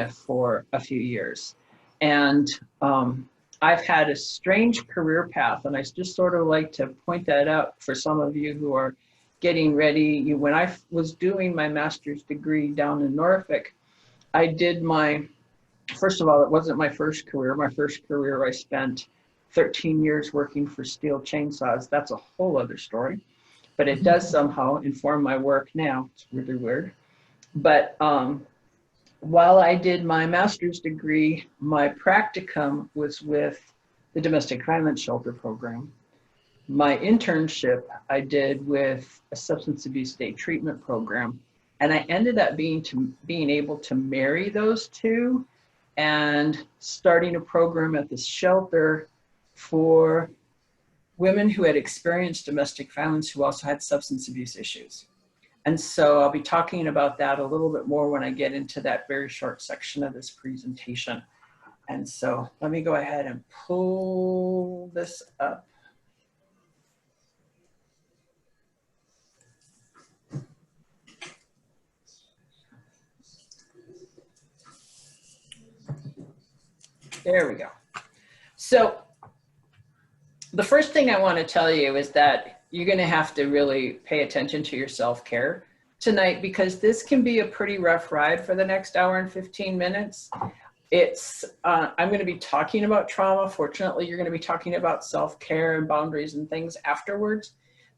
for a few years. And I've had a strange career path, and I just sort of like to point that out for some of you who are getting ready. When I was doing my master's degree down in Norfolk, I did first of all, it wasn't my first career. My first career, I spent 13 years working for Steel Chainsaws. That's a whole other story, but it does somehow inform my work now. It's really weird. But while I did my master's degree, my practicum was with the Domestic Violence Shelter Program. My internship I did with a substance abuse state treatment program. And I ended up being able to marry those two and starting a program at this shelter for women who had experienced domestic violence who also had substance abuse issues. And so I'll be talking about that a little bit more when I get into that very short section of this presentation. And so let me go ahead and pull this up. There we go. So the first thing I want to tell you is that you're going to have to really pay attention to your self-care tonight, because this can be a pretty rough ride for the next hour and 15 minutes. I'm going to be talking about trauma. Fortunately, you're going to be talking about self-care and boundaries and things afterwards.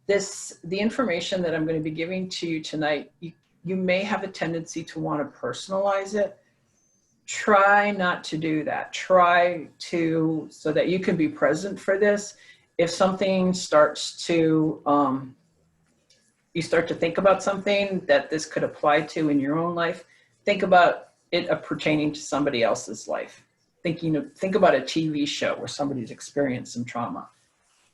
The information that I'm going to be giving to you tonight, you may have a tendency to want to personalize it. Try not to do that. So that you can be present for this. If something starts to, you start to think about something that this could apply to in your own life, think about it pertaining to somebody else's life. Think about a TV show where somebody's experienced some trauma.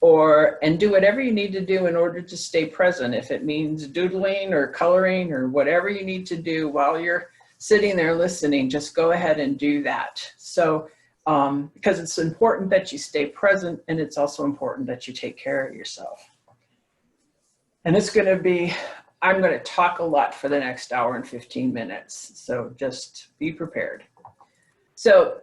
And do whatever you need to do in order to stay present. If it means doodling or coloring or whatever you need to do while you're sitting there listening, just go ahead and do that. So, because it's important that you stay present, and it's also important that you take care of yourself. And I'm going to talk a lot for the next hour and 15 minutes. So just be prepared. So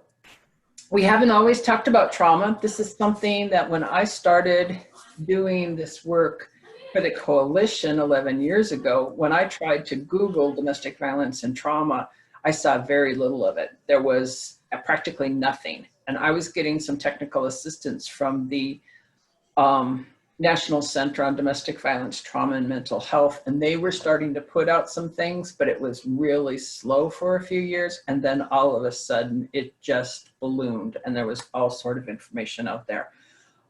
we haven't always talked about trauma. This is something that when I started doing this work for the coalition 11 years ago, when I tried to Google domestic violence and trauma, I saw very little of it. There was practically nothing. And I was getting some technical assistance from the National Center on Domestic Violence, Trauma, and Mental Health. And they were starting to put out some things, but it was really slow for a few years. And then all of a sudden it just ballooned. And there was all sort of information out there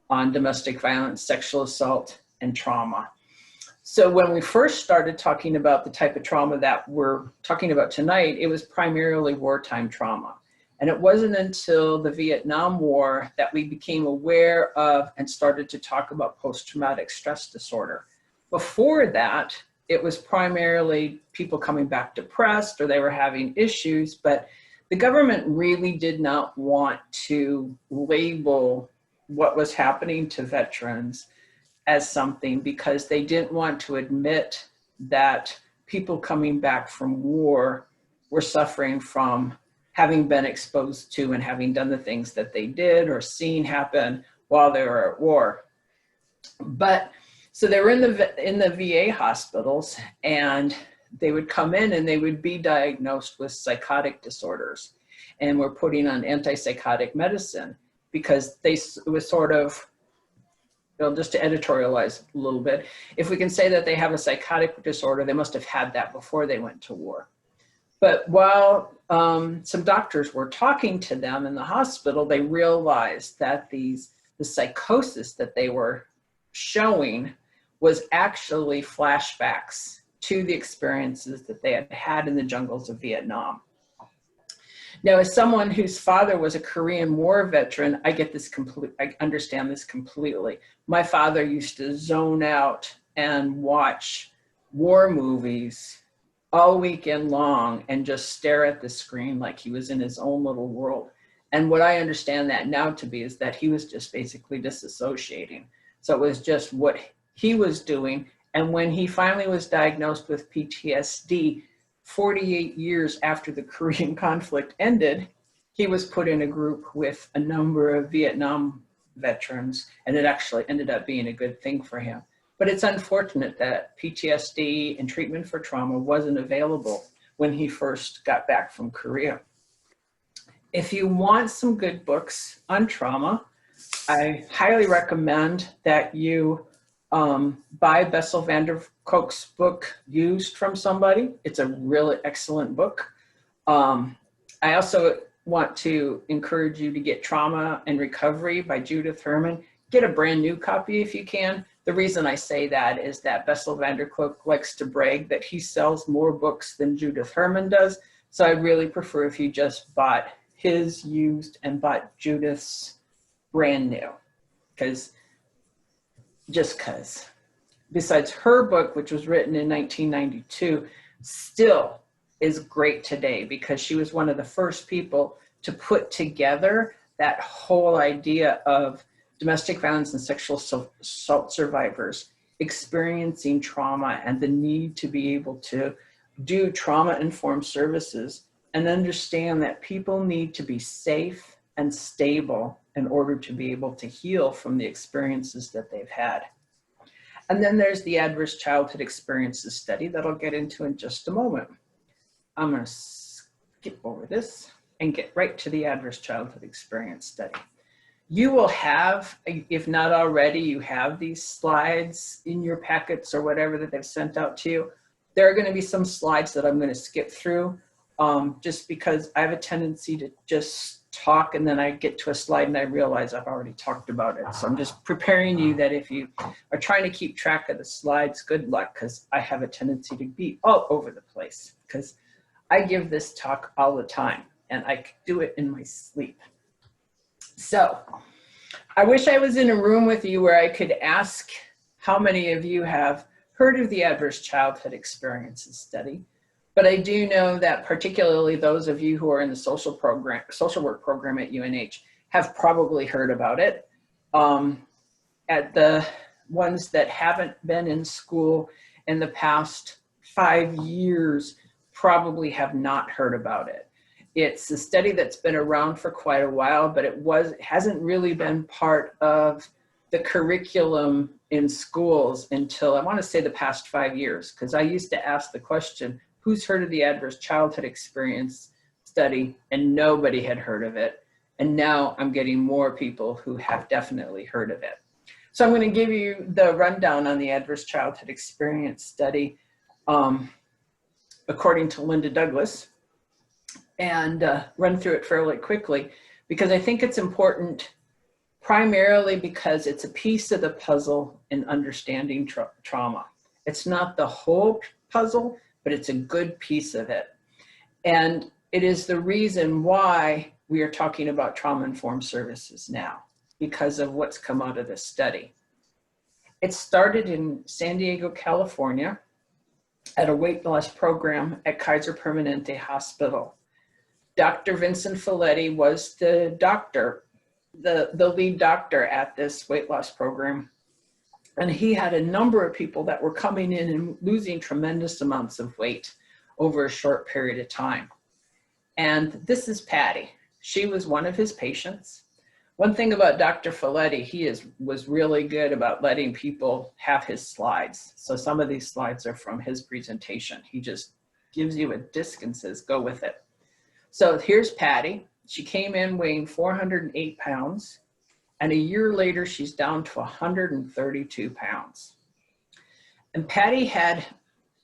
on domestic violence, sexual assault, and trauma. So when we first started talking about the type of trauma that we're talking about tonight, it was primarily wartime trauma. And it wasn't until the Vietnam War that we became aware of and started to talk about post-traumatic stress disorder. Before that, it was primarily people coming back depressed or they were having issues, but the government really did not want to label what was happening to veterans as something, because they didn't want to admit that people coming back from war were suffering from having been exposed to and having done the things that they did or seen happen while they were at war. But so they were in the VA hospitals, and they would come in and they would be diagnosed with psychotic disorders, and were putting on antipsychotic medicine because it was sort of, just to editorialize a little bit, if we can say that they have a psychotic disorder, they must have had that before they went to war. But while some doctors were talking to them in the hospital, they realized that the psychosis that they were showing was actually flashbacks to the experiences that they had had in the jungles of Vietnam. Now, as someone whose father was a Korean War veteran, I understand this completely. My father used to zone out and watch war movies all weekend long and just stare at the screen like he was in his own little world. And what I understand that now to be is that he was just basically disassociating. So it was just what he was doing. And when he finally was diagnosed with PTSD, 48 years after the Korean conflict ended, he was put in a group with a number of Vietnam veterans, and it actually ended up being a good thing for him. But it's unfortunate that PTSD and treatment for trauma wasn't available when he first got back from Korea. If you want some good books on trauma, I highly recommend that you buy Bessel van der Kolk's book, Used from Somebody. It's a really excellent book. I also want to encourage you to get Trauma and Recovery by Judith Herman. Get a brand new copy if you can. The reason I say that is that Bessel van der Kolk likes to brag that he sells more books than Judith Herman does. So I'd really prefer if you just bought his used and bought Judith's brand new, because besides her book, which was written in 1992, still is great today, because she was one of the first people to put together that whole idea of domestic violence and sexual assault survivors experiencing trauma and the need to be able to do trauma-informed services and understand that people need to be safe and stable in order to be able to heal from the experiences that they've had. And then there's the Adverse Childhood Experiences Study that I'll get into in just a moment. I'm going to skip over this and get right to the Adverse Childhood Experience Study. You will have, if not already, you have these slides in your packets or whatever that they've sent out to you. There are going to be some slides that I'm going to skip through just because I have a tendency to just talk and then I get to a slide and I realize I've already talked about it. So I'm just preparing you that if you are trying to keep track of the slides, good luck, because I have a tendency to be all over the place because I give this talk all the time and I do it in my sleep. So I wish I was in a room with you where I could ask how many of you have heard of the Adverse Childhood Experiences Study. But I do know that particularly those of you who are in the social work program at UNH have probably heard about it. At the ones that haven't been in school in the past 5 years probably have not heard about it. It's a study that's been around for quite a while, but it hasn't really been part of the curriculum in schools until I want to say the past 5 years, because I used to ask the question, who's heard of the Adverse Childhood Experience Study? And nobody had heard of it. And now I'm getting more people who have definitely heard of it. So I'm going to give you the rundown on the Adverse Childhood Experience Study according to Linda Douglas, and run through it fairly quickly because I think it's important primarily because it's a piece of the puzzle in understanding trauma. It's not the whole puzzle, but it's a good piece of it. And it is the reason why we are talking about trauma-informed services now, because of what's come out of this study. It started in San Diego, California, at a weight loss program at Kaiser Permanente Hospital. Dr. Vincent Folletti was the doctor, the lead doctor at this weight loss program. And he had a number of people that were coming in and losing tremendous amounts of weight over a short period of time. And this is Patty. She was one of his patients. One thing about Dr. Folletti, he was really good about letting people have his slides. So some of these slides are from his presentation. He just gives you a disc and says, go with it. So here's Patty. She came in weighing 408 pounds. And a year later, she's down to 132 pounds. And Patty had,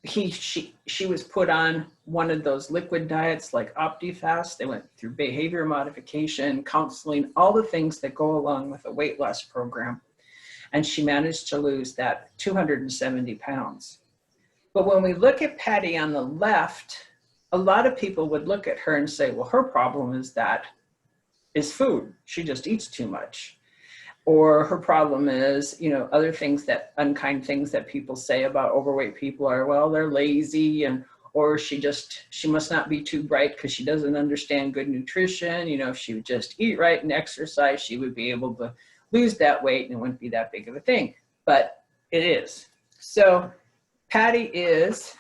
she was put on one of those liquid diets like OptiFast. They went through behavior modification, counseling, all the things that go along with a weight loss program. And she managed to lose that 270 pounds. But when we look at Patty on the left, a lot of people would look at her and say, well, her problem is food. She just eats too much. Or her problem is, other things unkind things that people say about overweight people are, well, they're lazy, or she must not be too bright because she doesn't understand good nutrition. If she would just eat right and exercise, she would be able to lose that weight and it wouldn't be that big of a thing. But it is. So Patty is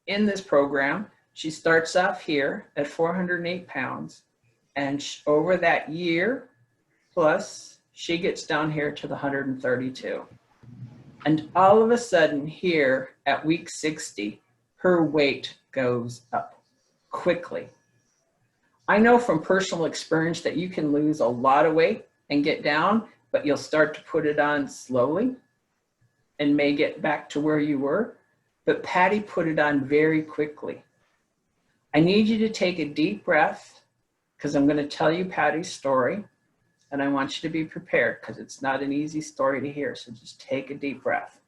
in this program, she starts off here at 408 pounds. And over that year plus, she gets down here to the 132. And all of a sudden here at week 60, her weight goes up quickly. I know from personal experience that you can lose a lot of weight and get down, but you'll start to put it on slowly and may get back to where you were. But Patty put it on very quickly. I need you to take a deep breath because I'm going to tell you Patty's story, and I want you to be prepared because it's not an easy story to hear. So just take a deep breath.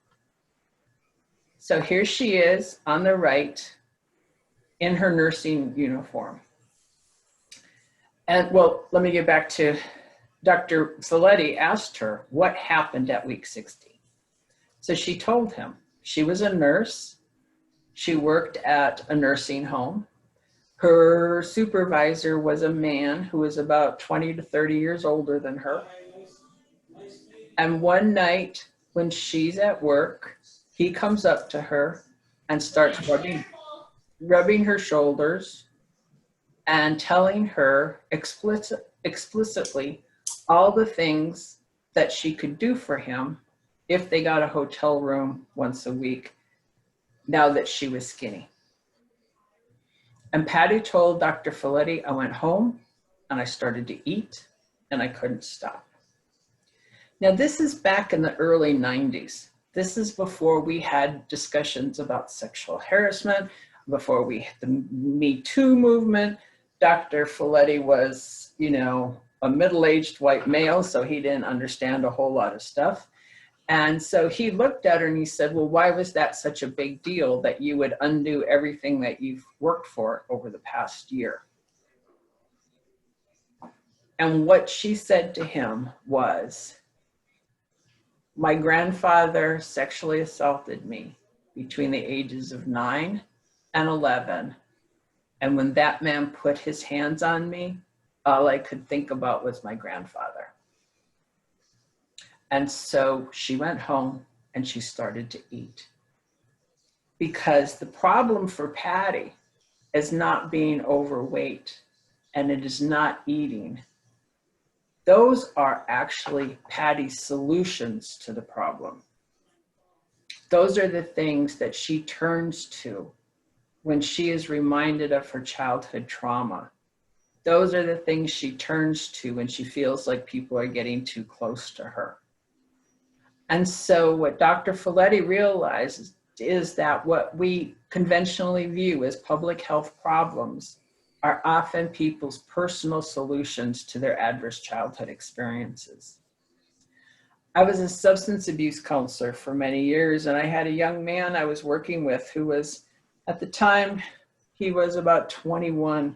So here she is on the right in her nursing uniform. And well, let me get back to Dr. Folletti asked her what happened at week 60. So she told him she was a nurse. She worked at a nursing home. Her supervisor was a man who was about 20 to 30 years older than her. And one night when she's at work, he comes up to her and starts rubbing her shoulders and telling her explicitly all the things that she could do for him if they got a hotel room once a week, now that she was skinny. And Patty told Dr. Folletti, I went home and I started to eat and I couldn't stop. Now this is back in the early 90s. This is before we had discussions about sexual harassment, before we had the Me Too movement. Dr. Folletti was, you know, a middle-aged white male, so he didn't understand a whole lot of stuff. And so he looked at her and he said, well, why was that such a big deal that you would undo everything that you've worked for over the past year? And what she said to him was, my grandfather sexually assaulted me between the ages of 9 and 11. And when that man put his hands on me, all I could think about was my grandfather. And so she went home and she started to eat. Because the problem for Patty is not being overweight and it is not eating. Those are actually Patty's solutions to the problem. Those are the things that she turns to when she is reminded of her childhood trauma. Those are the things she turns to when she feels like people are getting too close to her. And so what Dr. Folletti realizes is that what we conventionally view as public health problems are often people's personal solutions to their adverse childhood experiences. I was a substance abuse counselor for many years, and I had a young man I was working with who was, at the time, he was about 21,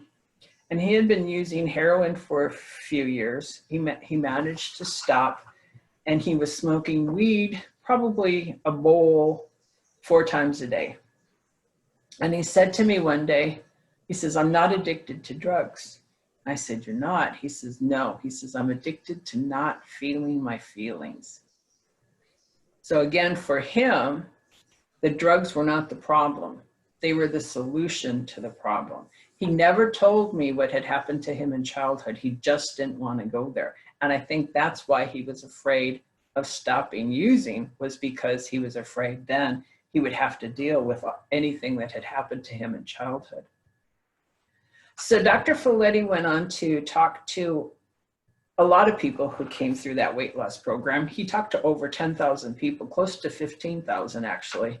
and he had been using heroin for a few years. He managed to stop, and he was smoking weed, probably a bowl 4 times a day. And he said to me one day, he says, I'm not addicted to drugs. I said, you're not? He says, no. He says, I'm addicted to not feeling my feelings. So again, for him, the drugs were not the problem. They were the solution to the problem. He never told me what had happened to him in childhood. He just didn't want to go there. And I think that's why he was afraid of stopping using, was because he was afraid then he would have to deal with anything that had happened to him in childhood. So Dr. Folletti went on to talk to a lot of people who came through that weight loss program. He talked to over 10,000 people, close to 15,000 actually.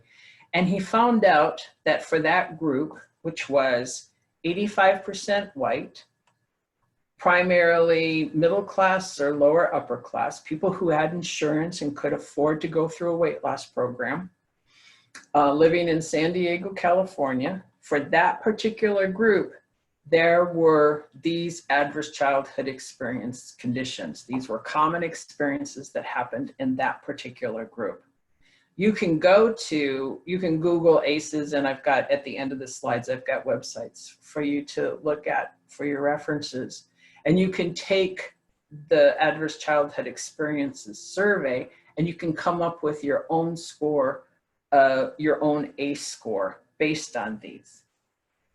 And he found out that for that group, which was 85% white, primarily middle class or lower upper class, people who had insurance and could afford to go through a weight loss program, living in San Diego, California, for that particular group, there were these adverse childhood experience conditions. These were common experiences that happened in that particular group. You can Google ACEs, and I've got, at the end of the slides, I've got websites for you to look at for your references. And you can take the Adverse Childhood Experiences survey and you can come up with your own score, your own ACE score based on these.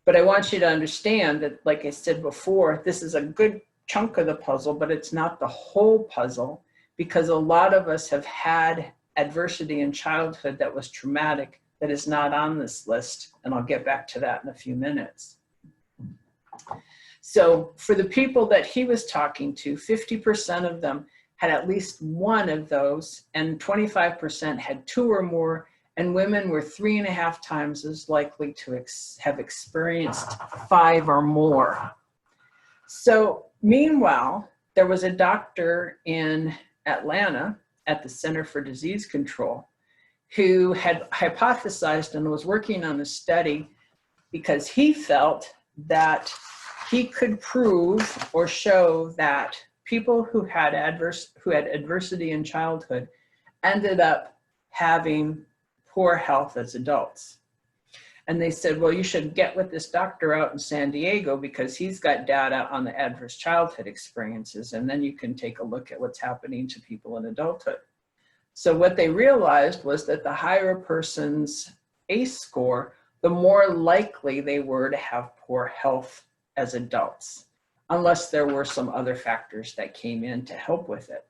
But I want you to understand that, like I said before, this is a good chunk of the puzzle, but it's not the whole puzzle, because a lot of us have had adversity in childhood that was traumatic that is not on this list. And I'll get back to that in a few minutes. So for the people that he was talking to, 50% of them had at least one of those, and 25% had two or more, and women were 3.5 times as likely to have experienced 5 or more. So meanwhile, there was a doctor in Atlanta at the Center for Disease Control who had hypothesized and was working on a study because he felt that he could prove or show that people who had adversity in childhood ended up having poor health as adults. And they said, well, you should get with this doctor out in San Diego because he's got data on the adverse childhood experiences, and then you can take a look at what's happening to people in adulthood. So what they realized was that the higher a person's ACE score, the more likely they were to have poor health as adults, unless there were some other factors that came in to help with it.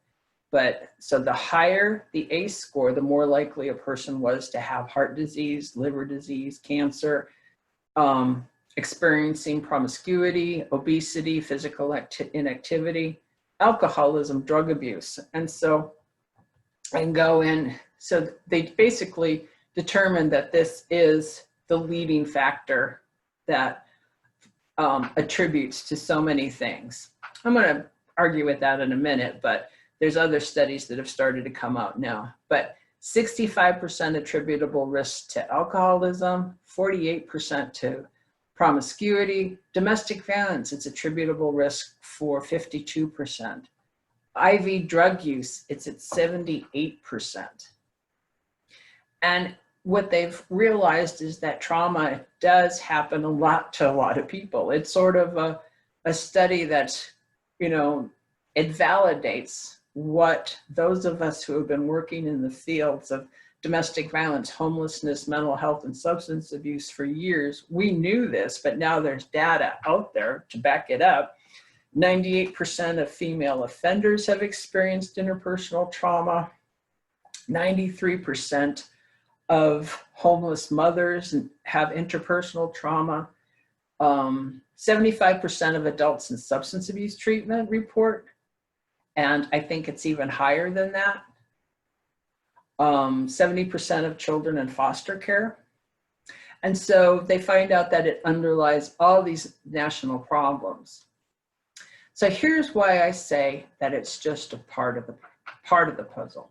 But so the higher the ACE score, the more likely a person was to have heart disease, liver disease, cancer, experiencing promiscuity, obesity, physical inactivity, alcoholism, drug abuse. And so so they basically determined that this is the leading factor that attributes to so many things. I'm going to argue with that in a minute, but there's other studies that have started to come out now. But 65% attributable risk to alcoholism, 48% to promiscuity, domestic violence, it's attributable risk for 52%. IV drug use, it's at 78%. And what they've realized is that trauma does happen a lot to a lot of people. It's sort of a study that's, it validates what those of us who have been working in the fields of domestic violence, homelessness, mental health, and substance abuse for years, we knew this, but now there's data out there to back it up. 98% of female offenders have experienced interpersonal trauma. 93% of homeless mothers have interpersonal trauma. 75% of adults in substance abuse treatment report, and I think it's even higher than that. 70% of children in foster care. And so they find out that it underlies all these national problems. So here's why I say that it's just a part of the puzzle.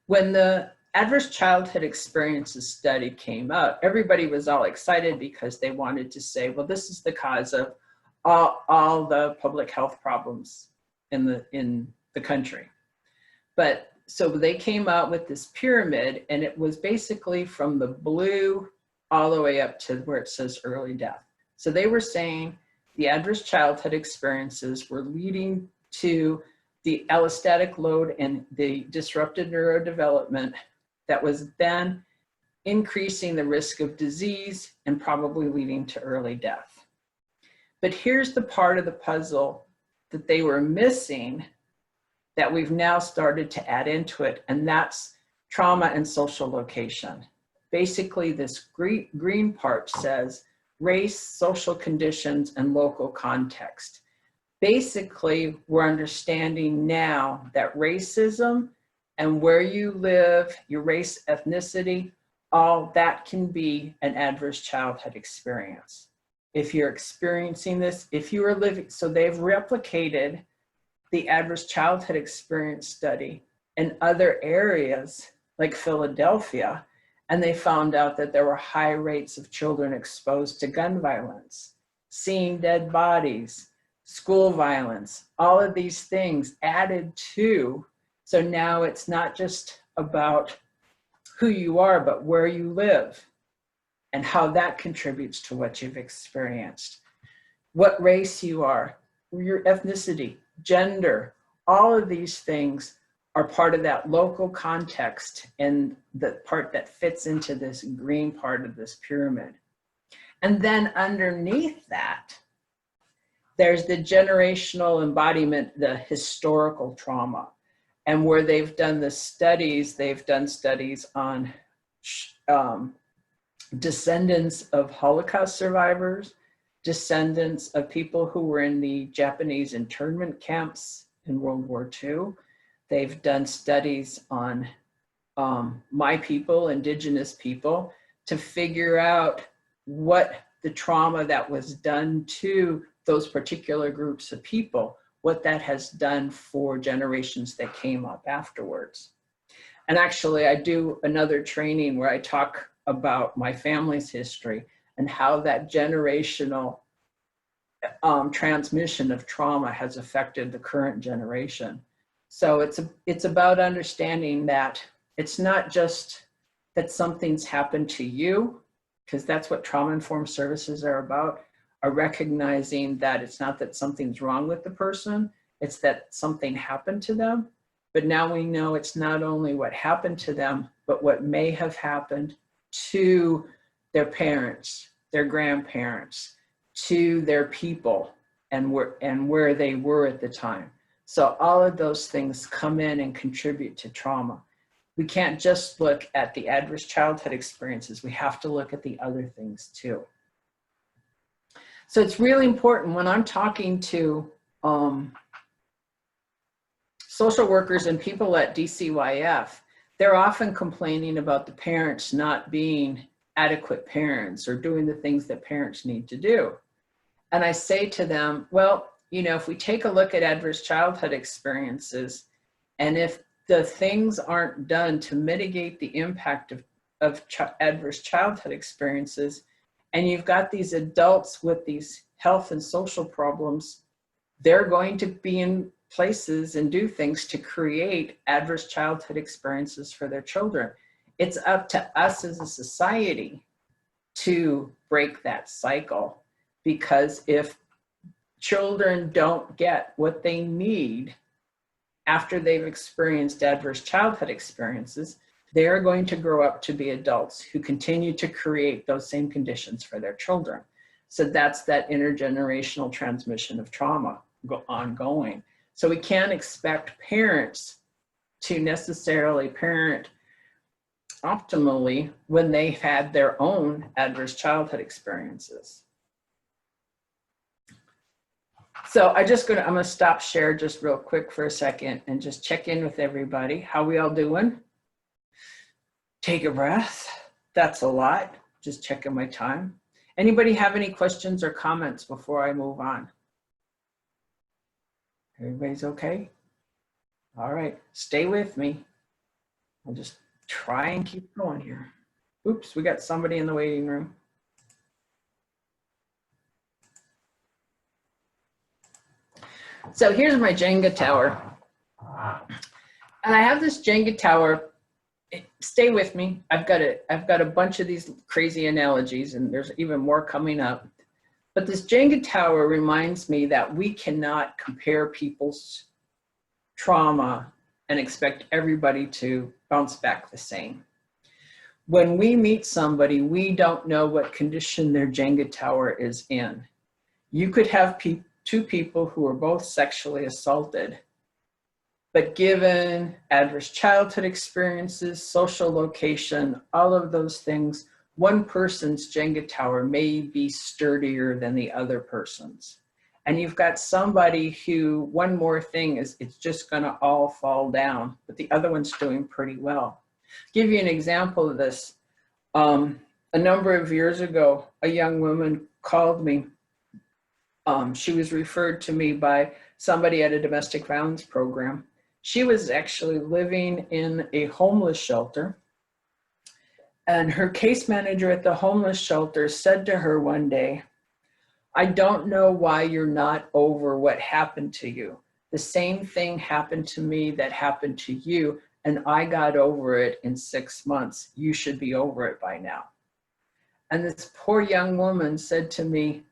When the Adverse Childhood Experiences study came out, everybody was all excited because they wanted to say, well, this is the cause of all the public health problems in the country. But so they came out with this pyramid, and it was basically from the blue all the way up to where it says early death. So they were saying the adverse childhood experiences were leading to the allostatic load and the disrupted neurodevelopment that was then increasing the risk of disease and probably leading to early death. But here's the part of the puzzle that they were missing that we've now started to add into it, and that's trauma and social location. Basically, this green part says race, social conditions, and local context. Basically, we're understanding now that racism and where you live, your race, ethnicity, all that can be an adverse childhood experience. If you're experiencing this, if you are living, so they've replicated the adverse childhood experience study in other areas like Philadelphia, and they found out that there were high rates of children exposed to gun violence, seeing dead bodies, school violence, all of these things added to. So now it's not just about who you are, but where you live and how that contributes to what you've experienced. What race you are, your ethnicity, gender, all of these things are part of that local context and the part that fits into this green part of this pyramid. And then underneath that, there's the generational embodiment, the historical trauma. And where they've done the studies, they've done studies on descendants of Holocaust survivors, descendants of people who were in the Japanese internment camps in World War II. They've done studies on my people, indigenous people, to figure out what the trauma that was done to those particular groups of people, what that has done for generations that came up afterwards. And actually, I do another training where I talk about my family's history and how that generational transmission of trauma has affected the current generation. So it's about understanding that it's not just that something's happened to you, because that's what trauma-informed services are about, are recognizing that it's not that something's wrong with the person, it's that something happened to them. But now we know it's not only what happened to them, but what may have happened to their parents, their grandparents, to their people, and where they were at the time. So all of those things come in and contribute to trauma. We can't just look at the adverse childhood experiences. We have to look at the other things too. So it's really important when I'm talking to social workers and people at DCYF, they're often complaining about the parents not being adequate parents or doing the things that parents need to do. And I say to them, well, you know, if we take a look at adverse childhood experiences, and if the things aren't done to mitigate the impact of adverse childhood experiences, and you've got these adults with these health and social problems, they're going to be in places and do things to create adverse childhood experiences for their children. It's up to us as a society to break that cycle, because if children don't get what they need after they've experienced adverse childhood experiences, they're going to grow up to be adults who continue to create those same conditions for their children. So that's that intergenerational transmission of trauma ongoing. So we can't expect parents to necessarily parent optimally when they've had their own adverse childhood experiences. So I'm gonna stop share just real quick for a second and just check in with everybody. How we all doing? Take a breath. That's a lot. Just checking my time. Anybody have any questions or comments before I move on? Everybody's okay? All right, stay with me. I'll just try and keep going here. Oops, we got somebody in the waiting room. So here's my Jenga tower. And I have this Jenga tower. Stay with me. I've got a bunch of these crazy analogies, and there's even more coming up. But this Jenga tower reminds me that we cannot compare people's trauma and expect everybody to bounce back the same. When we meet somebody, we don't know what condition their Jenga tower is in. You could have two people who are both sexually assaulted, but given adverse childhood experiences, social location, all of those things, one person's Jenga tower may be sturdier than the other person's. And you've got somebody who, one more thing is, it's just gonna all fall down, but the other one's doing pretty well. Give you an example of this. A number of years ago, a young woman called me. She was referred to me by somebody at a domestic violence program. She was actually living in a homeless shelter. And her case manager at the homeless shelter said to her one day, "I don't know why you're not over what happened to you. The same thing happened to me that happened to you, and I got over it in 6 months. You should be over it by now." And this poor young woman said to me,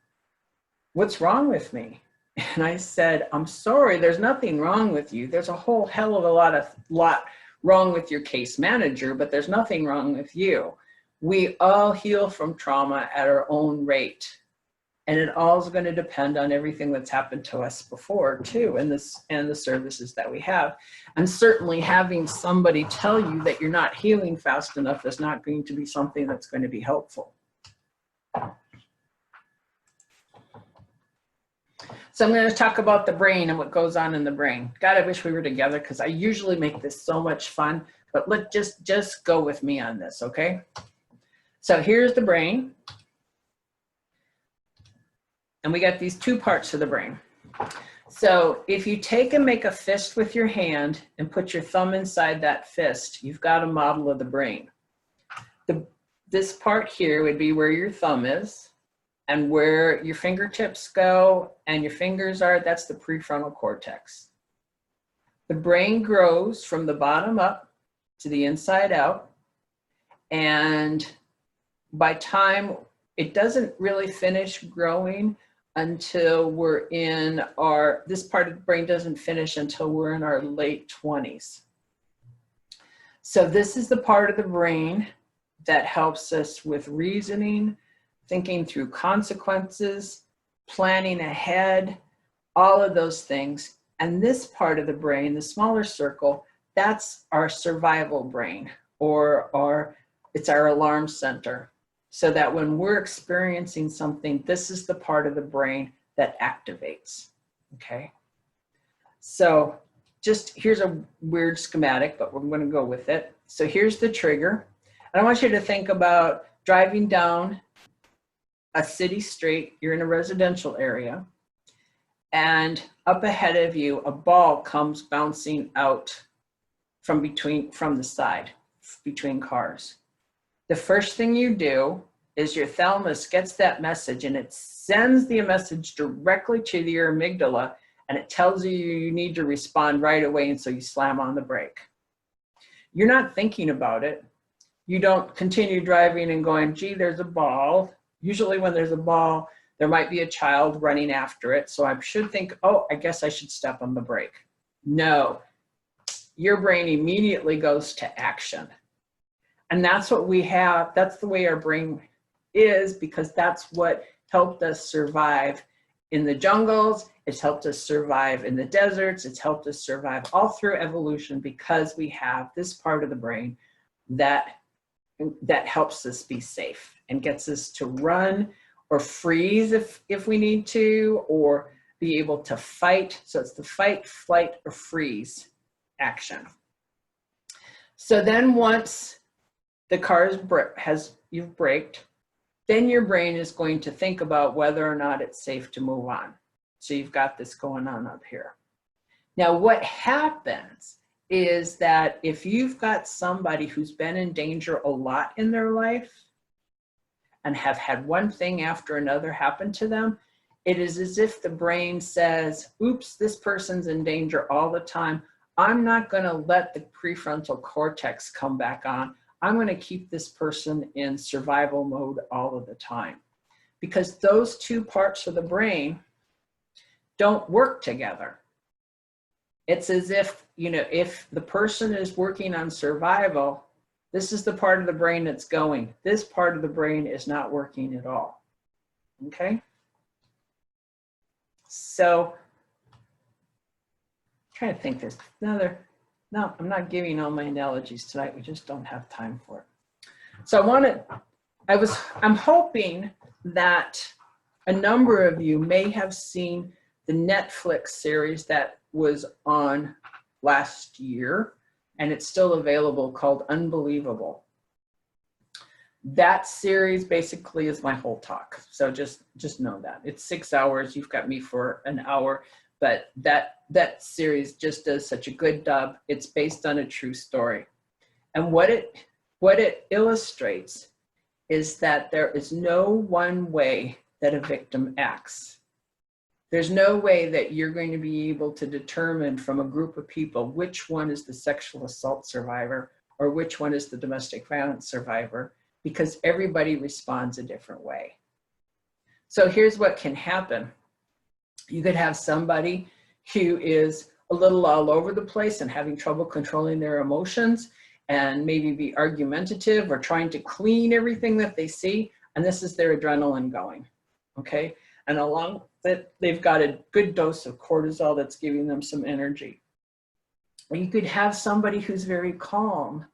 "What's wrong with me?" And I said, I'm sorry, there's nothing wrong with you. There's a whole hell of a lot wrong with your case manager, but there's nothing wrong with you. We all heal from trauma at our own rate. And it all is going to depend on everything that's happened to us before too, and the services that we have. And certainly having somebody tell you that you're not healing fast enough is not going to be something that's going to be helpful. So I'm going to talk about the brain and what goes on in the brain. God, I wish we were together because I usually make this so much fun, but let's just go with me on this, okay? So here's the brain. And we got these two parts of the brain. So if you take and make a fist with your hand and put your thumb inside that fist, you've got a model of the brain. This part here would be where your thumb is, and where your fingertips go and your fingers are, that's the prefrontal cortex. The brain grows from the bottom up to the inside out. And by time, it doesn't really finish growing until we're in this part of the brain doesn't finish until we're in our late 20s. So this is the part of the brain that helps us with reasoning, thinking through consequences, planning ahead, all of those things. And this part of the brain, the smaller circle, that's our survival brain, or it's our alarm center. So that when we're experiencing something, this is the part of the brain that activates, okay? So here's a weird schematic, but we're gonna go with it. So here's the trigger. And I want you to think about driving down a city street, you're in a residential area, and up ahead of you, a ball comes bouncing out from the side, between cars. The first thing you do is your thalamus gets that message and it sends the message directly to your amygdala, and it tells you you need to respond right away, and so you slam on the brake. You're not thinking about it. You don't continue driving and going, gee, there's a ball. Usually when there's a ball, there might be a child running after it, so I should think, oh, I guess I should step on the brake. No, your brain immediately goes to action. And that's what we have, that's the way our brain is, because that's what helped us survive in the jungles, it's helped us survive in the deserts, it's helped us survive all through evolution, because we have this part of the brain that helps us be safe and gets us to run or freeze if we need to, or be able to fight. So it's the fight, flight, or freeze action. So then once the car you've braked, then your brain is going to think about whether or not it's safe to move on. So you've got this going on up here. Now what happens is that if you've got somebody who's been in danger a lot in their life and have had one thing after another happen to them, it is as if the brain says, oops, this person's in danger all the time. I'm not going to let the prefrontal cortex come back on. I'm going to keep this person in survival mode all of the time, because those two parts of the brain don't work together. It's as if, if the person is working on survival, this is the part of the brain that's going. This part of the brain is not working at all. Okay? So, I'm trying to think there's another. No, I'm not giving all my analogies tonight. We just don't have time for it. So I'm hoping that a number of you may have seen the Netflix series that was on last year, and it's still available, called Unbelievable. That series basically is my whole talk. So just know that. It's 6 hours. You've got me for an hour. But that series just does such a good job. It's based on a true story. And what it illustrates is that there is no one way that a victim acts. There's no way that you're going to be able to determine from a group of people which one is the sexual assault survivor or which one is the domestic violence survivor, because everybody responds a different way. So here's what can happen. You could have somebody who is a little all over the place and having trouble controlling their emotions and maybe be argumentative or trying to clean everything that they see. And this is their adrenaline going, okay? And along that, they've got a good dose of cortisol that's giving them some energy. Or you could have somebody who's very calm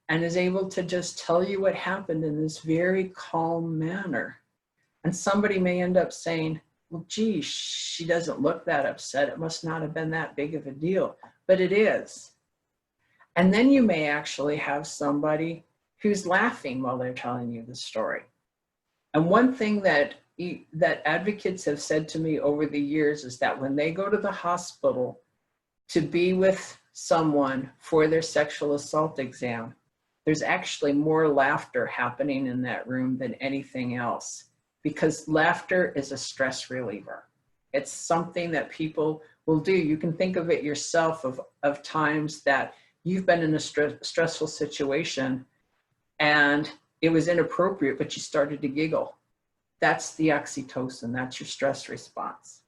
and is able to just tell you what happened in this very calm manner. And somebody may end up saying, well, gee, she doesn't look that upset. It must not have been that big of a deal, but it is. And then you may actually have somebody who's laughing while they're telling you the story. And one thing that advocates have said to me over the years is that when they go to the hospital to be with someone for their sexual assault exam, there's actually more laughter happening in that room than anything else, because laughter is a stress reliever. It's something that people will do. You can think of it yourself of times that you've been in a stressful situation and it was inappropriate, but you started to giggle. That's the oxytocin, that's your stress response.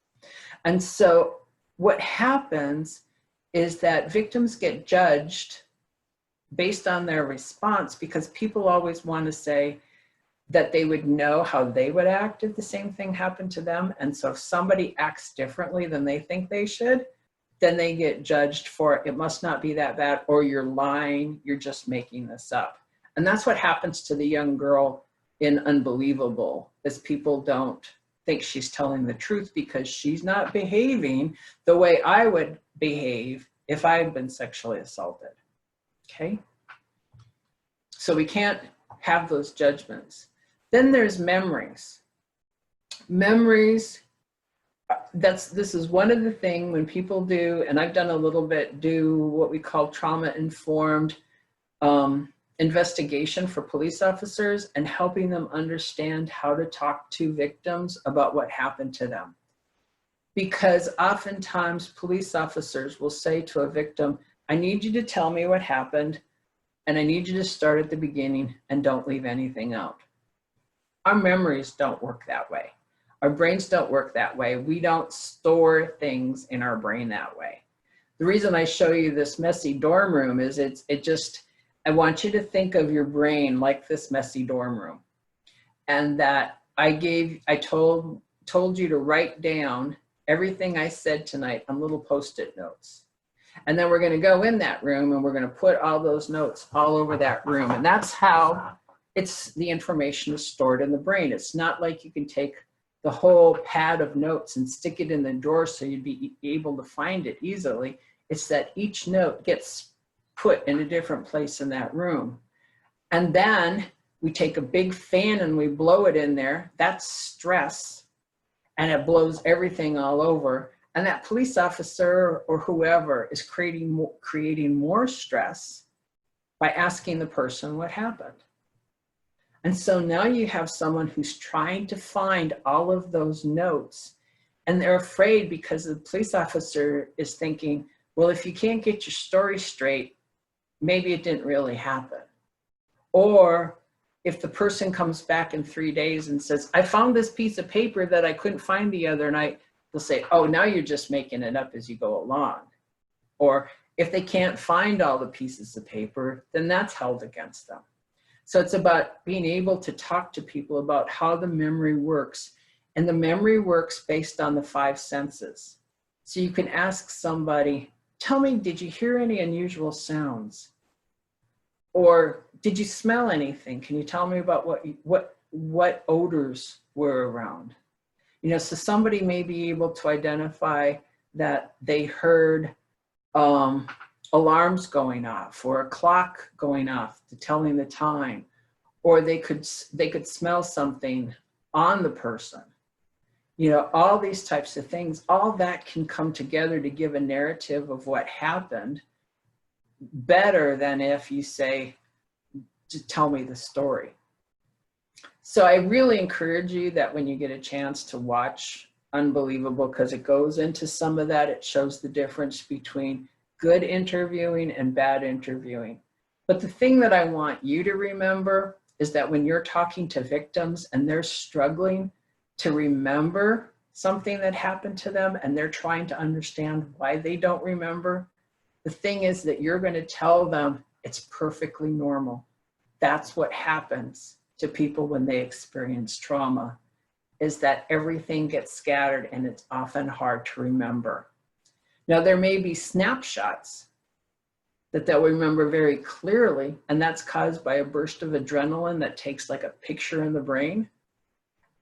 And so what happens is that victims get judged based on their response, because people always want to say that they would know how they would act if the same thing happened to them. And so if somebody acts differently than they think they should, then they get judged for, it must not be that bad, or you're lying, you're just making this up. And that's what happens to the young girl in Unbelievable, is people don't think she's telling the truth because she's not behaving the way I would behave if I'd been sexually assaulted, okay? So we can't have those judgments. Then there's memories. Memories, this is one of the things when people do, and I've done a little bit, do what we call trauma-informed investigation for police officers and helping them understand how to talk to victims about what happened to them. Because oftentimes police officers will say to a victim, I need you to tell me what happened, and I need you to start at the beginning and don't leave anything out. Our memories don't work that way. Our brains don't work that way. We don't store things in our brain that way. The reason I show you this messy dorm room is I want you to think of your brain like this messy dorm room. And that I told you to write down everything I said tonight on little Post-it notes. And then we're going to go in that room and we're going to put all those notes all over that room. And that's how the information is stored in the brain. It's not like you can take the whole pad of notes and stick it in the drawer so you'd be able to find it easily. It's that each note gets put in a different place in that room. And then we take a big fan and we blow it in there. That's stress. And it blows everything all over. And that police officer or whoever is creating more stress by asking the person what happened. And so now you have someone who's trying to find all of those notes, and they're afraid because the police officer is thinking, well, if you can't get your story straight, maybe it didn't really happen. Or if the person comes back in 3 days and says, I found this piece of paper that I couldn't find the other night, they'll say, oh, now you're just making it up as you go along. Or if they can't find all the pieces of paper, then that's held against them. So it's about being able to talk to people about how the memory works. And the memory works based on the 5 senses. So you can ask somebody, tell me, did you hear any unusual sounds? Or did you smell anything? Can you tell me about what odors were around? You know, so somebody may be able to identify that they heard alarms going off or a clock going off to telling the time, or they could smell something on the person. You know, all these types of things, all that can come together to give a narrative of what happened better than if you say, just tell me the story. So I really encourage you that when you get a chance to watch Unbelievable, because it goes into some of that, it shows the difference between good interviewing and bad interviewing. But the thing that I want you to remember is that when you're talking to victims and they're struggling to remember something that happened to them and they're trying to understand why they don't remember, the thing is that you're going to tell them it's perfectly normal. That's what happens to people when they experience trauma, is that everything gets scattered and it's often hard to remember. Now, there may be snapshots that they'll remember very clearly, and that's caused by a burst of adrenaline that takes like a picture in the brain.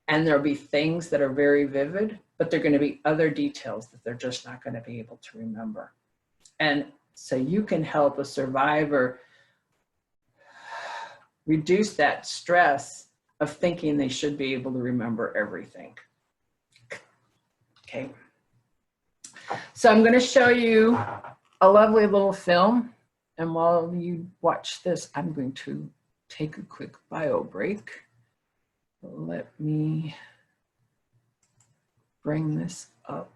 And there'll be things that are very vivid, but there are going to be other details that they're just not going to be able to remember. And so you can help a survivor reduce that stress of thinking they should be able to remember everything. Okay. So I'm going to show you a lovely little film. And while you watch this, I'm going to take a quick bio break. Let me bring this up.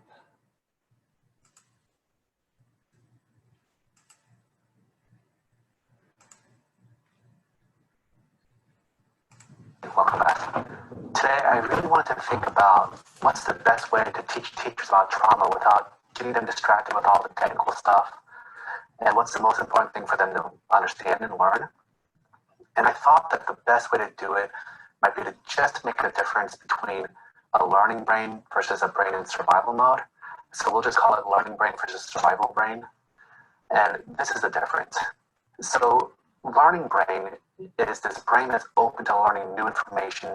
Welcome back. Today, I really wanted to think about what's the best way to teach teachers about trauma without getting them distracted with all the technical stuff, and what's the most important thing for them to understand and learn. And I thought that the best way to do it might be to just make a difference between a learning brain versus a brain in survival mode. So we'll just call it learning brain versus survival brain. And this is the difference. So learning brain is this brain that's open to learning new information,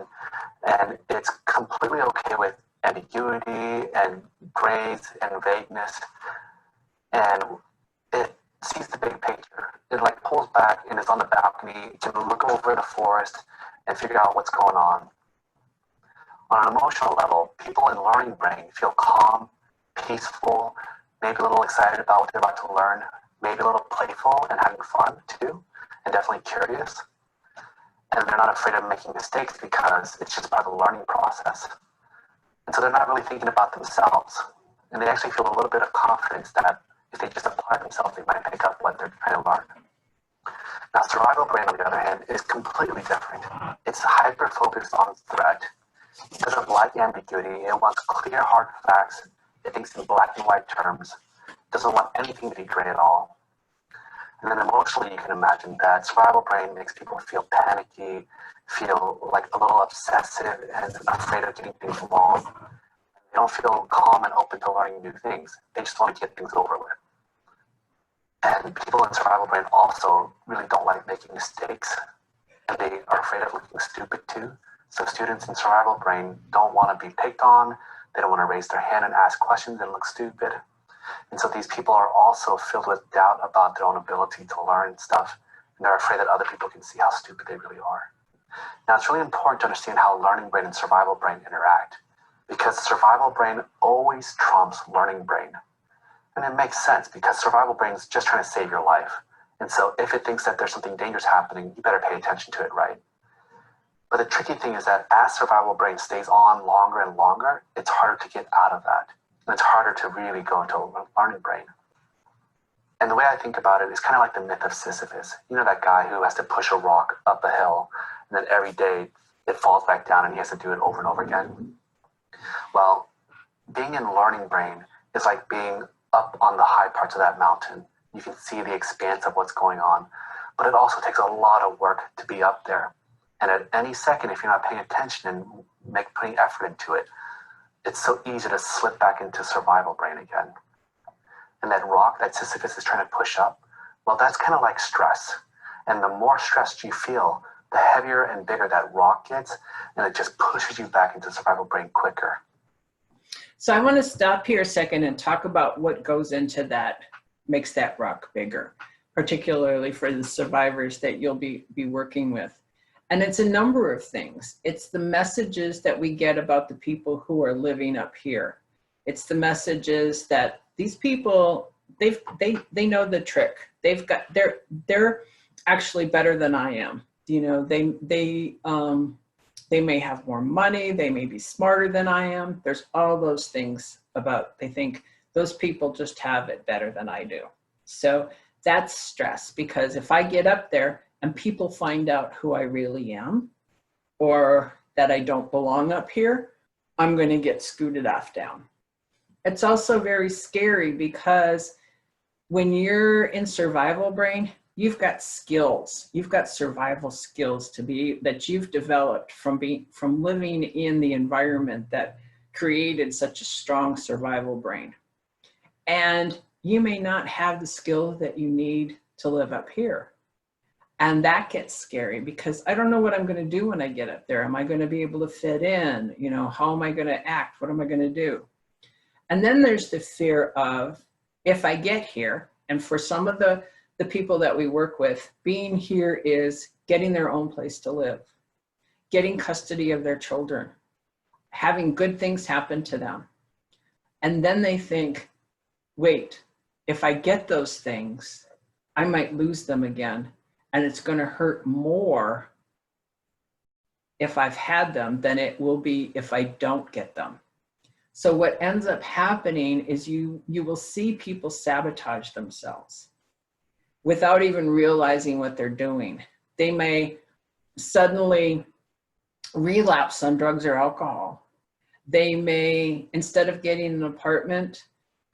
and it's completely okay with ambiguity and grays and vagueness, and it sees the big picture. It like pulls back and is on the balcony, can look over the forest and figure out what's going on. On an emotional level, people in learning brain feel calm, peaceful, maybe a little excited about what they're about to learn, maybe a little playful and having fun too, and definitely curious. And they're not afraid of making mistakes because it's just part of the learning process. And so they're not really thinking about themselves. And they actually feel a little bit of confidence that if they just apply themselves, they might pick up what they're trying to learn. Now, survival brain, on the other hand, is completely different. It's hyper-focused on threat. It doesn't like ambiguity. It wants clear, hard facts. It thinks in black and white terms. It doesn't want anything to be gray at all. And then emotionally, you can imagine that survival brain makes people feel panicky, feel like a little obsessive and afraid of getting things wrong. They don't feel calm and open to learning new things. They just want to get things over with. And people in survival brain also really don't like making mistakes, and they are afraid of looking stupid too. So students in survival brain don't want to be picked on. They don't want to raise their hand and ask questions and look stupid. And so these people are also filled with doubt about their own ability to learn stuff, and they're afraid that other people can see how stupid they really are. Now, it's really important to understand how learning brain and survival brain interact, because survival brain always trumps learning brain. And it makes sense because survival brain is just trying to save your life. And so if it thinks that there's something dangerous happening, you better pay attention to it, right? But the tricky thing is that as survival brain stays on longer and longer, it's harder to get out of that. And it's harder to really go into learning brain. And the way I think about it is kind of like the myth of Sisyphus. You know, that guy who has to push a rock up a hill, and then every day it falls back down and he has to do it over and over again. Well, being in learning brain is like being up on the high parts of that mountain. You can see the expanse of what's going on, but it also takes a lot of work to be up there. And at any second, if you're not paying attention and putting effort into it, it's so easy to slip back into survival brain again. And that rock that Sisyphus is trying to push up, well, that's kind of like stress. And the more stressed you feel, the heavier and bigger that rock gets, and it just pushes you back into survival brain quicker. So I want to stop here a second and talk about what goes into that, makes that rock bigger, particularly for the survivors that you'll be working with. And it's a number of things. It's the messages that we get about the people who are living up here. It's the messages that these people, they know the trick. They're actually better than I am. You know, they may have more money, they may be smarter than I am. There's all those things about, they think those people just have it better than I do. So that's stress, because if I get up there and people find out who I really am, or that I don't belong up here, I'm going to get scooted off down. It's also very scary because when you're in survival brain, you've got skills, you've got survival skills that you've developed from living in the environment that created such a strong survival brain. And you may not have the skills that you need to live up here. And that gets scary because I don't know what I'm going to do when I get up there. Am I going to be able to fit in? You know, how am I going to act? What am I going to do? And then there's the fear of, if I get here, and for some of the people that we work with, being here is getting their own place to live, getting custody of their children, having good things happen to them. And then they think, wait, if I get those things, I might lose them again. And it's going to hurt more if I've had them than it will be if I don't get them. So what ends up happening is you will see people sabotage themselves without even realizing what they're doing. They may suddenly relapse on drugs or alcohol. They may, instead of getting an apartment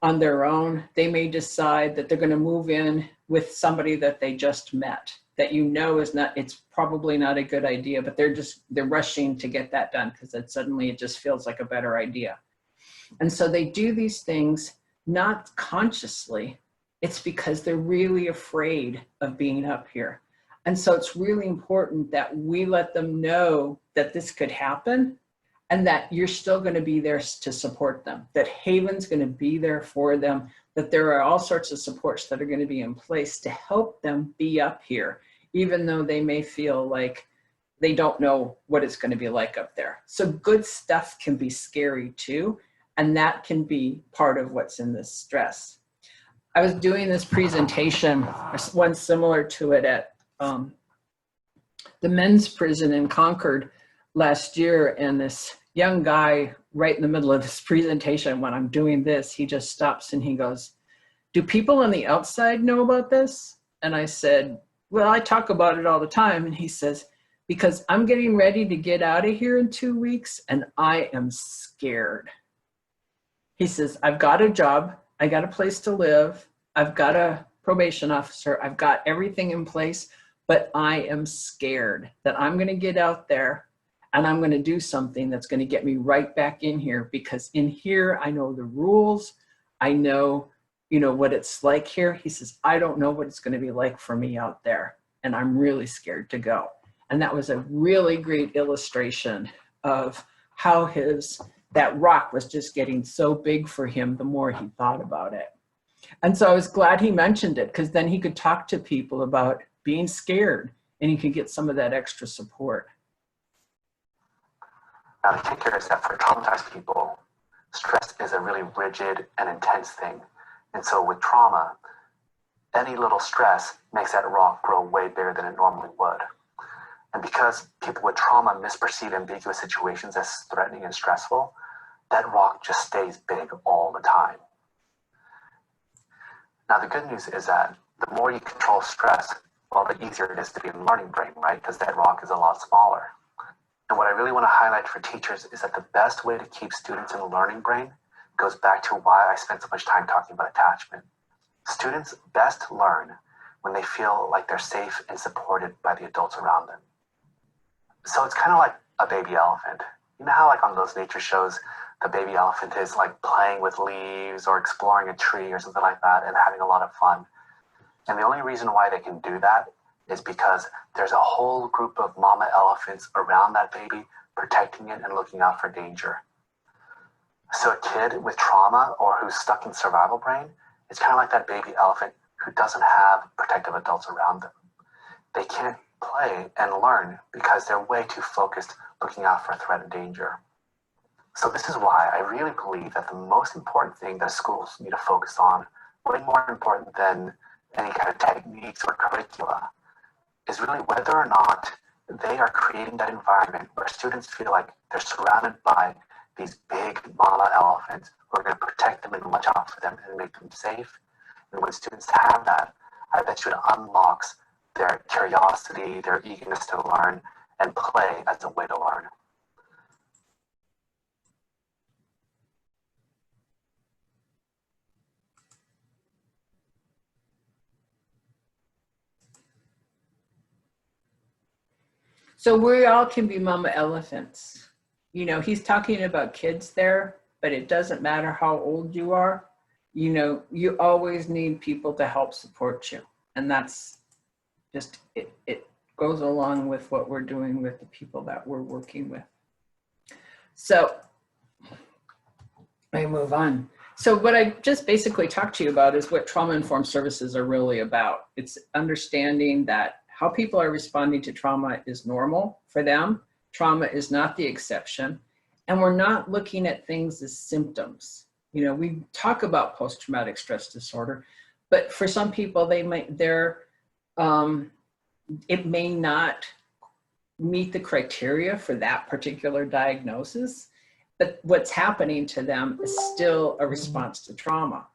on their own, they may decide that they're going to move in with somebody that they just met, that you know is not, it's probably not a good idea, but they're rushing to get that done because then suddenly it just feels like a better idea. And so they do these things not consciously. It's because they're really afraid of being up here. And so it's really important that we let them know that this could happen and that you're still going to be there to support them, that Haven's going to be there for them, that there are all sorts of supports that are going to be in place to help them be up here, even though they may feel like they don't know what it's going to be like up there. So good stuff can be scary too, and that can be part of what's in this stress. I was doing this presentation, one similar to it at the men's prison in Concord last year, and this young guy right in the middle of this presentation, when I'm doing this, he just stops and he goes, "Do people on the outside know about this?" And I said, "Well, I talk about it all the time." And he says, "Because I'm getting ready to get out of here in 2 weeks and I am scared." He says, "I've got a job, I got a place to live, I've got a probation officer, I've got everything in place, but I am scared that I'm going to get out there and I'm going to do something that's going to get me right back in here, because in here I know the rules, I know, you know, what it's like here." He says, "I don't know what it's going to be like for me out there, and I'm really scared to go." And that was a really great illustration of how that rock was just getting so big for him the more he thought about it. And so I was glad he mentioned it, because then he could talk to people about being scared and he could get some of that extra support. Now, the kicker is that for traumatized people, stress is a really rigid and intense thing. And so with trauma, any little stress makes that rock grow way bigger than it normally would. And because people with trauma misperceive ambiguous situations as threatening and stressful, that rock just stays big all the time. Now, the good news is that the more you control stress, well, the easier it is to be in learning brain, right? Because that rock is a lot smaller. And what I really want to highlight for teachers is that the best way to keep students in the learning brain goes back to why I spent so much time talking about attachment. Students best learn when they feel like they're safe and supported by the adults around them. So it's kind of like a baby elephant. You know how like on those nature shows, the baby elephant is like playing with leaves or exploring a tree or something like that and having a lot of fun. And the only reason why they can do that is because there's a whole group of mama elephants around that baby protecting it and looking out for danger. So a kid with trauma or who's stuck in survival brain, it's kind of like that baby elephant who doesn't have protective adults around them. They can't play and learn because they're way too focused looking out for threat and danger. So this is why I really believe that the most important thing that schools need to focus on, way more important than any kind of techniques or curricula, is really whether or not they are creating that environment where students feel like they're surrounded by these big mama elephants who are going to protect them and watch out for them and make them safe. And when students have that, I bet you it unlocks their curiosity, their eagerness to learn, and play as a way to learn. So we all can be mama elephants. You know, he's talking about kids there, but it doesn't matter how old you are. You know, you always need people to help support you. And that's just, it goes along with what we're doing with the people that we're working with. So I move on. So what I just basically talked to you about is what trauma-informed services are really about. It's understanding that how people are responding to trauma is normal for them. Trauma is not the exception. And we're not looking at things as symptoms. You know, we talk about post-traumatic stress disorder, but for some people, it may not meet the criteria for that particular diagnosis, but what's happening to them is still a response to trauma.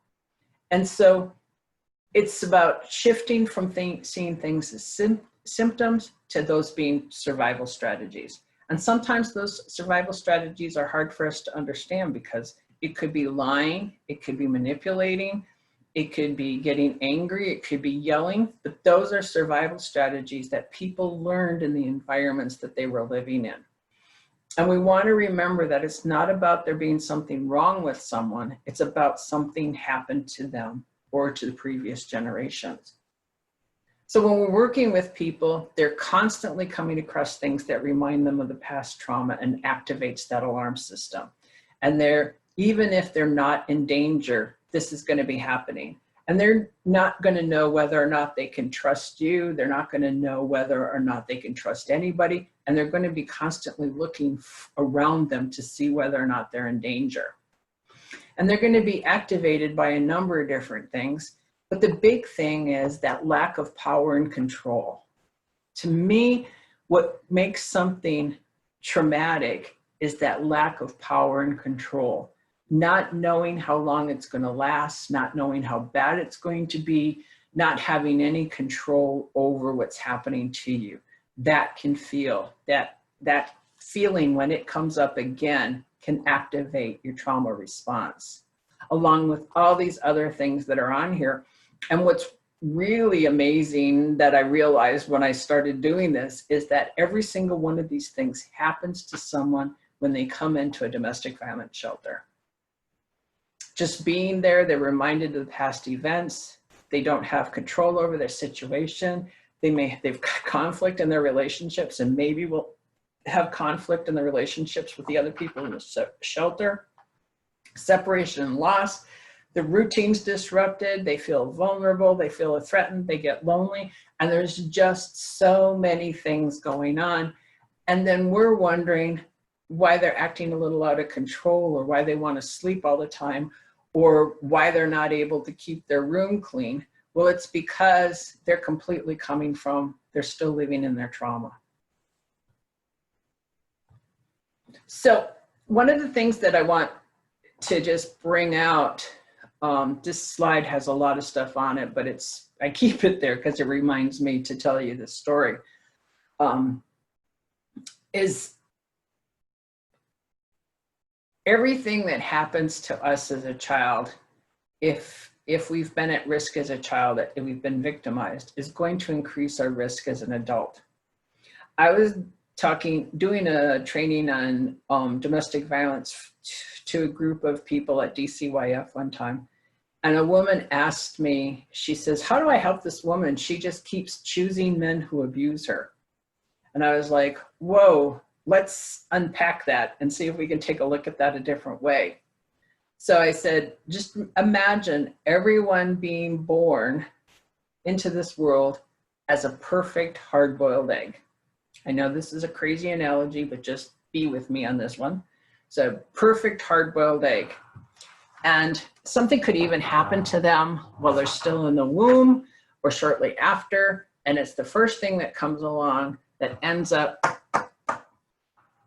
And so it's about shifting from seeing things as symptoms to those being survival strategies. And sometimes those survival strategies are hard for us to understand because it could be lying, it could be manipulating, it could be getting angry, it could be yelling, but those are survival strategies that people learned in the environments that they were living in. And we want to remember that it's not about there being something wrong with someone, it's about something happened to them or to the previous generations. So when we're working with people, they're constantly coming across things that remind them of the past trauma and activates that alarm system. And even if they're not in danger, this is going to be happening. And they're not going to know whether or not they can trust you. They're not going to know whether or not they can trust anybody. And they're going to be constantly looking around them to see whether or not they're in danger. And they're going to be activated by a number of different things. But the big thing is that lack of power and control. To me, what makes something traumatic is that lack of power and control. Not knowing how long it's going to last, not knowing how bad it's going to be, not having any control over what's happening to you. That can feel, that feeling when it comes up again can activate your trauma response, along with all these other things that are on here. And what's really amazing that I realized when I started doing this is that every single one of these things happens to someone when they come into a domestic violence shelter. Just being there, they're reminded of the past events. They don't have control over their situation. They've got conflict in their relationships and maybe will have conflict in the relationships with the other people in the shelter. Separation and loss. The routine's disrupted. They feel vulnerable. They feel threatened. They get lonely. And there's just so many things going on. And then we're wondering why they're acting a little out of control or why they want to sleep all the time or why they're not able to keep their room clean. Well, it's because they're completely coming from, they're still living in their trauma. So one of the things that I want to just bring out, this slide has a lot of stuff on it, but I keep it there because it reminds me to tell you this story, is everything that happens to us as a child, if we've been at risk as a child, if we've been victimized, is going to increase our risk as an adult. I was doing a training on domestic violence to a group of people at DCYF one time. And a woman asked me, she says, how do I help this woman? She just keeps choosing men who abuse her. And I was like, whoa, let's unpack that and see if we can take a look at that a different way. So I said, just imagine everyone being born into this world as a perfect hard-boiled egg. I know this is a crazy analogy, but just be with me on this one. So perfect hard-boiled egg. And something could even happen to them while they're still in the womb or shortly after. And it's the first thing that comes along that ends up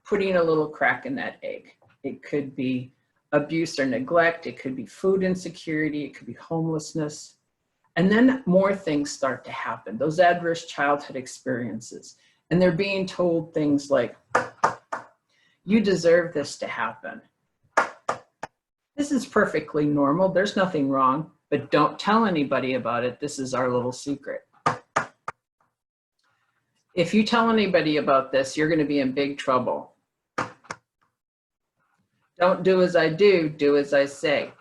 putting a little crack in that egg. It could be abuse or neglect. It could be food insecurity. It could be homelessness. And then more things start to happen, those adverse childhood experiences. And they're being told things like, you deserve this to happen. This is perfectly normal. There's nothing wrong, but don't tell anybody about it. This is our little secret. If you tell anybody about this, you're going to be in big trouble. Don't do as I do, do as I say.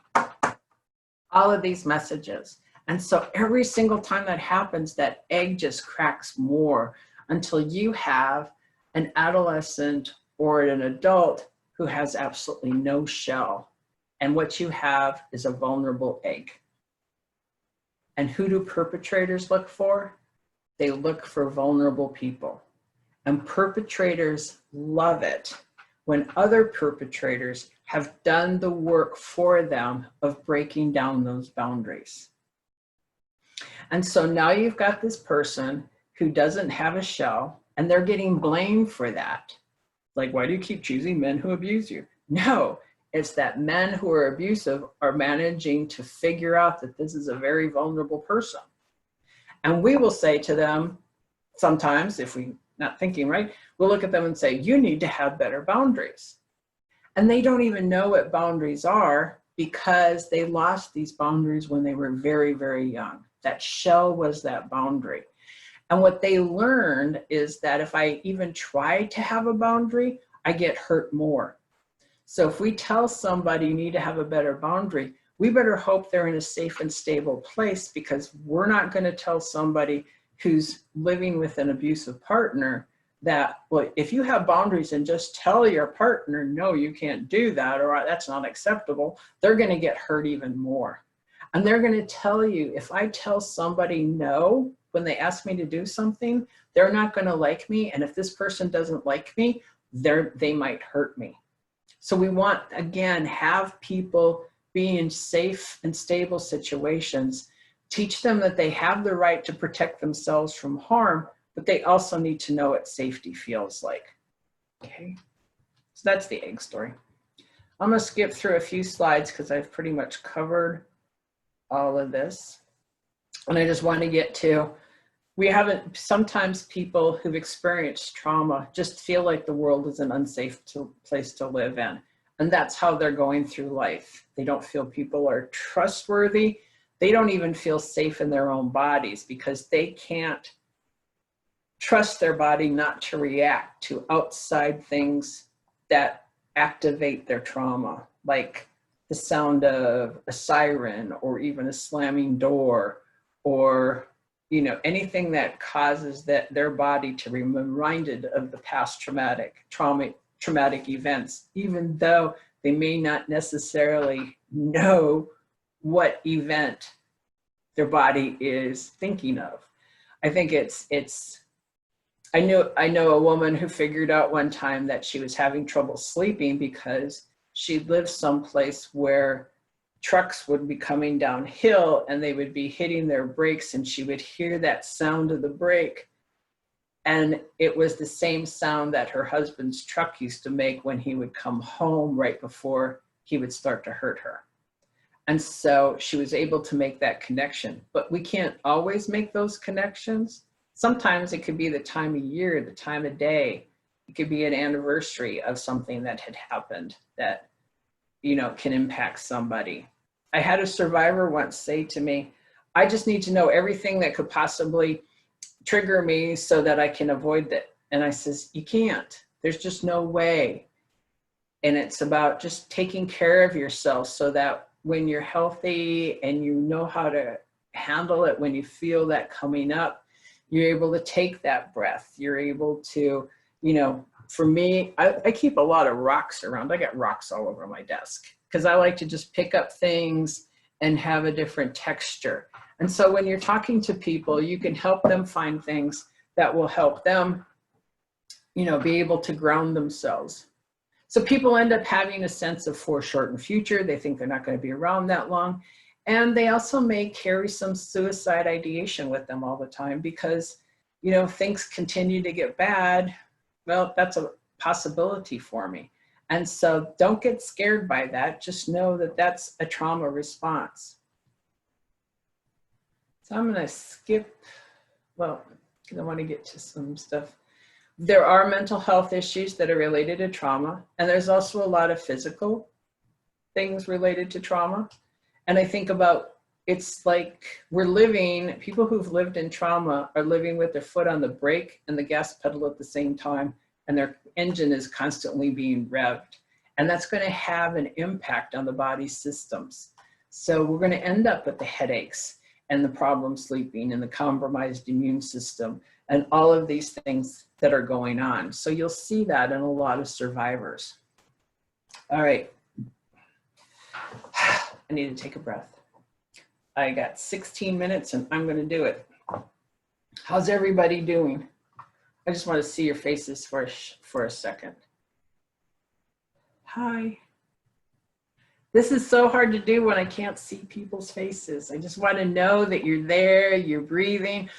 All of these messages. And so every single time that happens, that egg just cracks more until you have an adolescent or an adult who has absolutely no shell. And what you have is a vulnerable egg. And who do perpetrators look for? They look for vulnerable people. And perpetrators love it when other perpetrators have done the work for them of breaking down those boundaries. And so now you've got this person who doesn't have a shell, and they're getting blamed for that. Like, why do you keep choosing men who abuse you? No, it's that men who are abusive are managing to figure out that this is a very vulnerable person. And we will say to them, sometimes, if we're not thinking right, we'll look at them and say, you need to have better boundaries. And they don't even know what boundaries are because they lost these boundaries when they were very, very young. That shell was that boundary. And what they learned is that if I even try to have a boundary, I get hurt more. So if we tell somebody you need to have a better boundary, we better hope they're in a safe and stable place, because we're not going to tell somebody who's living with an abusive partner that, well, if you have boundaries and just tell your partner, no, you can't do that, or that's not acceptable, they're going to get hurt even more. And they're going to tell you, if I tell somebody no, when they ask me to do something, they're not going to like me. And if this person doesn't like me, they might hurt me. So we want, again, have people be in safe and stable situations, teach them that they have the right to protect themselves from harm, but they also need to know what safety feels like. Okay, so that's the egg story. I'm gonna skip through a few slides because I've pretty much covered all of this. And I just want to get to, sometimes people who've experienced trauma just feel like the world is an unsafe place to live in. And that's how they're going through life. They don't feel people are trustworthy. They don't even feel safe in their own bodies because they can't trust their body not to react to outside things that activate their trauma, like the sound of a siren or even a slamming door, or anything that causes their body to be reminded of the past traumatic events, even though they may not necessarily know what event their body is thinking of. I think I know a woman who figured out one time that she was having trouble sleeping because she lived someplace where trucks would be coming downhill and they would be hitting their brakes, and she would hear that sound of the brake. And it was the same sound that her husband's truck used to make when he would come home right before he would start to hurt her. And so she was able to make that connection. But we can't always make those connections. Sometimes it could be the time of year, the time of day. It could be an anniversary of something that had happened that, can impact somebody. I had a survivor once say to me, I just need to know everything that could possibly trigger me so that I can avoid that. And I says, you can't. There's just no way. And it's about just taking care of yourself so that when you're healthy and you know how to handle it, when you feel that coming up, you're able to take that breath. You're able to, for me, I keep a lot of rocks around. I got rocks all over my desk because I like to just pick up things and have a different texture. And so when you're talking to people, you can help them find things that will help them, be able to ground themselves. So people end up having a sense of foreshortened future. They think they're not going to be around that long. And they also may carry some suicide ideation with them all the time because, things continue to get bad. Well, that's a possibility for me. And so don't get scared by that. Just know that that's a trauma response. So I'm going to skip, because I want to get to some stuff. There are mental health issues that are related to trauma, and there's also a lot of physical things related to trauma. And I think about it's like people who've lived in trauma are living with their foot on the brake and the gas pedal at the same time, and their engine is constantly being revved. And that's going to have an impact on the body's systems. So we're going to end up with the headaches and the problem sleeping and the compromised immune system and all of these things that are going on. So you'll see that in a lot of survivors. All right. I need to take a breath. I got 16 minutes and I'm going to do it. How's everybody doing? I just want to see your faces for a second. Hi. This is so hard to do when I can't see people's faces. I just want to know that you're there, you're breathing.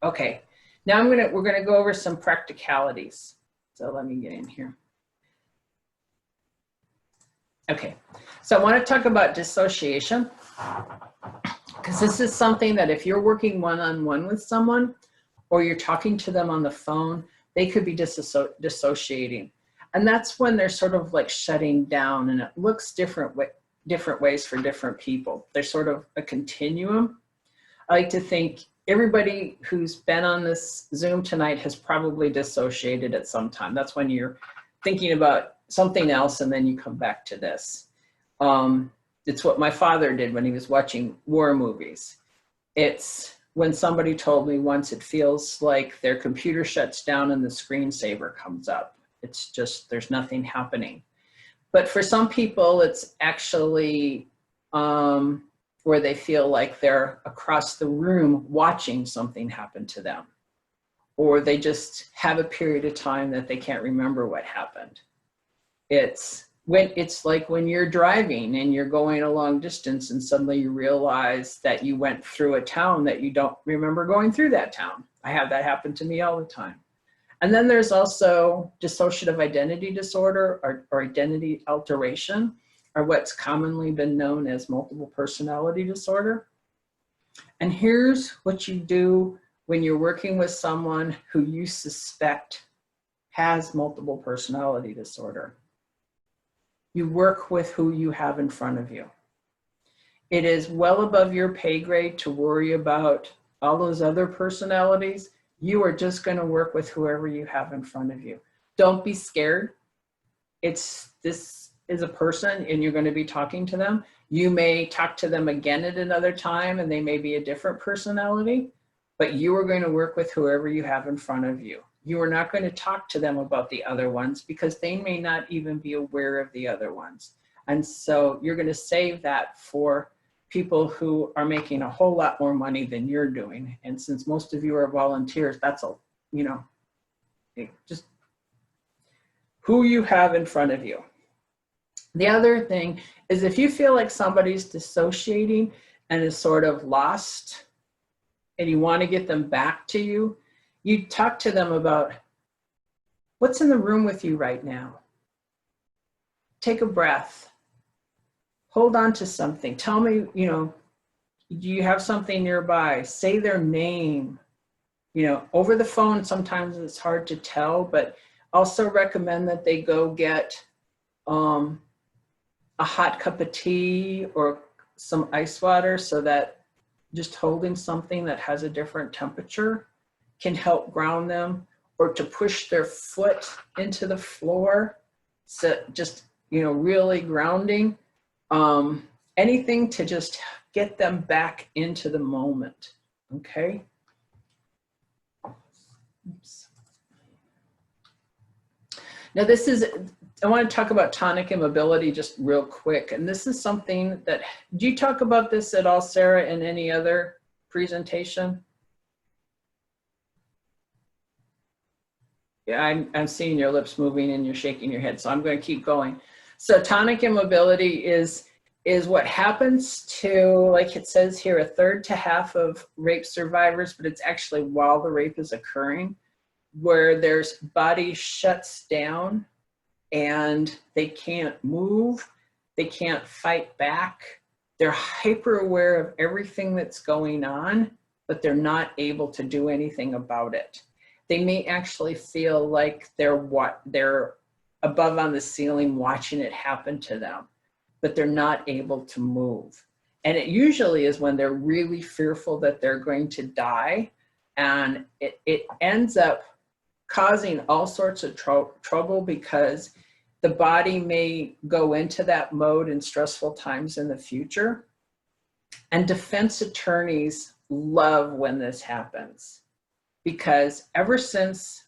Okay, now we're going to go over some practicalities. So let me get in here. Okay, so I want to talk about dissociation, because this is something that if you're working one-on-one with someone or you're talking to them on the phone, they could be dissociating. And that's when they're sort of like shutting down, and it looks different ways for different people. There's sort of a continuum. I like to think everybody who's been on this Zoom tonight has probably dissociated at some time. That's when you're thinking about something else and then you come back to this. It's what my father did when he was watching war movies. It's when somebody told me once, it feels like their computer shuts down and the screensaver comes up. It's just, there's nothing happening. But for some people, it's actually where they feel like they're across the room watching something happen to them. Or they just have a period of time that they can't remember what happened. It's like when you're driving and you're going a long distance and suddenly you realize that you went through a town that you don't remember going through that town. I have that happen to me all the time. And then there's also dissociative identity disorder or identity alteration, or what's commonly been known as multiple personality disorder. And here's what you do when you're working with someone who you suspect has multiple personality disorder. You work with who you have in front of you. It is well above your pay grade to worry about all those other personalities. You are just going to work with whoever you have in front of you. Don't be scared. This is a person and you're going to be talking to them. You may talk to them again at another time and they may be a different personality, but you are going to work with whoever you have in front of you. You are not going to talk to them about the other ones because they may not even be aware of the other ones. And so you're going to save that for people who are making a whole lot more money than you're doing. And since most of you are volunteers, that's just who you have in front of you. The other thing is if you feel like somebody's dissociating and is sort of lost and you want to get them back to you, you talk to them about what's in the room with you right now. Take a breath. Hold on to something. Tell me, do you have something nearby? Say their name. Over the phone, sometimes it's hard to tell, but also recommend that they go get a hot cup of tea or some ice water so that just holding something that has a different temperature can help ground them, or to push their foot into the floor. So just, really grounding. Anything to just get them back into the moment, okay? Oops. Now I want to talk about tonic immobility just real quick. And this is something that, do you talk about this at all, Sarah, in any other presentation? Yeah, I'm seeing your lips moving and you're shaking your head, so I'm going to keep going. So tonic immobility is what happens to, like it says here, a third to half of rape survivors, but it's actually while the rape is occurring, where their body shuts down and they can't move, they can't fight back. They're hyper aware of everything that's going on, but they're not able to do anything about it. They may actually feel like they're above on the ceiling watching it happen to them, but they're not able to move. And it usually is when they're really fearful that they're going to die. And it ends up causing all sorts of trouble because the body may go into that mode in stressful times in the future. And defense attorneys love when this happens, because ever since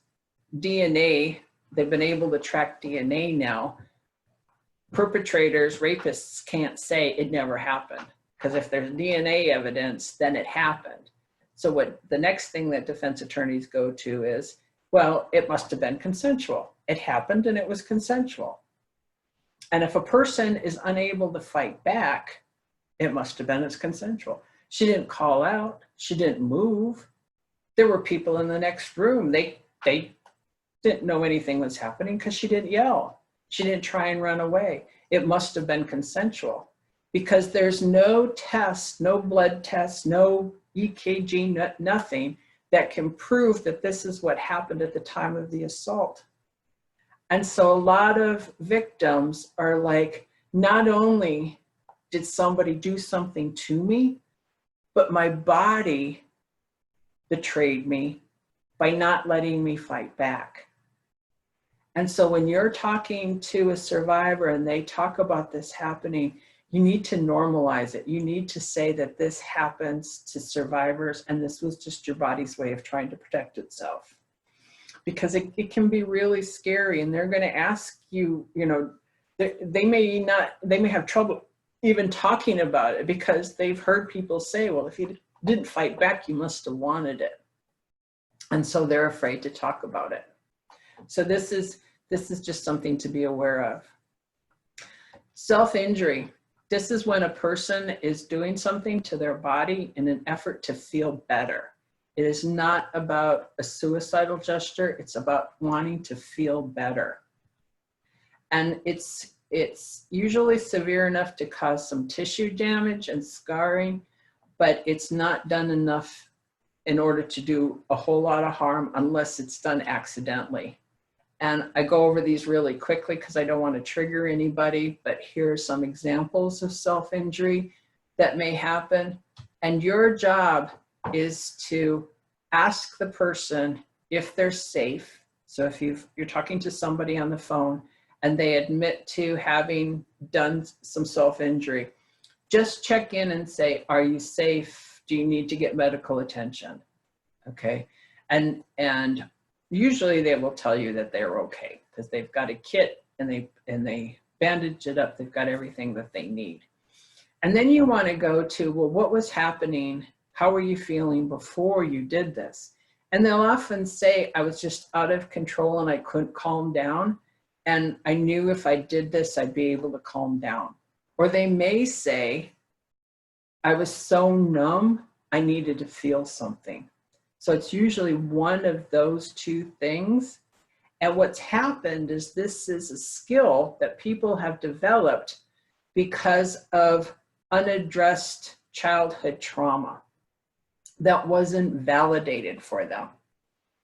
DNA, they've been able to track DNA now, perpetrators, rapists can't say it never happened, because if there's DNA evidence, then it happened. So what the next thing that defense attorneys go to is, well, it must have been consensual. It happened and it was consensual. And if a person is unable to fight back, it must have been as consensual. She didn't call out. She didn't move. There were people in the next room. They didn't know anything was happening because she didn't yell. She didn't try and run away. It must have been consensual, because there's no test, no blood test, no EKG, nothing that can prove that this is what happened at the time of the assault. And so a lot of victims are like, not only did somebody do something to me, but my body betrayed me by not letting me fight back. And so when you're talking to a survivor and they talk about this happening, you need to normalize it. You need to say that this happens to survivors and this was just your body's way of trying to protect itself. Because it can be really scary, and they're going to ask you, you know, they may have trouble even talking about it, because they've heard people say, well, if you didn't fight back, you must have wanted it. And so they're afraid to talk about it. So this is just something to be aware of. Self-injury. This is when a person is doing something to their body in an effort to feel better. It is not about a suicidal gesture. It's about wanting to feel better. And it's usually severe enough to cause some tissue damage and scarring, but it's not done enough in order to do a whole lot of harm unless it's done accidentally. And I go over these really quickly because I don't want to trigger anybody, but here are some examples of self-injury that may happen. And your job is to ask the person if they're safe. So if you're talking to somebody on the phone and they admit to having done some self-injury, just check in and say, are you safe? Do you need to get medical attention? Okay. And usually they will tell you that they're okay because they've got a kit and they bandage it up. They've got everything that they need. And then you want to go to, well, what was happening? How were you feeling before you did this? And they'll often say, I was just out of control and I couldn't calm down. And I knew if I did this, I'd be able to calm down. Or they may say, I was so numb, I needed to feel something. So it's usually one of those two things. And what's happened is this is a skill that people have developed because of unaddressed childhood trauma that wasn't validated for them.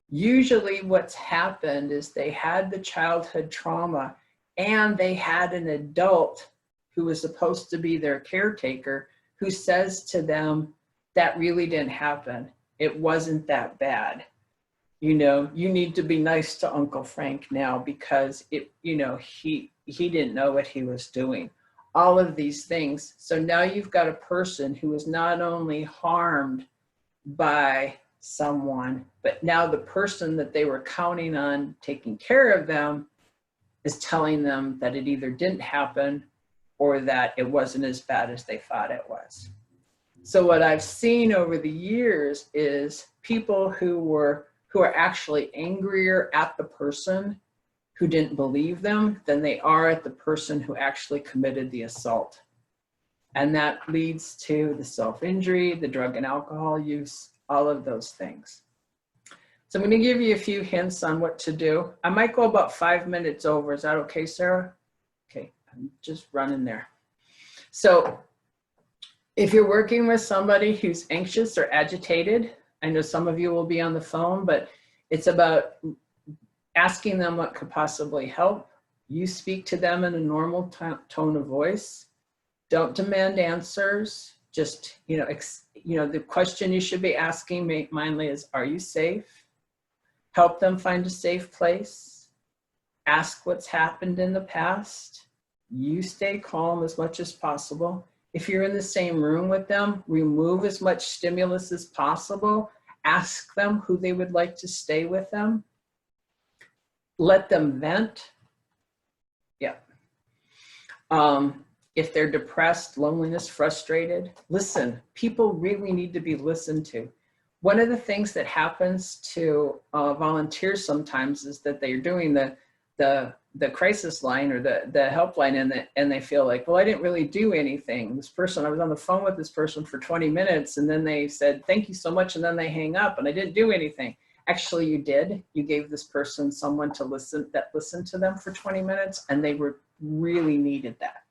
Usually what's happened is they had the childhood trauma and they had an adult who was supposed to be their caretaker who says to them, that really didn't happen. It wasn't that bad. You know, you need to be nice to Uncle Frank now because he didn't know what he was doing. All of these things. So now you've got a person who is not only harmed by someone, but now the person that they were counting on taking care of them is telling them that it either didn't happen or that it wasn't as bad as they thought it was. So what I've seen over the years is people who are actually angrier at the person who didn't believe them than they are at the person who actually committed the assault. And that leads to the self-injury, the drug and alcohol use, all of those things. So I'm going to give you a few hints on what to do. I might go about 5 minutes over. Is that okay, Sarah? Okay, I'm just running there. So if you're working with somebody who's anxious or agitated, I know some of you will be on the phone, but it's about asking them what could possibly help. You speak to them in a normal tone of voice. Don't demand answers. just, the question you should be asking mainly is, are you safe? Help them find a safe place. Ask what's happened in the past. You stay calm as much as possible. If you're in the same room with them, remove as much stimulus as possible. Ask them who they would like to stay with them. Let them vent. Yeah. If they're depressed, loneliness, frustrated, listen. People really need to be listened to. One of the things that happens to volunteers sometimes is that they're doing the crisis line or the helpline, and they feel like, well, I didn't really do anything. I was on the phone with this person for 20 minutes, and then they said, thank you so much, and then they hang up, and I didn't do anything. Actually, you did. You gave this person someone to listen to them for 20 minutes, and they really needed that.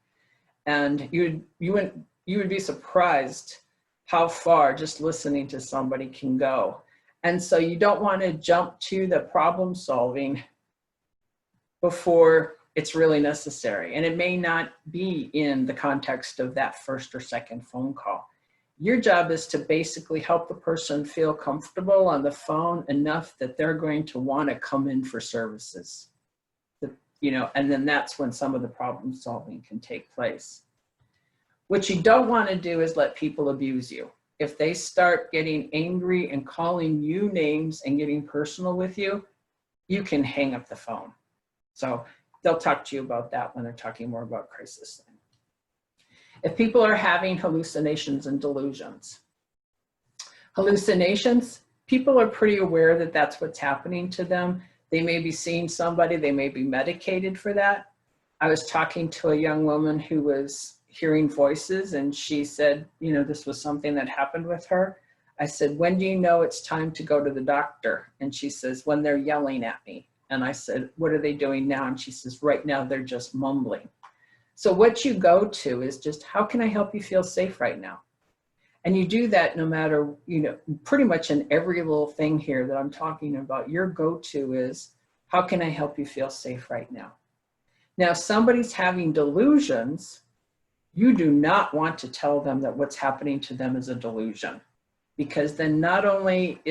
And you would be surprised how far just listening to somebody can go. And so you don't want to jump to the problem solving before it's really necessary. And it may not be in the context of that first or second phone call. Your job is to basically help the person feel comfortable on the phone enough that they're going to want to come in for services. And then that's when some of the problem solving can take place. What you don't want to do is let people abuse you. If they start getting angry and calling you names and getting personal with you, you can hang up the phone. So they'll talk to you about that when they're talking more about crisis. If people are having hallucinations and delusions. Hallucinations, people are pretty aware that that's what's happening to them. They may be seeing somebody, they may be medicated for that. I was talking to a young woman who was hearing voices, and she said, this was something that happened with her. I said, when do you know it's time to go to the doctor? And she says, when they're yelling at me. And I said, what are they doing now? And she says, right now they're just mumbling. So what you go to is just, how can I help you feel safe right now? And you do that no matter, pretty much in every little thing here that I'm talking about, your go-to is, how can I help you feel safe right now? Now, if somebody's having delusions, you do not want to tell them that what's happening to them is a delusion, because then not only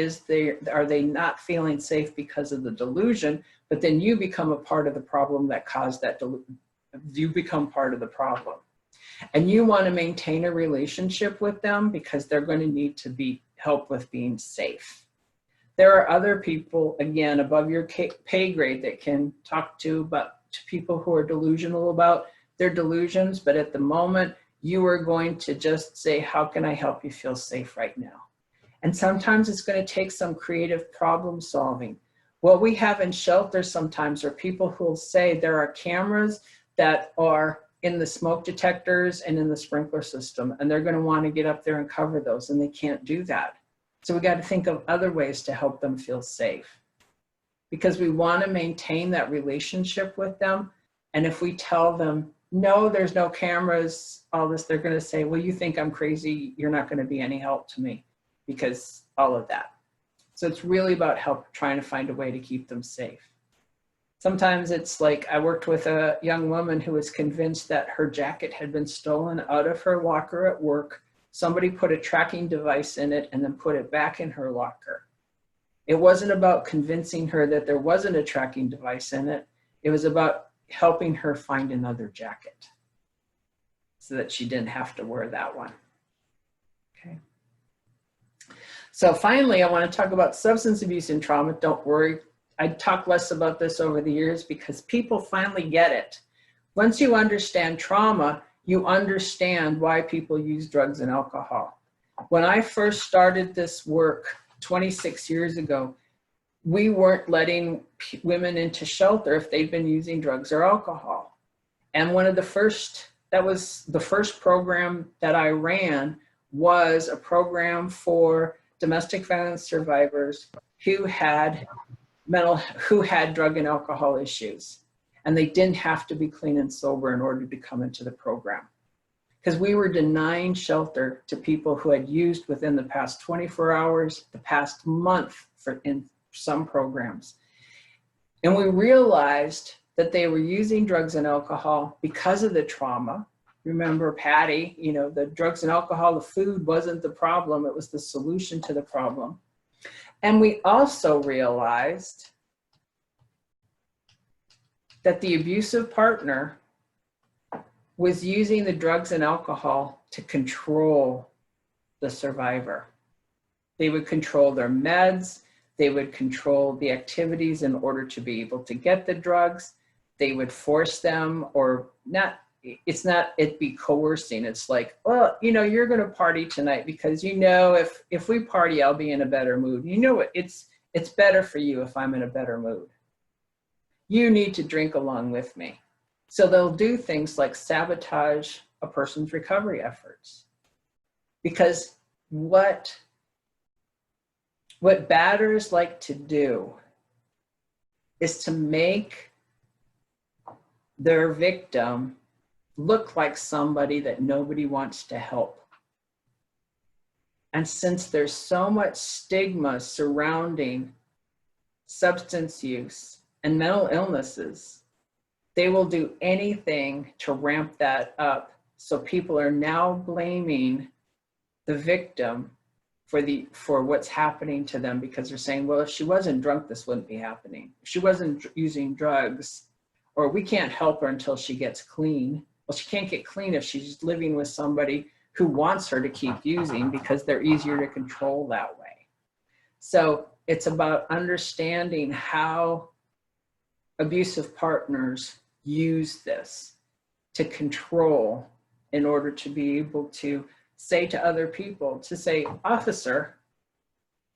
are they not feeling safe because of the delusion, but then you become a part of the problem that caused that delusion. You become part of the problem. And you want to maintain a relationship with them because they're going to need to be help with being safe. There are other people, again, above your pay grade that can talk to people who are delusional about their delusions, but at the moment, you are going to just say, how can I help you feel safe right now? And sometimes it's going to take some creative problem solving. What we have in shelters sometimes are people who will say there are cameras that are in the smoke detectors and in the sprinkler system, and they're going to want to get up there and cover those, and they can't do that. So we got to think of other ways to help them feel safe, because we want to maintain that relationship with them. And if we tell them, no, there's no cameras, all this, they're going to say, well, you think I'm crazy. You're not going to be any help to me, because all of that. So it's really about trying to find a way to keep them safe. Sometimes it's like, I worked with a young woman who was convinced that her jacket had been stolen out of her locker at work. Somebody put a tracking device in it and then put it back in her locker. It wasn't about convincing her that there wasn't a tracking device in it. It was about helping her find another jacket so that she didn't have to wear that one. Okay. So finally, I want to talk about substance abuse and trauma. Don't worry, I talk less about this over the years because people finally get it. Once you understand trauma, you understand why people use drugs and alcohol. When I first started this work 26 years ago, we weren't letting women into shelter if they'd been using drugs or alcohol. And that was the first program that I ran, was a program for domestic violence survivors who had drug and alcohol issues. And they didn't have to be clean and sober in order to come into the program. Because we were denying shelter to people who had used within the past 24 hours, the past month in some programs. And we realized that they were using drugs and alcohol because of the trauma. Remember Patty, you know, the drugs and alcohol, the food wasn't the problem. It was the solution to the problem. And we also realized that the abusive partner was using the drugs and alcohol to control the survivor. They would control their meds. They would control the activities in order to be able to get the drugs. They would force them, or not, it'd be coercing. It's like, well, you know, you're going to party tonight because, you know, if we party, I'll be in a better mood. You know what? It's better for you if I'm in a better mood. You need to drink along with me. So they'll do things like sabotage a person's recovery efforts. Because what batters like to do is to make their victim look like somebody that nobody wants to help. And since there's so much stigma surrounding substance use and mental illnesses, they will do anything to ramp that up. So people are now blaming the victim for what's happening to them, because they're saying, well, if she wasn't drunk, this wouldn't be happening. If she wasn't using drugs, or we can't help her until she gets clean. Well, she can't get clean if she's living with somebody who wants her to keep using, because they're easier to control that way. So it's about understanding how abusive partners use this to control in order to be able to say to other people, to say, officer,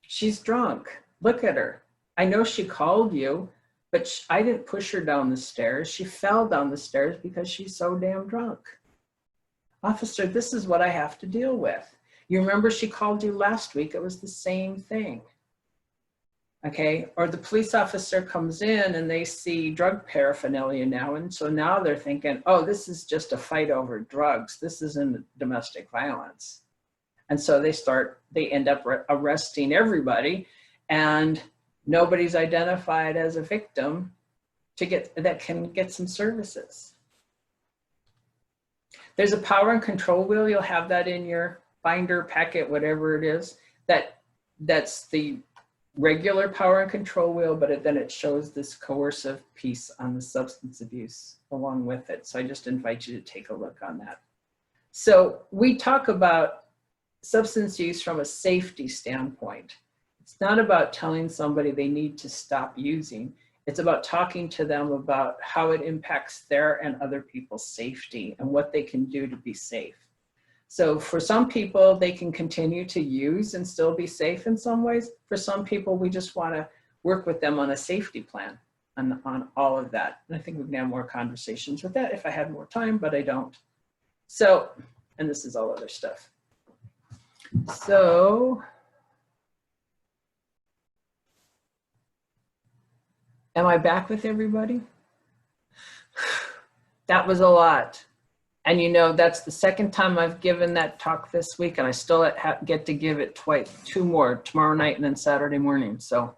she's drunk. Look at her. I know she called you, but I didn't push her down the stairs. She fell down the stairs because she's so damn drunk. Officer, this is what I have to deal with. You remember she called you last week. It was the same thing. Okay, or the police officer comes in and they see drug paraphernalia now, and so now they're thinking, oh, this is just a fight over drugs. This isn't domestic violence. And so they end up arresting everybody, and nobody's identified as a victim that can get some services. There's a power and control wheel. You'll have that in your binder, packet, whatever it is. That's the regular power and control wheel, but then it shows this coercive piece on the substance abuse along with it. So I just invite you to take a look on that. So we talk about substance use from a safety standpoint. It's not about telling somebody they need to stop using. It's about talking to them about how it impacts their and other people's safety and what they can do to be safe. So for some people, they can continue to use and still be safe in some ways. For some people, we just want to work with them on a safety plan on all of that. And I think we can have more conversations with that if I had more time, but I don't. So, and this is all other stuff. So, am I back with everybody? That was a lot. And you know, that's the second time I've given that talk this week, and I still get to give it twice, 2 more, tomorrow night and then Saturday morning. So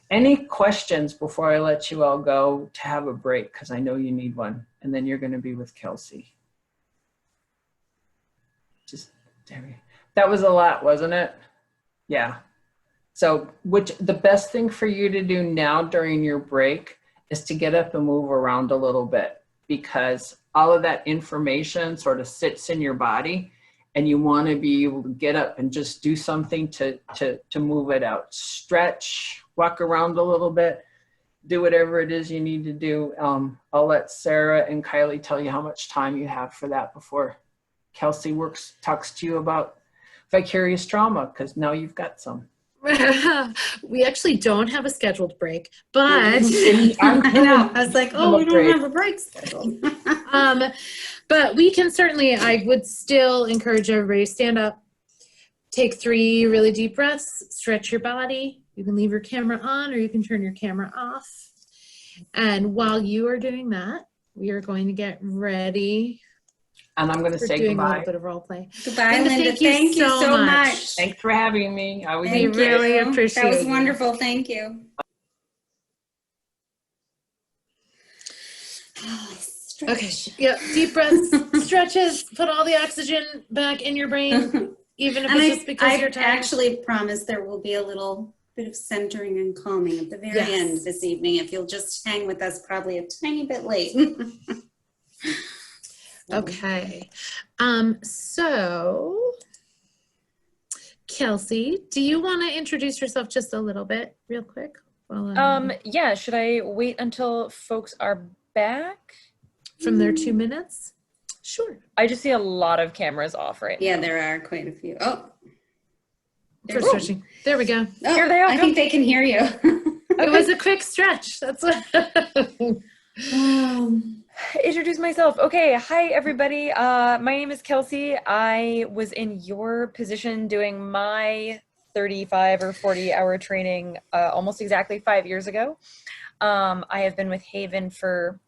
any questions before I let you all go to have a break? Because I know you need one, and then you're going to be with Kelsey. That was a lot, wasn't it? Yeah. So the best thing for you to do now during your break is to get up and move around a little bit, because all of that information sort of sits in your body, and you want to be able to get up and just do something to move it out. Stretch, walk around a little bit, do whatever it is you need to do. I'll let Sarah and Kylie tell you how much time you have for that before Kelsey talks to you about vicarious trauma, because now you've got some. We actually don't have a scheduled break, but I know. I was like, oh, we don't have a break scheduled. But we can certainly, I would still encourage everybody to stand up, take 3 really deep breaths, stretch your body. You can leave your camera on or you can turn your camera off. And while you are doing that, we are going to get ready. And I'm going to say doing goodbye. a little bit of role play. Goodbye, Linda. Thank you so much. Thanks for having me. I was Thank really you. appreciate That was it. wonderful. Thank you. Okay. Yeah. Deep breaths, stretches, put all the oxygen back in your brain, even if And it's just because I you're tired. actually promise there will be a little bit of centering and calming at the very Yes. end this evening if you'll just hang with us probably a tiny bit late. Okay. So Kelsey, do you want to introduce yourself just a little bit real quick? Yeah, should I wait until folks are back? From their 2 minutes? Sure. I just see a lot of cameras off right Yeah, now. there are quite a few. Oh, For stretching. There we go. Here they are. I think they can hear you. It was a quick stretch. That's what. Introduce myself. Okay, hi everybody. My name is Kelsey. I was in your position doing my 35 or 40-hour training almost exactly 5 years ago. I have been with Haven for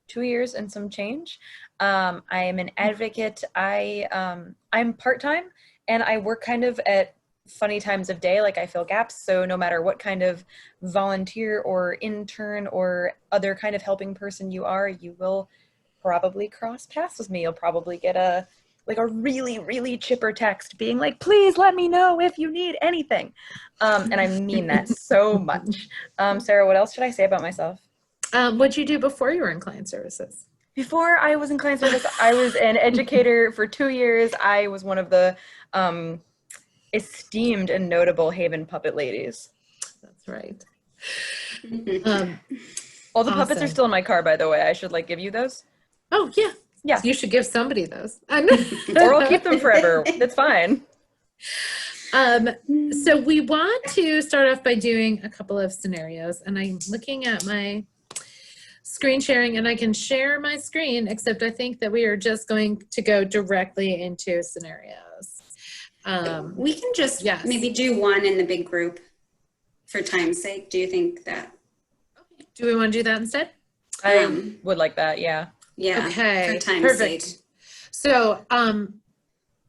2 years and some change. I am an advocate. I'm part-time and I work kind of at funny times of day, like I fill gaps. So no matter what kind of volunteer or intern or other kind of helping person you are, you will probably cross paths with me. You'll probably get a really, really chipper text being like, please let me know if you need anything. And I mean that so much. Sarah, what else should I say about myself? What'd you do before you were in client services? Before I was in client service, I was an educator for 2 years. I was one of the esteemed and notable Haven puppet ladies. That's right. All the puppets are Awesome. still in my car, by the way. I should give you those. Oh, yeah. Yeah. You should give somebody those. Or I'll keep them forever. That's fine. So we want to start off by doing a couple of scenarios, and I'm looking at my screen sharing, and I can share my screen, except I think that we are just going to go directly into scenarios. We can just Yes. maybe do one in the big group for time's sake. Do you think that? Do we want to do that instead? I would like that, yeah. Yeah, Okay, for time's perfect. sake. So,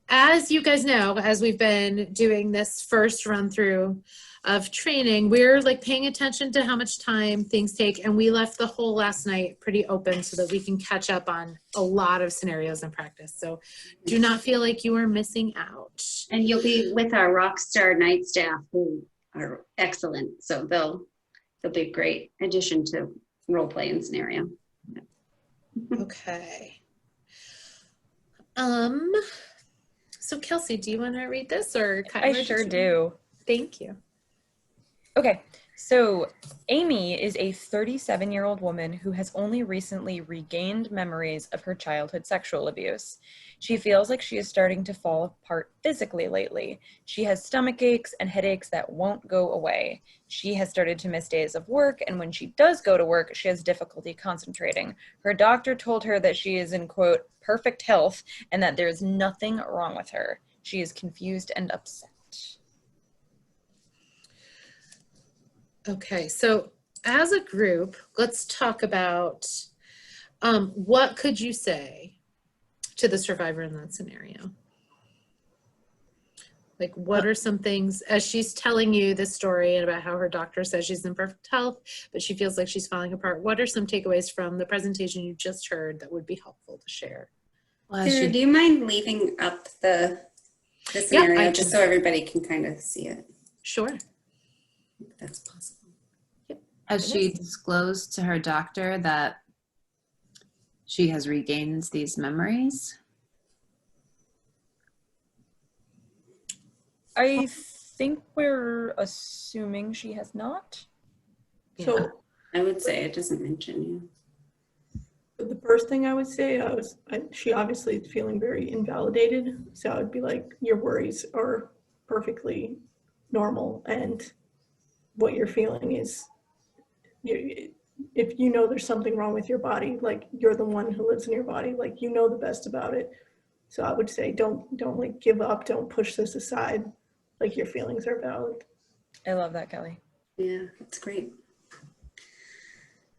as you guys know, as we've been doing this first run through of training, we're paying attention to how much time things take, and we left the whole last night pretty open so that we can catch up on a lot of scenarios in practice. So do not feel like you are missing out. And you'll be with our Rockstar Night staff who are excellent. So they'll be a great addition to role play and scenario. Okay. So Kelsey, do you want to read this or I sure do. Thank you. Okay, so Amy is a 37-year-old woman who has only recently regained memories of her childhood sexual abuse. She feels like she is starting to fall apart physically lately. She has stomach aches and headaches that won't go away. She has started to miss days of work, and when she does go to work, she has difficulty concentrating. Her doctor told her that she is in, quote, perfect health, and that there is nothing wrong with her. She is confused and upset. Okay, so as a group, let's talk about what could you say to the survivor in that scenario? What are some things, as she's telling you this story about how her doctor says she's in perfect health, but she feels like she's falling apart, what are some takeaways from the presentation you just heard that would be helpful to share? Sarah, do you mind leaving up the scenario I just can. so everybody can kind of see it? Sure. If that's possible. Has she disclosed to her doctor that she has regained these memories? I think we're assuming she has not. So I would say it doesn't mention you. the first thing I would say, she obviously is feeling very invalidated. So I would be like, your worries are perfectly normal, and what you're feeling is, if you know there's something wrong with your body, you're the one who lives in your body, you know the best about it. So I would say, don't give up, don't push this aside. Your feelings are valid. I love that, Kelly. Yeah, that's great.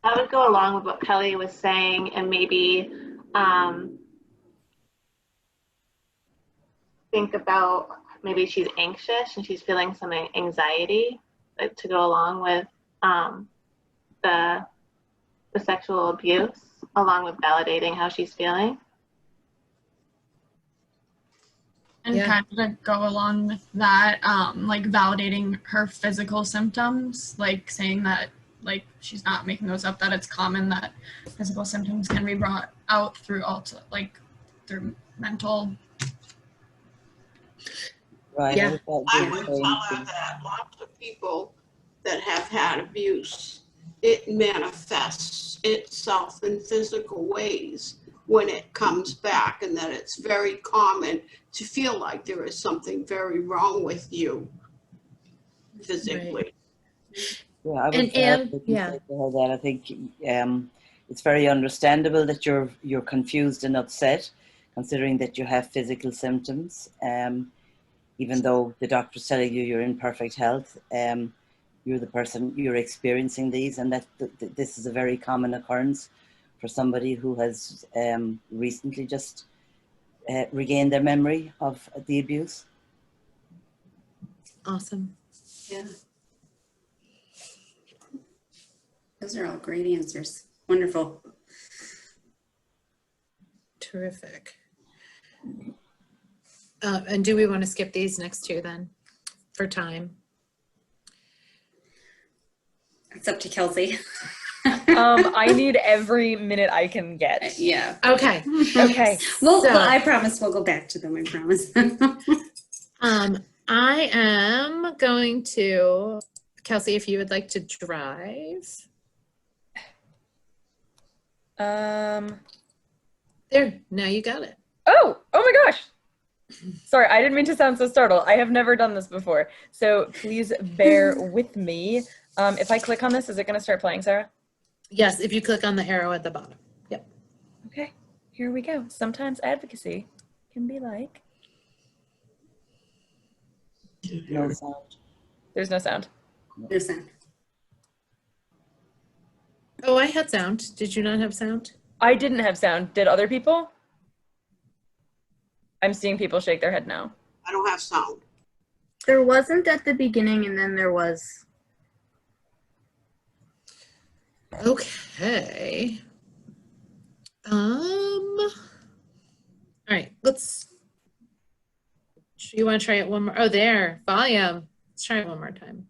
I would go along with what Kelly was saying and maybe think about maybe she's anxious and she's feeling some anxiety to go along with the sexual abuse. along with validating how she's feeling. And Yeah. kind of to go along with that, like validating her physical symptoms, like saying that like she's not making those up, that it's common that physical symptoms can be brought out through through mental. Right. Yeah. I would tell her that lots of people that have had abuse, it manifests itself in physical ways when it comes back, and that it's very common to feel like there is something very wrong with you physically. Yeah, I would And yeah. say to her that I think it's very understandable that you're confused and upset, considering that you have physical symptoms. Even though the doctor's telling you you're in perfect health, you're the person, you're experiencing these, and that this is a very common occurrence for somebody who has recently just regained their memory of the abuse. Awesome. Yeah. Those are all great answers. Wonderful. Terrific. And do we want to skip these next two then for time? It's up to Kelsey. I need every minute I can get. Yeah. Okay. Okay. Well, So- I promise we'll go back to them. I promise. I am going to, Kelsey, if you would like to drive. There, now you got it. Oh my gosh. Sorry, I didn't mean to sound so startled. I have never done this before. So please bear with me. If I click on this, is it going to start playing, Sarah? Yes, if you click on the arrow at the bottom. Yep. Okay, here we go. Sometimes advocacy can be like. No sound. There's no sound. No sound. Oh, I had sound. Did you not have sound? I didn't have sound. Did other people? I'm seeing people shake their head now. I don't have sound. There wasn't at the beginning, and then there was. Okay. All right, you want to try it one more? Oh, there, volume. Let's try it one more time.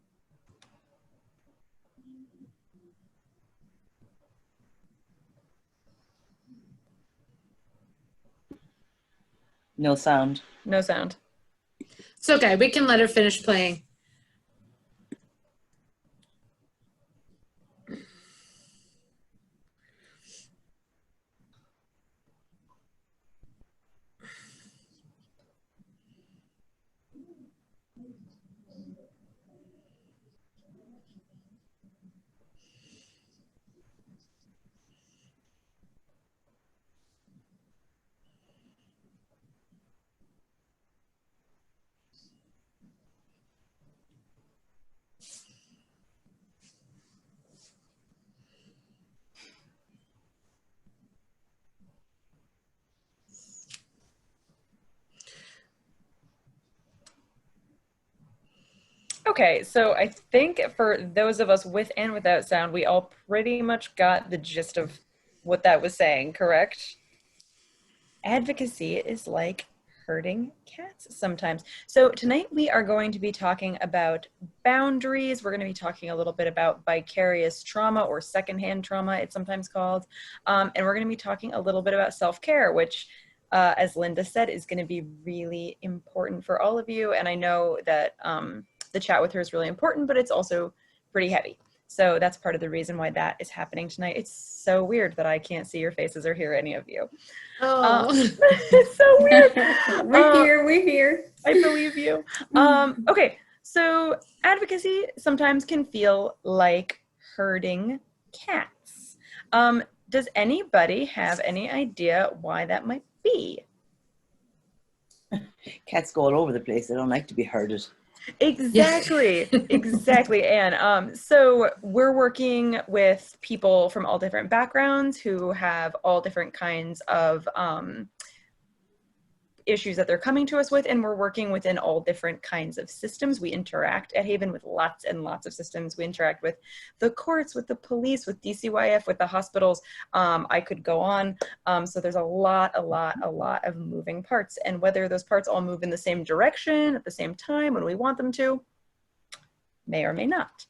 No sound. No sound. It's okay, we can let her finish playing. Okay, so I think for those of us with and without sound, we all pretty much got the gist of what that was saying, correct? Advocacy is like herding cats sometimes. So tonight we are going to be talking about boundaries. We're going to be talking a little bit about vicarious trauma, or secondhand trauma, it's sometimes called. And we're going to be talking a little bit about self-care, which, as Linda said, is going to be really important for all of you. And I know that the chat with her is really important, but it's also pretty heavy. So that's part of the reason why that is happening tonight. It's so weird that I can't see your faces or hear any of you. Oh, It's so weird. We're here. I believe you. Okay, so advocacy sometimes can feel like herding cats. Does anybody have any idea why that might be? Cats go all over the place. They don't like to be herded. Exactly, exactly, Anne. So we're working with people from all different backgrounds who have all different kinds of issues that they're coming to us with, and we're working within all different kinds of systems. We interact at Haven with lots and lots of systems. We interact with the courts, with the police, with DCYF, with the hospitals. I could go on. So there's a lot of moving parts, and whether those parts all move in the same direction at the same time when we want them to, may or may not.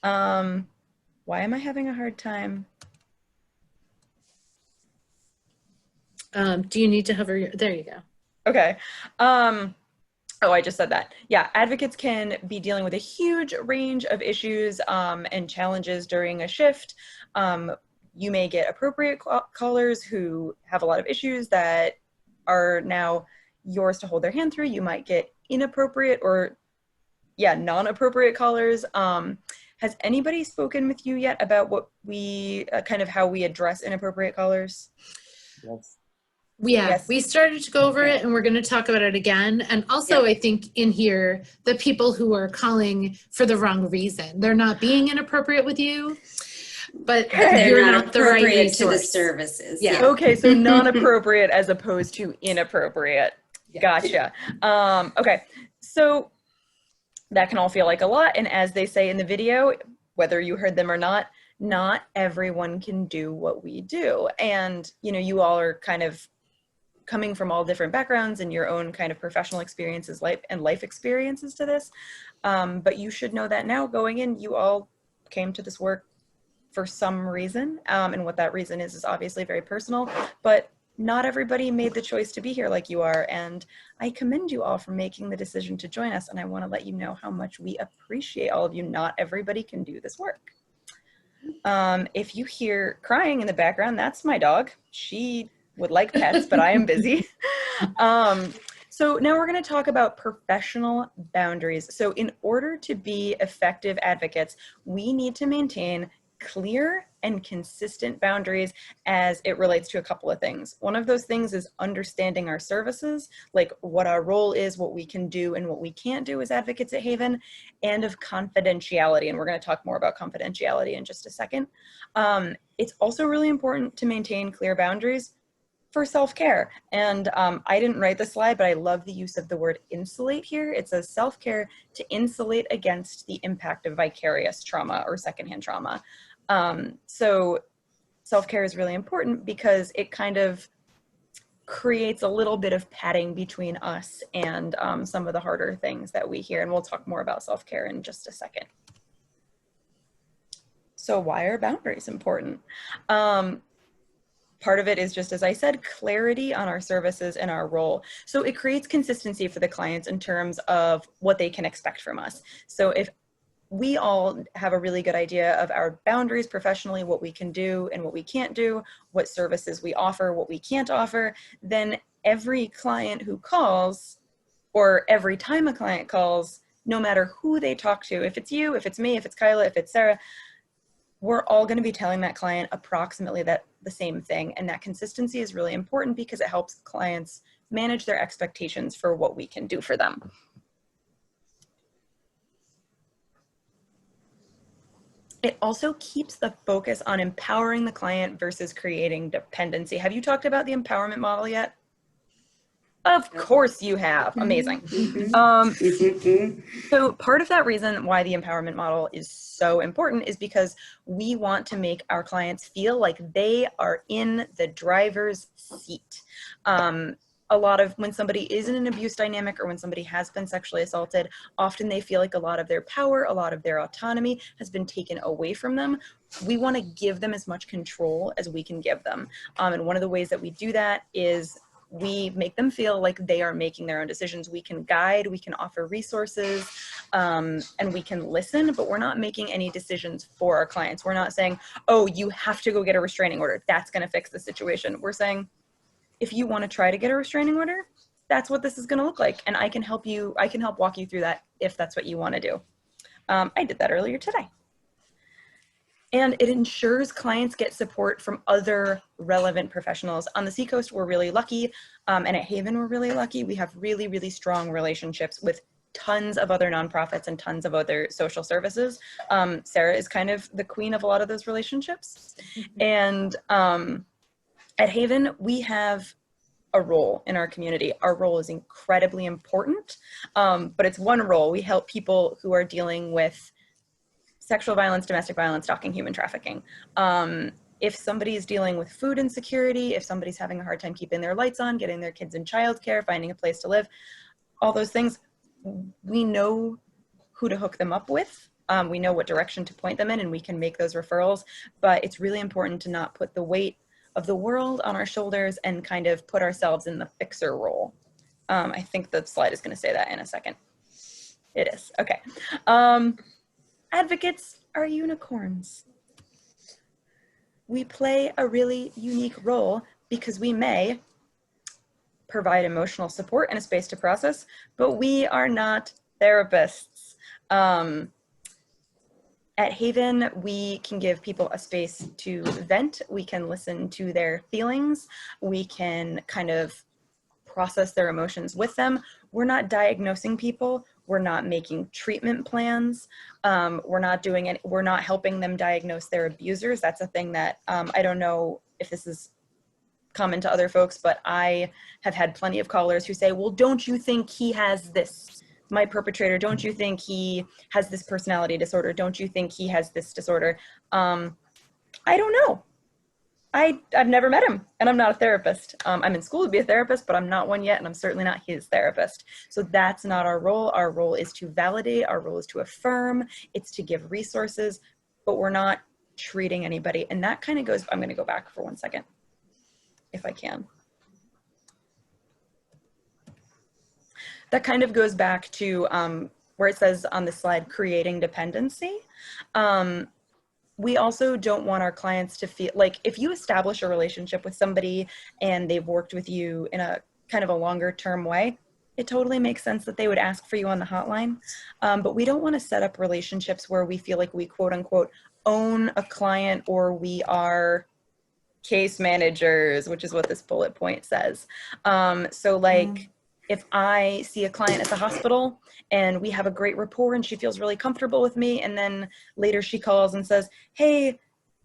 Why am I having a hard time? Do you need to hover there you go. Okay. Oh, I just said that. Yeah, advocates can be dealing with a huge range of issues and challenges during a shift. You may get appropriate callers who have a lot of issues that are now yours to hold their hand through. You might get inappropriate or, yeah, non-appropriate callers. Has anybody spoken with you yet about what we, kind of how we address inappropriate callers? Yes. Yeah, we started to go over it and we're going to talk about it again. And also, I think in here, the people who are calling for the wrong reason, they're not being inappropriate with you, but you're not the right appropriate to the resource. services. Yeah. Okay, so non-appropriate as opposed to inappropriate. Gotcha. Okay, so that can all feel like a lot. And as they say in the video, whether you heard them or not everyone can do what we do. And, you know, you all are kind of coming from all different backgrounds and your own kind of professional experiences, life experiences to this. But you should know that now going in, you all came to this work for some reason. And what that reason is obviously very personal, but not everybody made the choice to be here like you are. And I commend you all for making the decision to join us. And I want to let you know how much we appreciate all of you. Not everybody can do this work. If you hear crying in the background, that's my dog. She would like pets, but I am busy. So now we're going to talk about professional boundaries. So in order to be effective advocates, we need to maintain clear and consistent boundaries as it relates to a couple of things. One of those things is understanding our services, like what our role is, what we can do and what we can't do as advocates at Haven, and of confidentiality. And we're going to talk more about confidentiality in just a second. It's also really important to maintain clear boundaries for self-care. And I didn't write the slide, but I love the use of the word insulate here. It says self-care to insulate against the impact of vicarious trauma or secondhand trauma. So self-care is really important because it kind of creates a little bit of padding between us and some of the harder things that we hear. And we'll talk more about self-care in just a second. So why are boundaries important? Part of it is just, as I said, clarity on our services and our role. So it creates consistency for the clients in terms of what they can expect from us. So if we all have a really good idea of our boundaries professionally, what we can do and what we can't do, what services we offer, what we can't offer, then every client who calls, or every time a client calls, no matter who they talk to, if it's you, if it's me, if it's Kyla, if it's Sarah, we're all going to be telling that client approximately the same thing. And that consistency is really important because it helps clients manage their expectations for what we can do for them. It also keeps the focus on empowering the client versus creating dependency. Have you talked about the empowerment model yet? Of course you have. Amazing. So part of that reason why the empowerment model is so important is because we want to make our clients feel like they are in the driver's seat. A lot of when somebody is in an abuse dynamic or when somebody has been sexually assaulted, often they feel like a lot of their power, a lot of their autonomy has been taken away from them. We want to give them as much control as we can give them. And one of the ways that we do that is we make them feel like they are making their own decisions. We can guide, we can offer resources, and we can listen, but we're not making any decisions for our clients. We're not saying, oh, you have to go get a restraining order. That's going to fix the situation. We're saying, if you want to try to get a restraining order, that's what this is going to look like. And I can help you, I can help walk you through that if that's what you want to do. I did that earlier today. And it ensures clients get support from other relevant professionals. On the Seacoast, we're really lucky, and at Haven, we're really lucky. We have really, really strong relationships with tons of other nonprofits and tons of other social services. Sarah is kind of the queen of a lot of those relationships. And at Haven, we have a role in our community. Our role is incredibly important, but it's one role. We help people who are dealing with sexual violence, domestic violence, stalking, human trafficking. If somebody is dealing with food insecurity, if somebody's having a hard time keeping their lights on, getting their kids in childcare, finding a place to live, all those things, we know who to hook them up with. We know what direction to point them in, and we can make those referrals. But it's really important to not put the weight of the world on our shoulders and kind of put ourselves in the fixer role. I think the slide is going to say that in a second. It is. Okay. Advocates are unicorns. We play a really unique role because we may provide emotional support and a space to process, but we are not therapists. At Haven, we can give people a space to vent. We can listen to their feelings. We can kind of process their emotions with them. We're not diagnosing people. We're not making treatment plans. We're not helping them diagnose their abusers. That's a thing that I don't know if this is common to other folks, but I have had plenty of callers who say, well, don't you think he has this? My perpetrator, don't you think he has this personality disorder? Don't you think he has this disorder? I don't know. I've never met him, and I'm not a therapist. I'm in school to be a therapist, but I'm not one yet, and I'm certainly not his therapist. So that's not our role. Our role is to validate. Our role is to affirm. It's to give resources, but we're not treating anybody. And that kind of goes, I'm going to go back for 1 second, if I can. That kind of goes back to where it says on the slide, creating dependency. We also don't want our clients to feel like if you establish a relationship with somebody and they've worked with you in a kind of a longer term way, it totally makes sense that they would ask for you on the hotline. But we don't want to set up relationships where we feel like we quote unquote own a client or we are case managers, which is what this bullet point says. So like, if I see a client at the hospital and we have a great rapport and she feels really comfortable with me, and then later she calls and says, hey,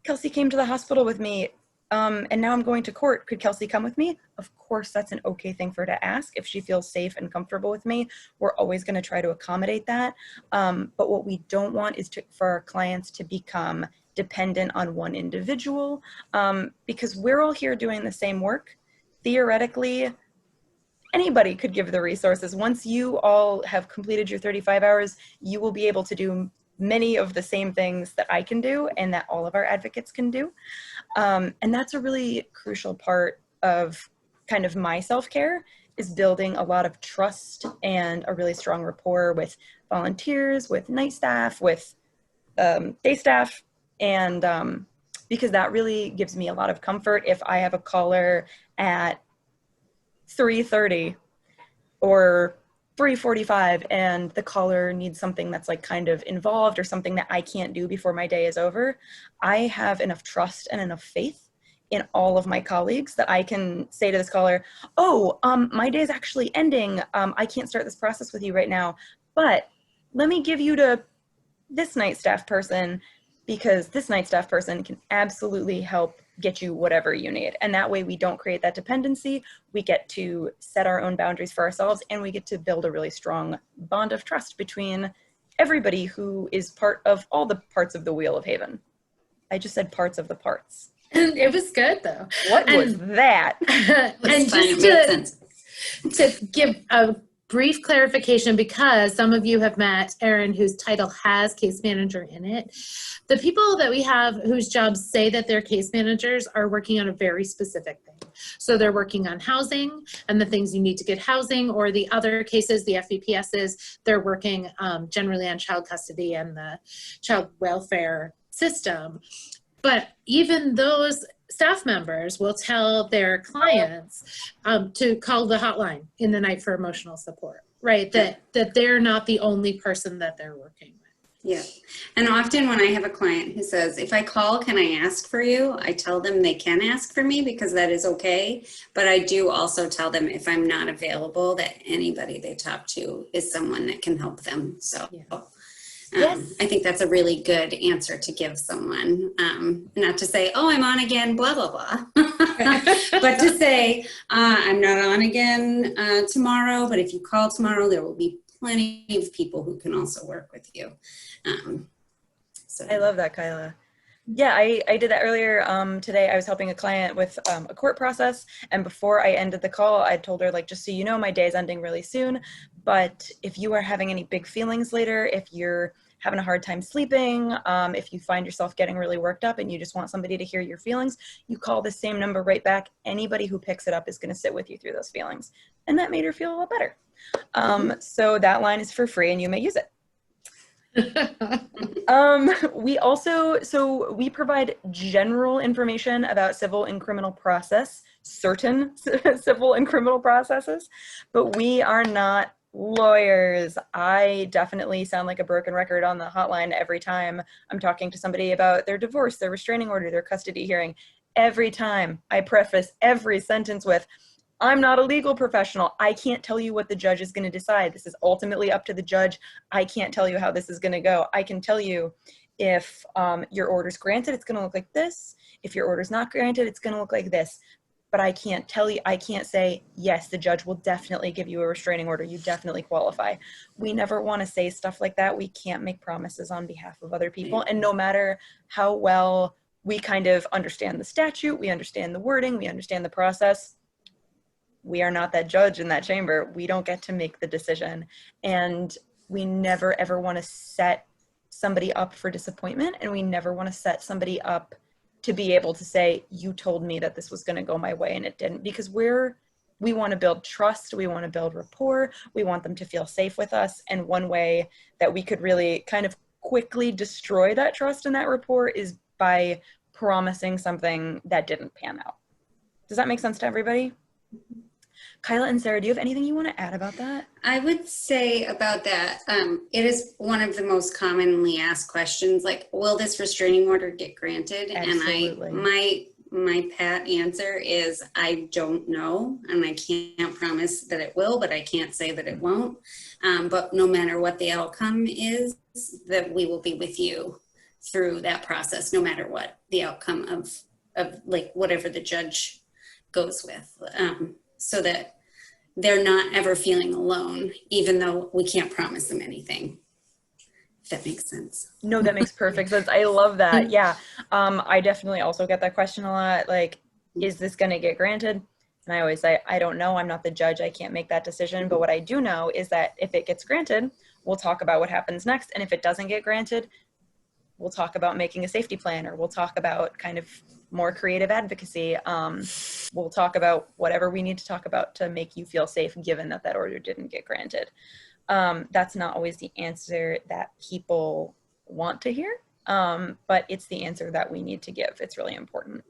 Kelsey came to the hospital with me and now I'm going to court. Could Kelsey come with me? Of course, that's an okay thing for her to ask. If she feels safe and comfortable with me, we're always going to try to accommodate that. But what we don't want is for our clients to become dependent on one individual because we're all here doing the same work. Theoretically, anybody could give the resources. Once you all have completed your 35 hours, you will be able to do many of the same things that I can do and that all of our advocates can do. And that's a really crucial part of kind of my self-care, is building a lot of trust and a really strong rapport with volunteers, with night staff, with day staff, and because that really gives me a lot of comfort if I have a caller at 3:30 or 3:45 and the caller needs something that's like kind of involved or something that I can't do before my day is over. I have enough trust and enough faith in all of my colleagues that I can say to this caller, oh, my day is actually ending. I can't start this process with you right now, but let me give you to this night staff person, because this night staff person can absolutely help get you whatever you need. And that way we don't create that dependency. We get to set our own boundaries for ourselves, and we get to build a really strong bond of trust between everybody who is part of all the parts of the Wheel of Haven. I just said parts of the parts. It was good though. What was that? And just to give a brief clarification, because some of you have met Erin, whose title has case manager in it. The people that we have whose jobs say that they're case managers are working on a very specific thing. So they're working on housing and the things you need to get housing, or the other cases, the FVPSs, they're working generally on child custody and the child welfare system. But even those staff members will tell their clients to call the hotline in the night for emotional support, right? That they're not the only person that they're working with. Yeah. And often when I have a client who says, if I call, can I ask for you? I tell them they can ask for me because that is okay. But I do also tell them if I'm not available, that anybody they talk to is someone that can help them. So yes. I think that's a really good answer to give someone. Not to say, oh, I'm on again, blah, blah, blah. But to say, I'm not on again tomorrow, but if you call tomorrow, there will be plenty of people who can also work with you. So I love that, Kyla. Yeah, I did that earlier today. I was helping a client with a court process, and before I ended the call, I told her, like, just so you know, my day is ending really soon, but if you are having any big feelings later, if you're having a hard time sleeping, if you find yourself getting really worked up and you just want somebody to hear your feelings, you call the same number right back. Anybody who picks it up is going to sit with you through those feelings. And that made her feel a lot better. So that line is for free and you may use it. We also, so we provide general information about civil and criminal process, certain civil and criminal processes, but we are not lawyers. I definitely sound like a broken record on the hotline every time I'm talking to somebody about their divorce, their restraining order, their custody hearing. Every time I preface every sentence with, I'm not a legal professional. I can't tell you what the judge is going to decide. This is ultimately up to the judge. I can't tell you how this is going to go. I can tell you if your order's granted, it's going to look like this. If your order's not granted, it's going to look like this. But I can't tell you, I can't say, yes, the judge will definitely give you a restraining order. You definitely qualify. We never want to say stuff like that. We can't make promises on behalf of other people. And no matter how well we kind of understand the statute, we understand the wording, we understand the process, we are not that judge in that chamber. We don't get to make the decision. And we never ever want to set somebody up for disappointment. And we never want to set somebody up to be able to say, you told me that this was going to go my way and it didn't, because we want to build trust. We want to build rapport. We want them to feel safe with us. And one way that we could really kind of quickly destroy that trust and that rapport is by promising something that didn't pan out. Does that make sense to everybody? Kyla and Sarah, do you have anything you want to add about that? I would say about that, it is one of the most commonly asked questions, like, will this restraining order get granted? Absolutely. And my pat answer is, I don't know, and I can't promise that it will, but I can't say that it won't. But no matter what the outcome is, that we will be with you through that process, no matter what the outcome of like whatever the judge goes with. So that they're not ever feeling alone, even though we can't promise them anything. If that makes sense. No, that makes perfect sense. I love that. Yeah. I definitely also get that question a lot. Like, is this going to get granted? And I always say, I don't know. I'm not the judge. I can't make that decision. But what I do know is that if it gets granted, we'll talk about what happens next. And if it doesn't get granted, we'll talk about making a safety plan, or we'll talk about kind of more creative advocacy. We'll talk about whatever we need to talk about to make you feel safe, given that that order didn't get granted. That's not always the answer that people want to hear, but it's the answer that we need to give. It's really important.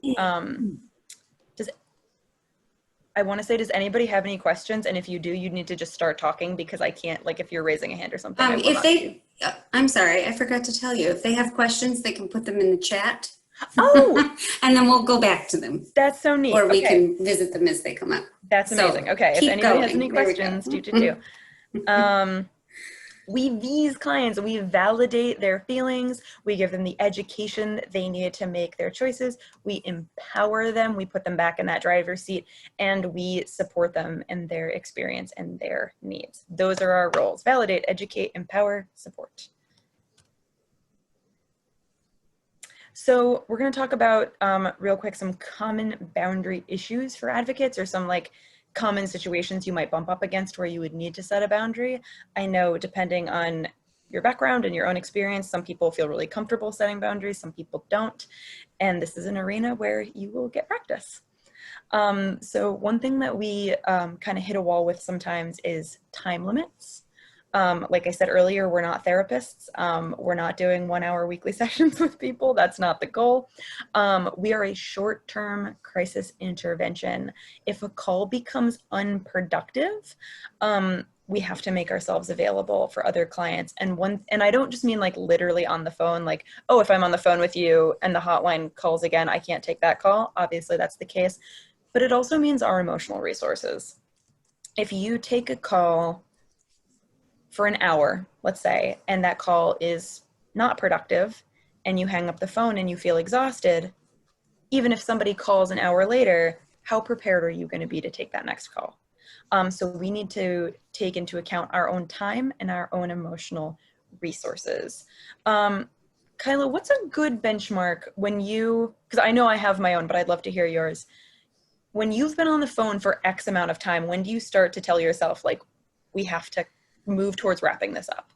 I want to say, does anybody have any questions? And if you do, you need to just start talking, because I can't, like, if you're raising a hand or something. I'm sorry, I forgot to tell you, if they have questions, they can put them in the chat. Oh, and then we'll go back to them. That's so neat. Or we Okay. can visit them as they come up. That's amazing. So, Okay, if keep anybody has going. any There we questions, go. These clients, we validate their feelings, we give them the education they need to make their choices, we empower them, we put them back in that driver's seat, and we support them in their experience and their needs. Those are our roles: validate, educate, empower, support. So we're going to talk about real quick some common boundary issues for advocates, or some like common situations you might bump up against where you would need to set a boundary. I know, depending on your background and your own experience, some people feel really comfortable setting boundaries, some people don't. And this is an arena where you will get practice. So one thing that we kind of hit a wall with sometimes is time limits. Like I said earlier, we're not therapists. We're not doing 1 hour weekly sessions with people. That's not the goal. We are a short-term crisis intervention. If a call becomes unproductive, we have to make ourselves available for other clients. And I don't just mean like literally on the phone, like, oh, if I'm on the phone with you and the hotline calls again, I can't take that call. Obviously that's the case, but it also means our emotional resources. If you take a call for an hour, let's say, and that call is not productive, and you hang up the phone and you feel exhausted, even if somebody calls an hour later, how prepared are you going to be to take that next call? So we need to take into account our own time and our own emotional resources. Kyla, what's a good benchmark when you, because I know I have my own, but I'd love to hear yours. When you've been on the phone for X amount of time, when do you start to tell yourself, like, we have to move towards wrapping this up?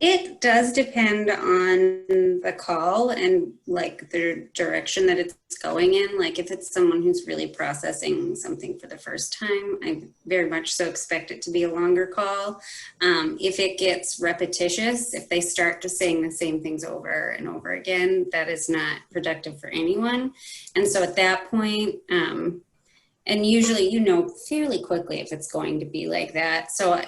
It does depend on the call and like the direction that it's going in. Like if it's someone who's really processing something for the first time, I very much so expect it to be a longer call. If it gets repetitious, if they start to saying the same things over and over again, that is not productive for anyone. And so at that point, and usually you know fairly quickly if it's going to be like that. So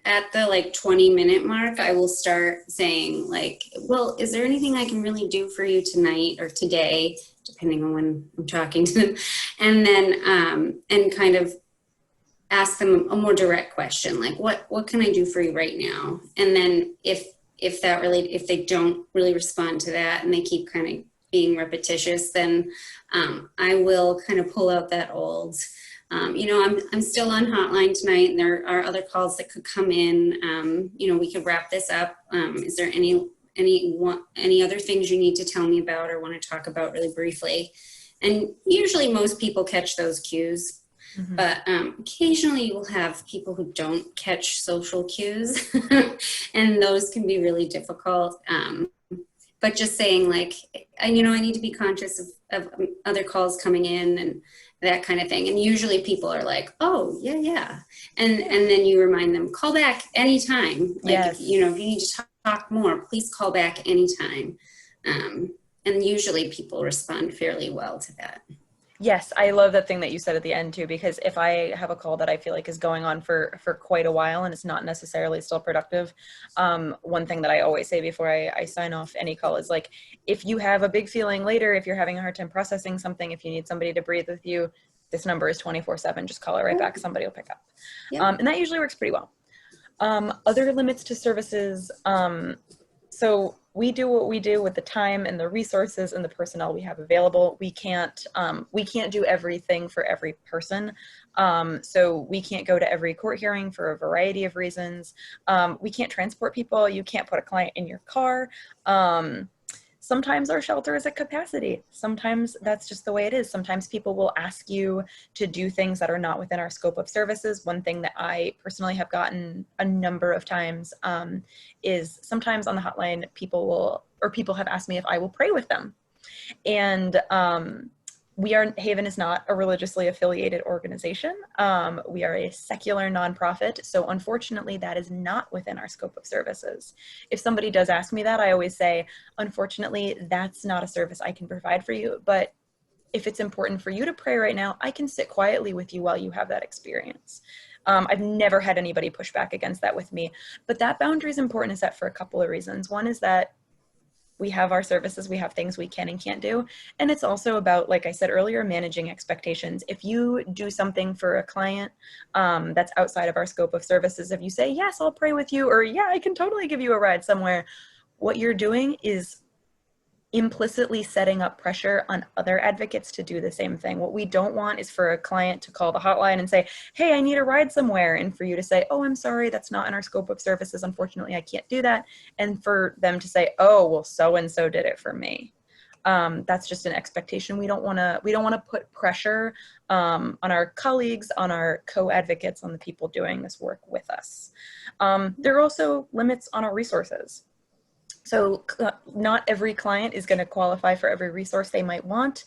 at the like 20-minute mark, I will start saying like, well, is there anything I can really do for you tonight or today, depending on when I'm talking to them? And then, and kind of ask them a more direct question, like what can I do for you right now? And then if they don't really respond to that and they keep kind of being repetitious, then I will kind of pull out that old, I'm still on hotline tonight and there are other calls that could come in. We could wrap this up. Is there any other things you need to tell me about or want to talk about really briefly? And usually most people catch those cues, but occasionally you will have people who don't catch social cues and those can be really difficult. But just saying like, I need to be conscious of other calls coming in and that kind of thing. And usually people are like, oh, yeah. And then you remind them, call back anytime. Like, yes. if you need to talk more, please call back anytime. And usually people respond fairly well to that. Yes, I love that thing that you said at the end too, because if I have a call that I feel like is going on for quite a while and it's not necessarily still productive, one thing that I always say before I sign off any call is like, if you have a big feeling later, if you're having a hard time processing something, if you need somebody to breathe with you, this number is 24/7, just call it right back, somebody will pick up. Yeah. And that usually works pretty well. Other limits to services, so we do what we do with the time and the resources and the personnel we have available. We can't do everything for every person. So we can't go to every court hearing for a variety of reasons. We can't transport people. You can't put a client in your car. Sometimes our shelter is at capacity. Sometimes that's just the way it is. Sometimes people will ask you to do things that are not within our scope of services. One thing that I personally have gotten a number of times is sometimes on the hotline, people have asked me if I will pray with them. And Haven is not a religiously affiliated organization. We are a secular nonprofit. So unfortunately, that is not within our scope of services. If somebody does ask me that, I always say, unfortunately, that's not a service I can provide for you. But if it's important for you to pray right now, I can sit quietly with you while you have that experience. I've never had anybody push back against that with me. But that boundary is important to set for a couple of reasons. One is that we have our services, we have things we can and can't do. And it's also about, like I said earlier, managing expectations. If you do something for a client that's outside of our scope of services, if you say, yes, I'll pray with you, or yeah, I can totally give you a ride somewhere, what you're doing is implicitly setting up pressure on other advocates to do the same thing. What we don't want is for a client to call the hotline and say, hey, I need a ride somewhere. And for you to say, oh, I'm sorry, that's not in our scope of services. Unfortunately, I can't do that. And for them to say, oh, well, so-and-so did it for me. That's just an expectation. We don't want to put pressure on our colleagues, on our co-advocates, on the people doing this work with us. There are also limits on our resources. So not every client is going to qualify for every resource they might want.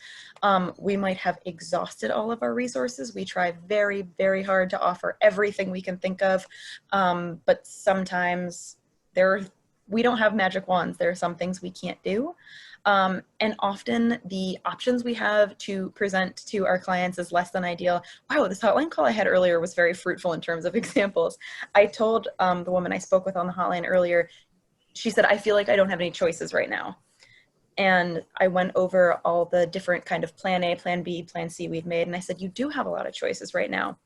We might have exhausted all of our resources. We try very, very hard to offer everything we can think of. But sometimes we don't have magic wands. There are some things we can't do. And often the options we have to present to our clients is less than ideal. Wow, this hotline call I had earlier was very fruitful in terms of examples. I told the woman I spoke with on the hotline earlier, she said, I feel like I don't have any choices right now. And I went over all the different kind of plan A, plan B, plan C we'd made. And I said, you do have a lot of choices right now.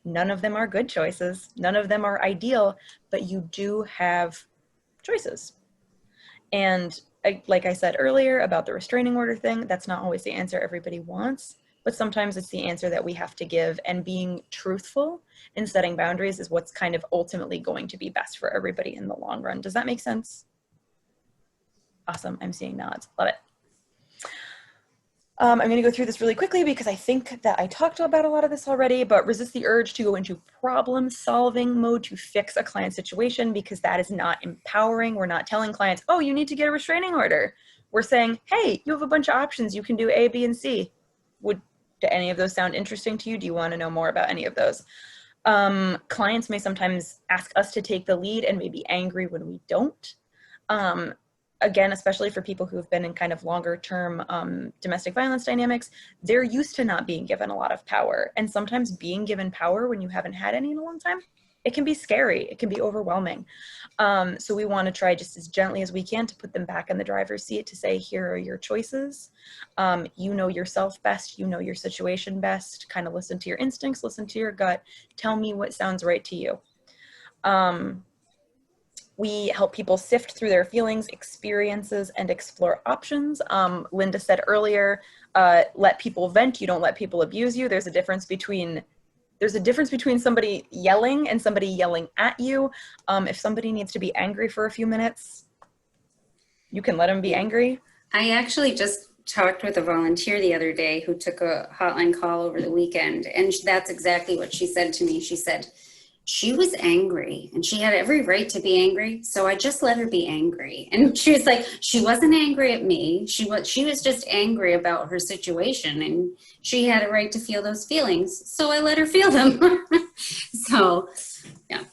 None of them are good choices. None of them are ideal, but you do have choices. And like I said earlier about the restraining order thing, that's not always the answer everybody wants, but sometimes it's the answer that we have to give, and being truthful in setting boundaries is what's kind of ultimately going to be best for everybody in the long run. Does that make sense? Awesome, I'm seeing nods, love it. I'm going to go through this really quickly because I think that I talked about a lot of this already, but resist the urge to go into problem-solving mode to fix a client situation, because that is not empowering. We're not telling clients, oh, you need to get a restraining order. We're saying, hey, you have a bunch of options. You can do A, B, and C. Do any of those sound interesting to you? Do you want to know more about any of those? Clients may sometimes ask us to take the lead and may be angry when we don't. Again, especially for people who have been in kind of longer term domestic violence dynamics, they're used to not being given a lot of power. And sometimes being given power when you haven't had any in a long time, it can be scary. It can be overwhelming. So we want to try just as gently as we can to put them back in the driver's seat, to say, here are your choices. You know yourself best. You know your situation best. Kind of listen to your instincts, listen to your gut. Tell me what sounds right to you. We help people sift through their feelings, experiences, and explore options. Linda said earlier, let people vent. You don't let people abuse you. There's a difference between somebody yelling and somebody yelling at you. If somebody needs to be angry for a few minutes, you can let them be angry. I actually just talked with a volunteer the other day who took a hotline call over the weekend, and that's exactly what she said to me. She said, she was angry and she had every right to be angry, so I just let her be angry. And she was like, she wasn't angry at me. She was just angry about her situation, and she had a right to feel those feelings, so I let her feel them. So, yeah.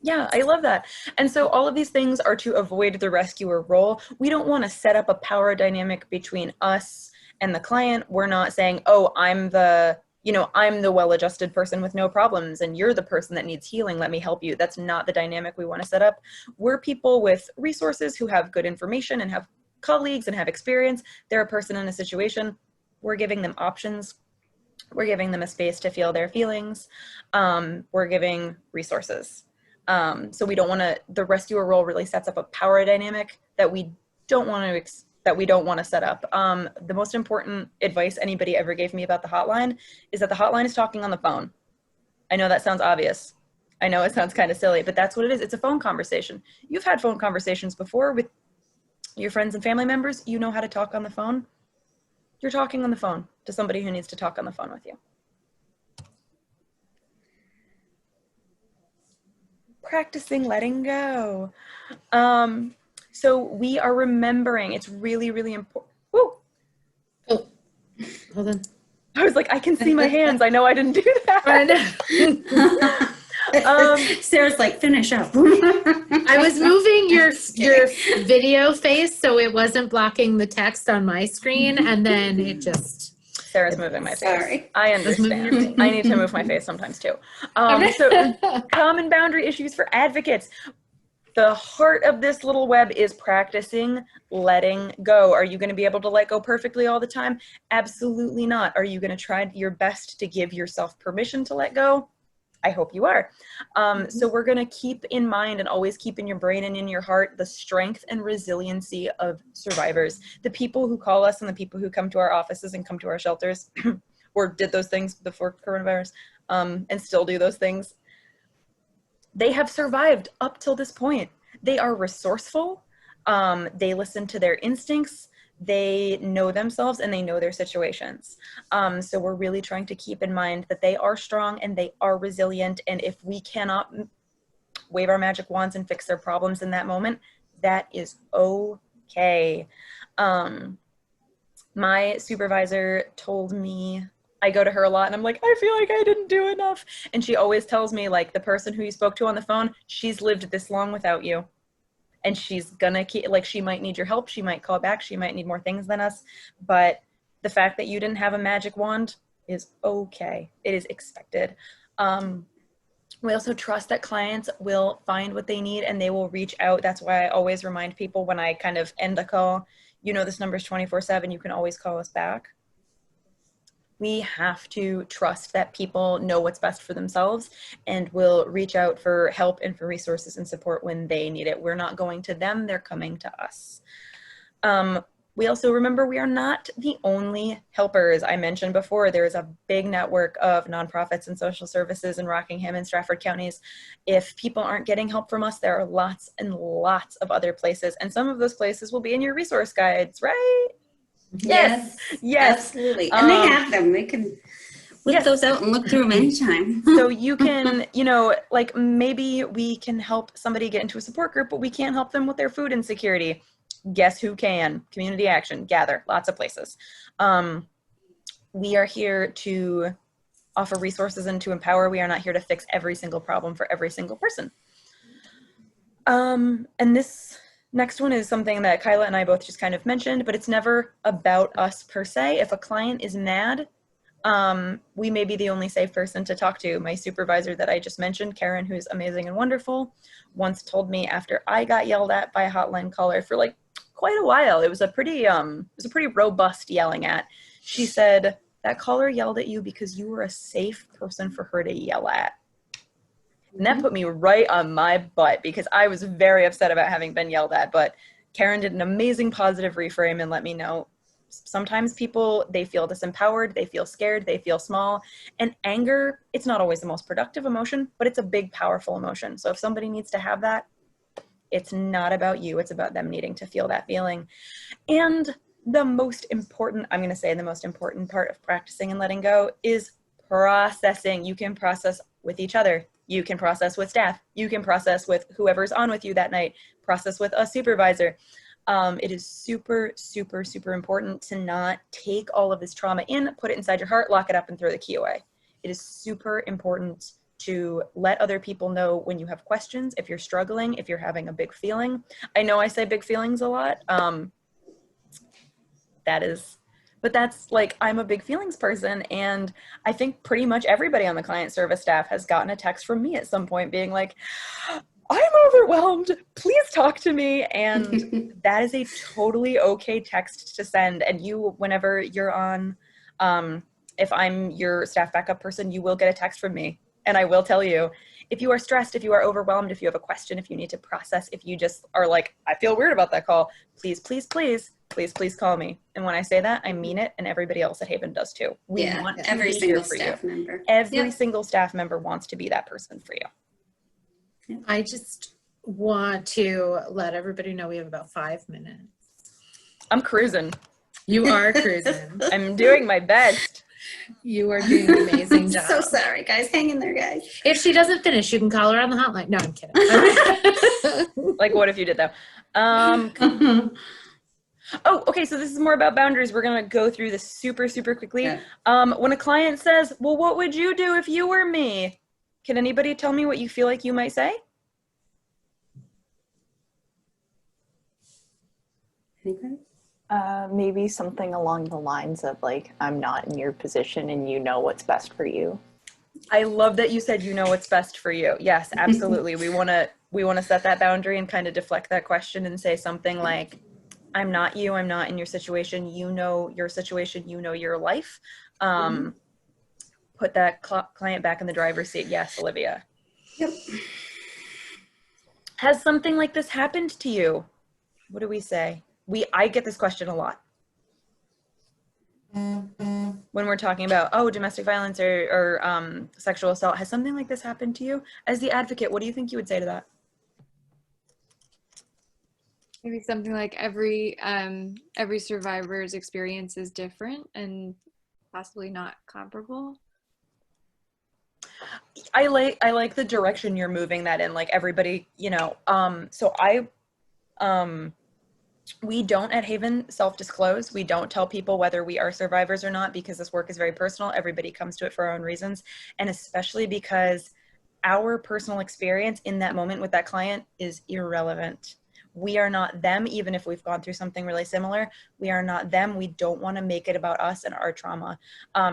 Yeah, I love that. And so all of these things are to avoid the rescuer role. We don't want to set up a power dynamic between us and the client. We're not saying, oh, I'm the well-adjusted person with no problems, and you're the person that needs healing. Let me help you. That's not the dynamic we want to set up. We're people with resources who have good information and have colleagues and have experience. They're a person in a situation. We're giving them options. We're giving them a space to feel their feelings. We're giving resources. So we don't want to, the rescuer role really sets up a power dynamic that we don't want to set up. The most important advice anybody ever gave me about the hotline is that the hotline is talking on the phone. I know that sounds obvious. I know it sounds kind of silly, but that's what it is. It's a phone conversation. You've had phone conversations before with your friends and family members. You know how to talk on the phone. You're talking on the phone to somebody who needs to talk on the phone with you. Practicing letting go. So we are remembering, it's really, really important. Woo! Oh, hold on. I was like, I can see my hands. I know I didn't do that. Sarah's like, finish up. I was moving your video face so it wasn't blocking the text on my screen, and then it just... Sarah's moving my face. Sorry. I understand. I need to move my face sometimes too. So common boundary issues for advocates. The heart of this little web is practicing letting go. Are you going to be able to let go perfectly all the time? Absolutely not. Are you going to try your best to give yourself permission to let go? I hope you are. So we're going to keep in mind and always keep in your brain and in your heart the strength and resiliency of survivors. The people who call us and the people who come to our offices and come to our shelters or did those things before coronavirus and still do those things. They have survived up till this point. They are resourceful. They listen to their instincts. They know themselves and they know their situations. So we're really trying to keep in mind that they are strong and they are resilient. And if we cannot wave our magic wands and fix their problems in that moment, that is okay. My supervisor told me, I go to her a lot and I'm like, I feel like I didn't do enough. And she always tells me, like, the person who you spoke to on the phone, she's lived this long without you. And she's gonna keep, like, she might need your help. She might call back. She might need more things than us. But the fact that you didn't have a magic wand is okay. It is expected. We also trust that clients will find what they need and they will reach out. That's why I always remind people when I kind of end a call, you know, this number is 24/7. You can always call us back. We have to trust that people know what's best for themselves and will reach out for help and for resources and support when they need it. We're not going to them, they're coming to us. We also remember we are not the only helpers. I mentioned before, there is a big network of nonprofits and social services in Rockingham and Stratford counties. If people aren't getting help from us, there are lots and lots of other places. And some of those places will be in your resource guides, right? Yes. Absolutely. And they have them. They can whip those out and look through them anytime. So you can, you know, like maybe we can help somebody get into a support group, but we can't help them with their food insecurity. Guess who can? Community action, gather, lots of places. We are here to offer resources and to empower. We are not here to fix every single problem for every single person. And this next one is something that Kyla and I both just kind of mentioned, but it's never about us per se. If a client is mad, we may be the only safe person to talk to. My supervisor that I just mentioned, Karen, who's amazing and wonderful, once told me after I got yelled at by a hotline caller for like quite a while. It was a pretty robust yelling at. She said, that caller yelled at you because you were a safe person for her to yell at. And that put me right on my butt because I was very upset about having been yelled at. But Karen did an amazing positive reframe and let me know sometimes people, they feel disempowered, they feel scared, they feel small. And anger, it's not always the most productive emotion, but it's a big, powerful emotion. So if somebody needs to have that, it's not about you, it's about them needing to feel that feeling. And the most important, I'm going to say the most important part of practicing and letting go is processing. You can process with each other. You can process with staff. You can process with whoever's on with you that night. Process with a supervisor. It is super, super, super important to not take all of this trauma in, put it inside your heart, lock it up, and throw the key away. It is super important to let other people know when you have questions, if you're struggling, if you're having a big feeling. I know I say big feelings a lot. But that's like, I'm a big feelings person. And I think pretty much everybody on the client service staff has gotten a text from me at some point being like, I'm overwhelmed, please talk to me. And that is a totally okay text to send. And you, whenever you're on, if I'm your staff backup person, you will get a text from me. And I will tell you, if you are stressed, if you are overwhelmed, if you have a question, if you need to process, if you just are like, I feel weird about that call, please, please, please, please, please call me. And when I say that, I mean it. And everybody else at Haven does too. We want to every be single here for staff you. member. Every single staff member wants to be that person for you. I just want to let everybody know we have about 5 minutes. I'm cruising. You are cruising. I'm doing my best. You are doing an amazing job. So sorry, guys. Hang in there, guys. If she doesn't finish, you can call her on the hotline. No, I'm kidding. Like, what if you did though? Oh, okay. So this is more about boundaries. We're going to go through this super, super quickly. Yeah. When a client says, well, what would you do if you were me? Can anybody tell me what you feel like you might say? Anybody? Maybe something along the lines of like, I'm not in your position and you know what's best for you. I love that you said you know what's best for you. Yes, absolutely. We want to set that boundary and kind of deflect that question and say something like, I'm not you, I'm not in your situation. You know your situation, you know your life. Put that client back in the driver's seat. Yes, Olivia. Yep. Has something like this happened to you? What do we say? I get this question a lot. When we're talking about, domestic violence or sexual assault, has something like this happened to you? As the advocate, what do you think you would say to that? Maybe something like every survivor's experience is different and possibly not comparable. I like the direction you're moving that in, like everybody, we don't at Haven self-disclose. We don't tell people whether we are survivors or not because this work is very personal. Everybody comes to it for our own reasons. And especially because our personal experience in that moment with that client is irrelevant. We are not them, even if we've gone through something really similar. We are not them. We don't want to make it about us and our trauma.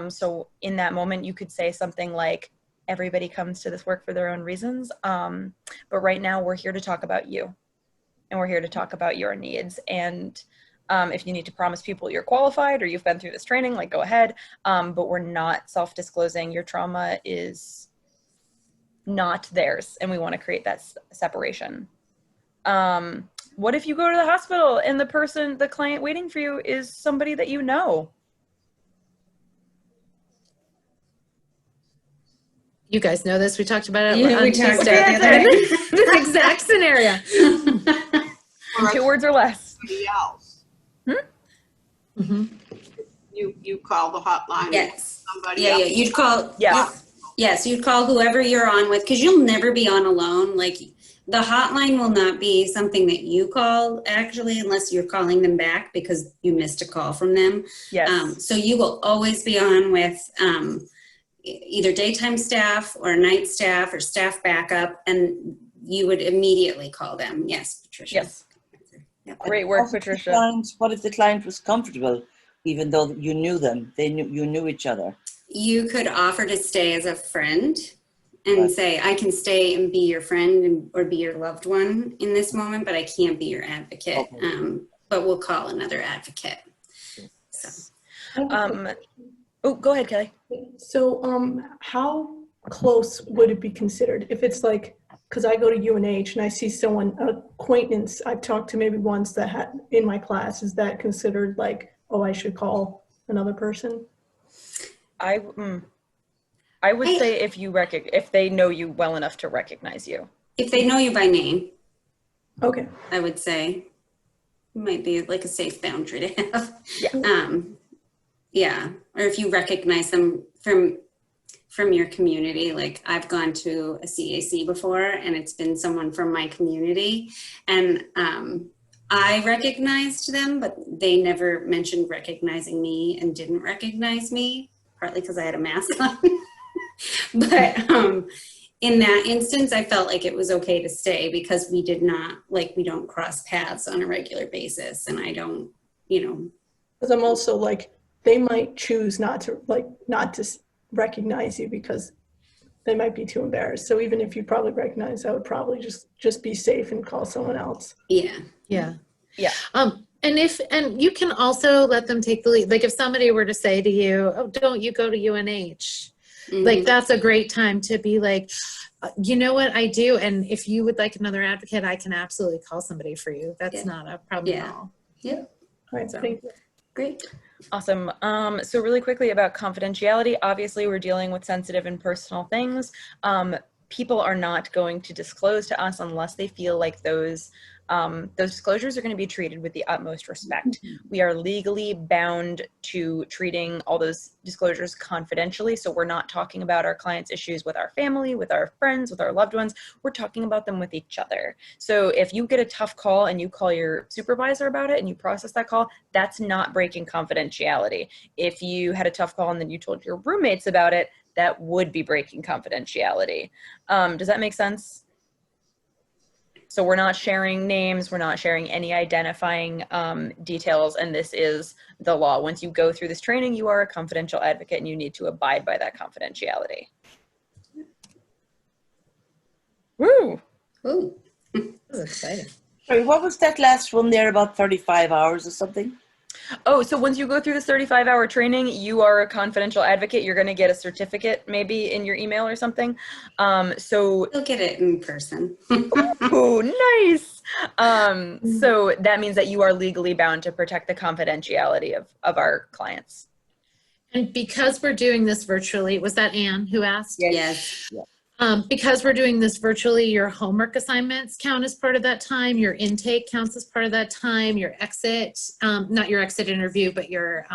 So in that moment, you could say something like, everybody comes to this work for their own reasons. But right now we're here to talk about you. And we're here to talk about your needs. And if you need to promise people you're qualified or you've been through this training, like go ahead. But we're not self-disclosing. Your trauma is not theirs. And we want to create that separation. What if you go to the hospital and the client waiting for you is somebody that you know? You guys know this. We talked about it Yeah, on we talked Tuesday. about it. This exact scenario. 2 words or less. Somebody else. Mm-hmm. You call the hotline. Yes. Somebody Yeah, else. yeah. You'd call. Yes. Yes, you'd call whoever you're on with, because you'll never be on alone. Like, the hotline will not be something that you call, actually, unless you're calling them back because you missed a call from them. Yes. So you will always be on with either daytime staff or night staff or staff backup, and you would immediately call them. Yes, Patricia. Yes. Yep. Great work, What if the Patricia. what if the client was comfortable, even though you knew them? You knew each other. You could offer to stay as a friend and Right. say, I can stay and be your friend or be your loved one in this moment, but I can't be your advocate. Okay. But we'll call another advocate. So. Oh, go ahead, Kelly. So, how close would it be considered if it's like, because I go to UNH and I see someone, an acquaintance I've talked to maybe once that had in my class, is that considered like, oh, I should call another person? I would say if they know you well enough to recognize you. If they know you by name, Okay. I would say it might be like a safe boundary to have. Yeah. Yeah. Or if you recognize them from your community, like I've gone to a CAC before and it's been someone from my community, and I recognized them, but they never mentioned recognizing me and didn't recognize me, partly because I had a mask on. But in that instance, I felt like it was okay to stay because we don't cross paths on a regular basis, and I don't, Because I'm also like, they might choose not to recognize you because they might be too embarrassed. So even if you probably recognize, I would probably just be safe and call someone else. Yeah. Yeah. Yeah. And you can also let them take the lead. Like if somebody were to say to you, oh, don't you go to UNH? Like that's a great time to be like, you know what, I do. And if you would like another advocate, I can absolutely call somebody for you. That's not a problem at all. Yeah. All right, thank you. Great. Awesome. So really quickly about confidentiality, obviously we're dealing with sensitive and personal things. People are not going to disclose to us unless they feel like those disclosures are going to be treated with the utmost respect. We are legally bound to treating all those disclosures confidentially. So we're not talking about our clients' issues with our family, with our friends, with our loved ones. We're talking about them with each other. So if you get a tough call and you call your supervisor about it and you process that call, that's not breaking confidentiality. If you had a tough call and then you told your roommates about it, that would be breaking confidentiality. Does that make sense? So we're not sharing names, we're not sharing any identifying details, and this is the law. Once you go through this training, you are a confidential advocate and you need to abide by that confidentiality. Woo! Ooh. This is exciting. Sorry, what was that last one there, about 35 hours or something? Oh, so once you go through this 35-hour training, you are a confidential advocate. You're going to get a certificate maybe in your email or something. So you'll get it in person. Oh, nice. So that means that you are legally bound to protect the confidentiality of our clients. And because we're doing this virtually, was that Anne who asked? Yes. Yeah. Because we're doing this virtually, your homework assignments count as part of that time. Your intake counts as part of that time. Your exit, not your exit interview, but your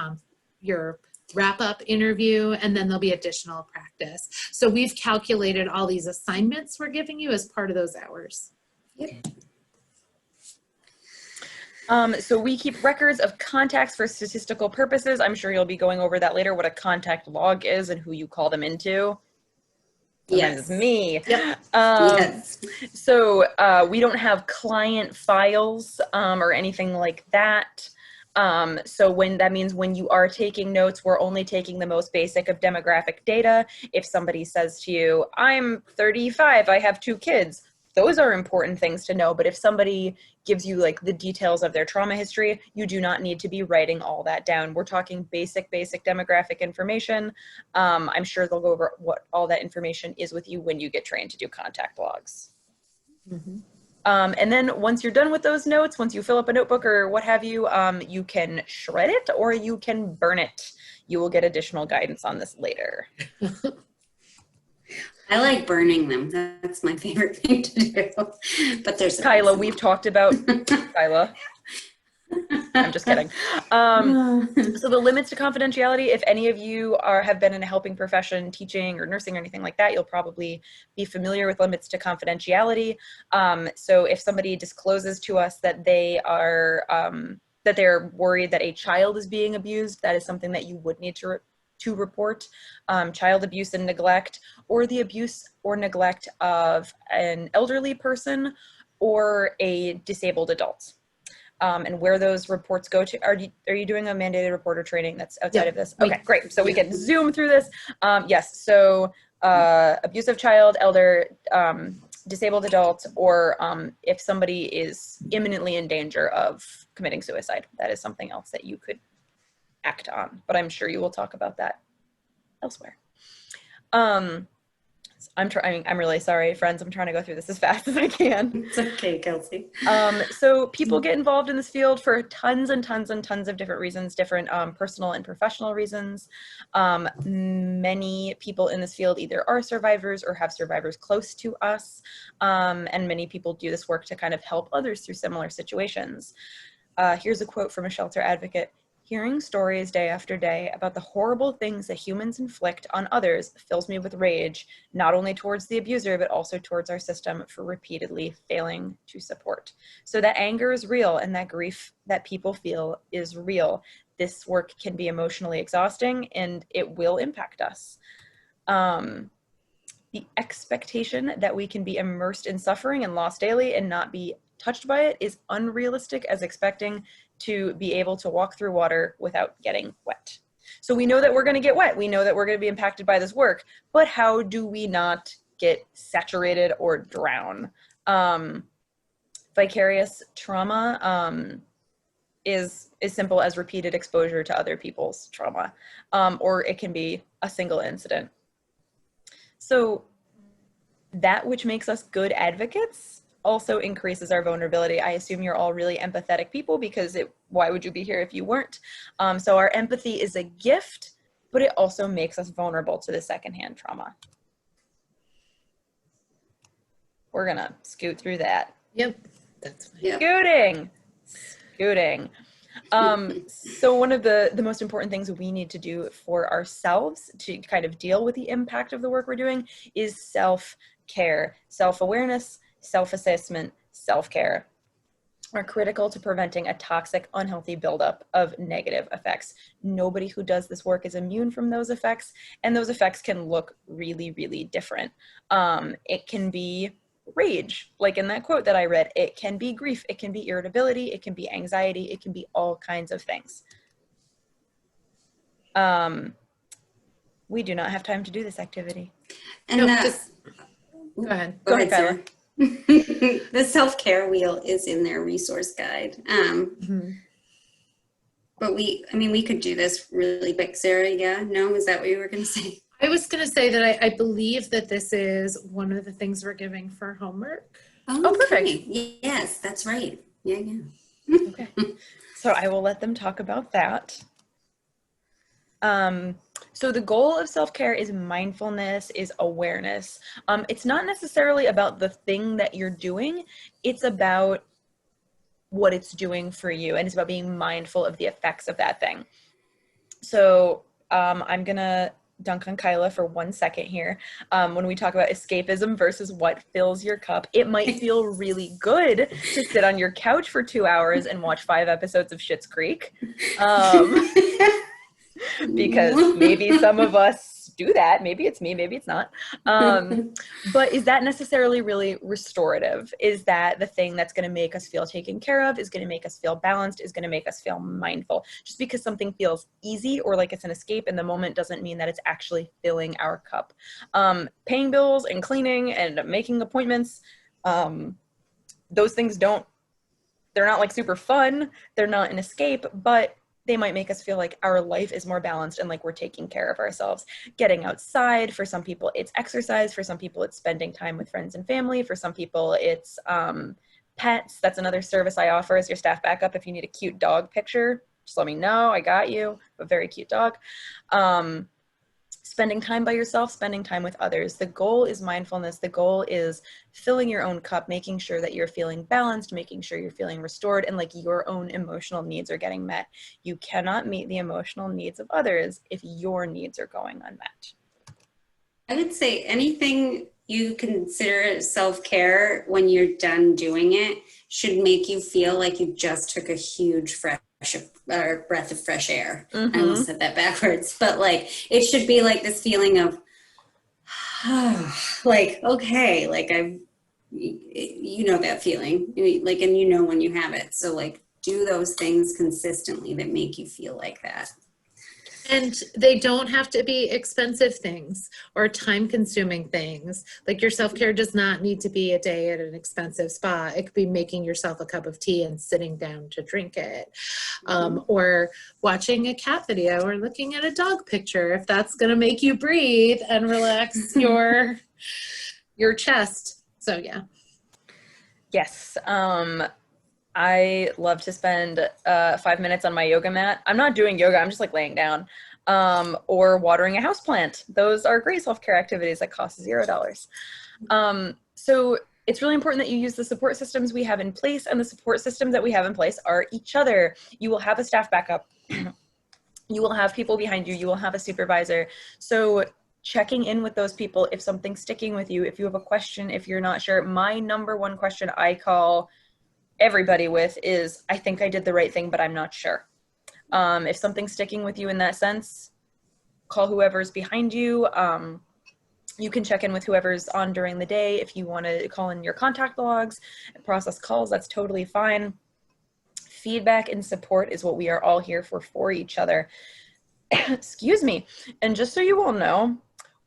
wrap-up interview, and then there'll be additional practice. So we've calculated all these assignments we're giving you as part of those hours. Yep. So we keep records of contacts for statistical purposes. I'm sure you'll be going over that later, what a contact log is and who you call them into. Sometimes it's me. Yep. Yes. So we don't have client files or anything like that. So that means when you are taking notes, we're only taking the most basic of demographic data. If somebody says to you, I'm 35, I have 2 kids, those are important things to know. But if somebody gives you like the details of their trauma history, you do not need to be writing all that down. We're talking basic demographic information. I'm sure they'll go over what all that information is with you when you get trained to do contact logs. Mm-hmm. And then once you're done with those notes, once you fill up a notebook or what have you, you can shred it or you can burn it. You will get additional guidance on this later. I like burning them. That's my favorite thing to do. But there's Kyla, we've talked about Kyla. I'm just kidding. So the limits to confidentiality, if any of you have been in a helping profession, teaching or nursing or anything like that, you'll probably be familiar with limits to confidentiality. So if somebody discloses to us that they are that they're worried that a child is being abused, that is something that you would need to report. Child abuse and neglect, or the abuse or neglect of an elderly person or a disabled adult. And where those reports go to, are you doing a mandated reporter training that's outside of this? Okay, great. So we can zoom through this. Yes, so abusive child, elder, disabled adult, or if somebody is imminently in danger of committing suicide, that is something else that you could act on, but I'm sure you will talk about that elsewhere. I'm really sorry, friends. I'm trying to go through this as fast as I can. It's okay, Kelsey. So people get involved in this field for tons and tons and tons of different reasons, different personal and professional reasons. Many people in this field either are survivors or have survivors close to us. And many people do this work to kind of help others through similar situations. Here's a quote from a shelter advocate. Hearing stories day after day about the horrible things that humans inflict on others fills me with rage, not only towards the abuser, but also towards our system for repeatedly failing to support. So that anger is real, and that grief that people feel is real. This work can be emotionally exhausting, and it will impact us. The expectation that we can be immersed in suffering and loss daily and not be touched by it is unrealistic as expecting to be able to walk through water without getting wet. So we know that we're going to get wet. We know that we're going to be impacted by this work, but how do we not get saturated or drown? Vicarious trauma is as simple as repeated exposure to other people's trauma, or it can be a single incident. So that which makes us good advocates also increases our vulnerability. I assume you're all really empathetic people because why would you be here if you weren't? So our empathy is a gift, but it also makes us vulnerable to the secondhand trauma. We're gonna scoot through that. Yep, that's fine. Scooting. So one of the most important things we need to do for ourselves to kind of deal with the impact of the work we're doing is self-care, self-awareness, self-assessment, self-care are critical to preventing a toxic, unhealthy buildup of negative effects. Nobody who does this work is immune from those effects, and those effects can look really, really different. It can be rage, like in that quote that I read. It can be grief, it can be irritability, it can be anxiety, it can be all kinds of things. We do not have time to do this activity. And go ahead. Go ahead, Kyla. The self-care wheel is in their resource guide. But we could do this really quick, Sarah. Yeah, no, is that what you were going to say? I was going to say that I believe that this is one of the things we're giving for homework. Oh, perfect. Yes, that's right. Yeah. Okay. So I will let them talk about that. So the goal of self-care is mindfulness, is awareness. It's not necessarily about the thing that you're doing. It's about what it's doing for you, and it's about being mindful of the effects of that thing. So I'm going to dunk on Kyla for 1 second here. When we talk about escapism versus what fills your cup, it might feel really good to sit on your couch for 2 hours and watch 5 episodes of Schitt's Creek. Because maybe some of us do that. Maybe it's me, maybe it's not. But is that necessarily really restorative? Is that the thing that's going to make us feel taken care of, is going to make us feel balanced, is going to make us feel mindful? Just because something feels easy or like it's an escape in the moment doesn't mean that it's actually filling our cup. Paying bills and cleaning and making appointments, those things they're not like super fun. They're not an escape, but they might make us feel like our life is more balanced and like we're taking care of ourselves. Getting outside, for some people it's exercise, for some people it's spending time with friends and family, for some people it's Pets, that's another service I offer as your staff backup. If you need a cute dog picture, just let me know. I got you. A very cute dog. Spending time by yourself, spending time with others. The goal is mindfulness. The goal is filling your own cup, making sure that you're feeling balanced, making sure you're feeling restored, and like your own emotional needs are getting met. You cannot meet the emotional needs of others if your needs are going unmet. I would say anything you consider self-care when you're done doing it should make you feel like you just took a huge breath of fresh air. I almost said that backwards, but like it should be like this feeling of like, okay, like you know that feeling, like, and you know when you have it. So like do those things consistently that make you feel like that. And they don't have to be expensive things or time-consuming things. Like your self-care does not need to be a day at an expensive spa. It could be making yourself a cup of tea and sitting down to drink it, or watching a cat video or looking at a dog picture if that's going to make you breathe and relax your chest. So yeah. Yes. I love to spend 5 minutes on my yoga mat. I'm not doing yoga, I'm just like laying down, or watering a houseplant. Those are great self-care activities that cost $0. So it's really important that you use the support systems we have in place, and the support systems that we have in place are each other. You will have a staff backup. You will have people behind you. You will have a supervisor. So checking in with those people, if something's sticking with you, if you have a question, if you're not sure, my number one question I call everybody with is, I think I did the right thing, but I'm not sure. If something's sticking with you in that sense, call whoever's behind you. You can check in with whoever's on during the day. If you want to call in your contact logs and process calls, that's totally fine. Feedback and support is what we are all here for each other. Excuse me. And just so you all know,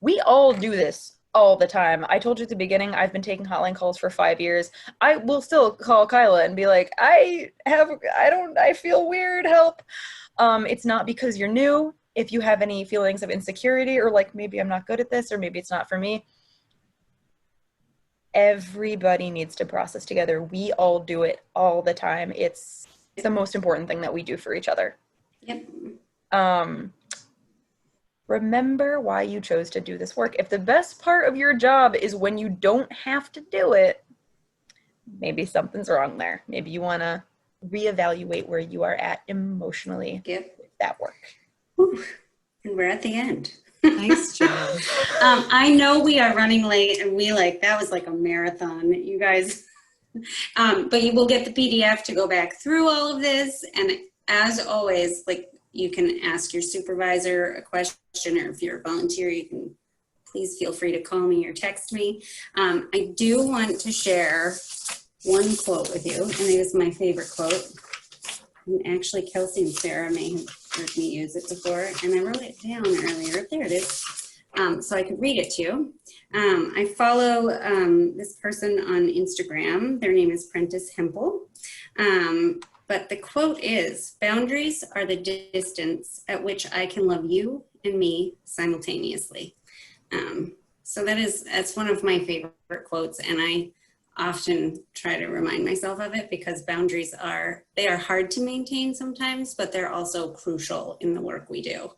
we all do this all the time. I told you at the beginning, I've been taking hotline calls for 5 years. I will still call Kyla and be like, I feel weird, help. It's not because you're new. If you have any feelings of insecurity or like, maybe I'm not good at this, or maybe it's not for me, everybody needs to process together. We all do it all the time. It's the most important thing that we do for each other. Yep. Remember why you chose to do this work. If the best part of your job is when you don't have to do it, maybe something's wrong there. Maybe you want to reevaluate where you are at emotionally with that work. Whew. And we're at the end. Nice job. I know we are running late, and that was like a marathon, you guys. But you will get the PDF to go back through all of this. And as always, like, you can ask your supervisor a question, or if you're a volunteer, you can please feel free to call me or text me. I do want to share one quote with you, and it is my favorite quote. And actually, Kelsey and Sarah may have heard me use it before, and I wrote it down earlier. There it is. So I could read it to you. I follow this person on Instagram. Their name is Prentice Hempel. But the quote is, "Boundaries are the distance at which I can love you and me simultaneously." So that's one of my favorite quotes, and I often try to remind myself of it, because boundaries are hard to maintain sometimes, but they're also crucial in the work we do.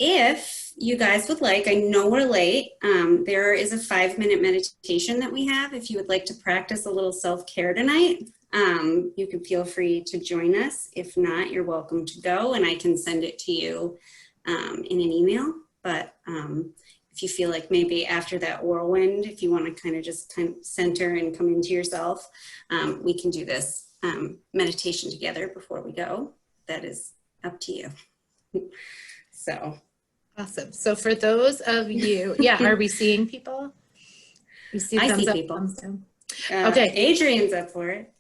If you guys would like, I know we're late, there is a 5-minute meditation that we have. If you would like to practice a little self-care tonight, you can feel free to join us. If not, you're welcome to go, and I can send it to you in an email. But if you feel like maybe after that whirlwind, if you want to kind of center and come into yourself, we can do this meditation together before we go. That is up to you. So awesome. So for those of you, are we seeing people? We see I thumbs see up, people. thumbs down. Okay. Adrian's up for it.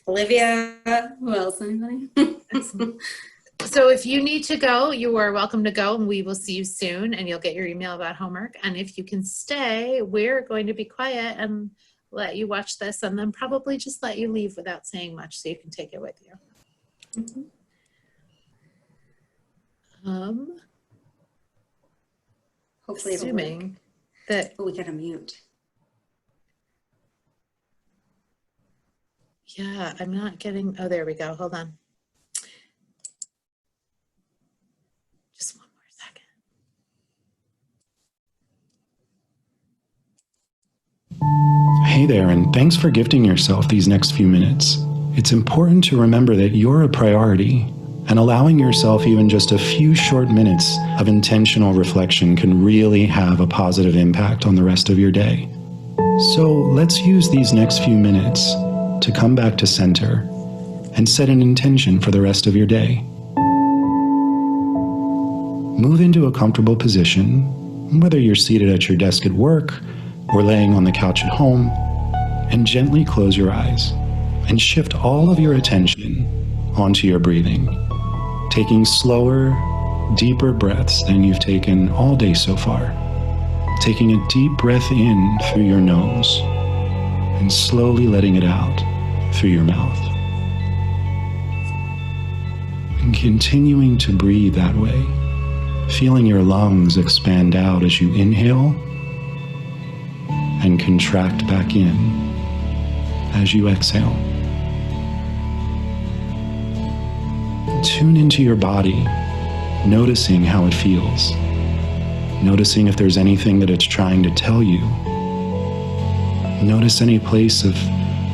Olivia, who else? Anybody? So if you need to go, you are welcome to go, and we will see you soon, and you'll get your email about homework. And if you can stay, we're going to be quiet and let you watch this, and then probably just let you leave without saying much so you can take it with you. Mm-hmm. Hopefully assuming that we gotta mute. Yeah, I'm not getting, oh, there we go. Hold on. Just one more second. Hey there, and thanks for gifting yourself these next few minutes. It's important to remember that you're a priority, and allowing yourself even just a few short minutes of intentional reflection can really have a positive impact on the rest of your day. So let's use these next few minutes to come back to center and set an intention for the rest of your day. Move into a comfortable position, whether you're seated at your desk at work or laying on the couch at home, and gently close your eyes and shift all of your attention onto your breathing, taking slower, deeper breaths than you've taken all day so far. Taking a deep breath in through your nose and slowly letting it out through your mouth. And continuing to breathe that way, feeling your lungs expand out as you inhale and contract back in as you exhale. Tune into your body, noticing how it feels. Noticing if there's anything that it's trying to tell you. Notice any place of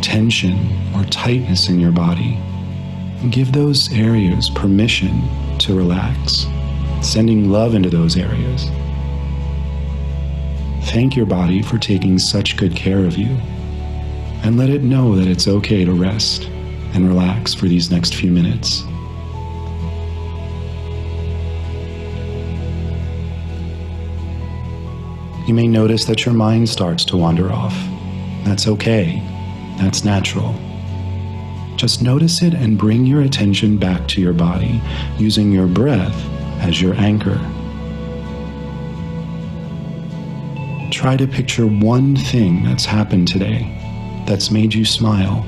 tension or tightness in your body. And give those areas permission to relax, sending love into those areas. Thank your body for taking such good care of you, and let it know that it's okay to rest and relax for these next few minutes. You may notice that your mind starts to wander off. That's okay. That's natural. Just notice it and bring your attention back to your body, using your breath as your anchor. Try to picture one thing that's happened today that's made you smile,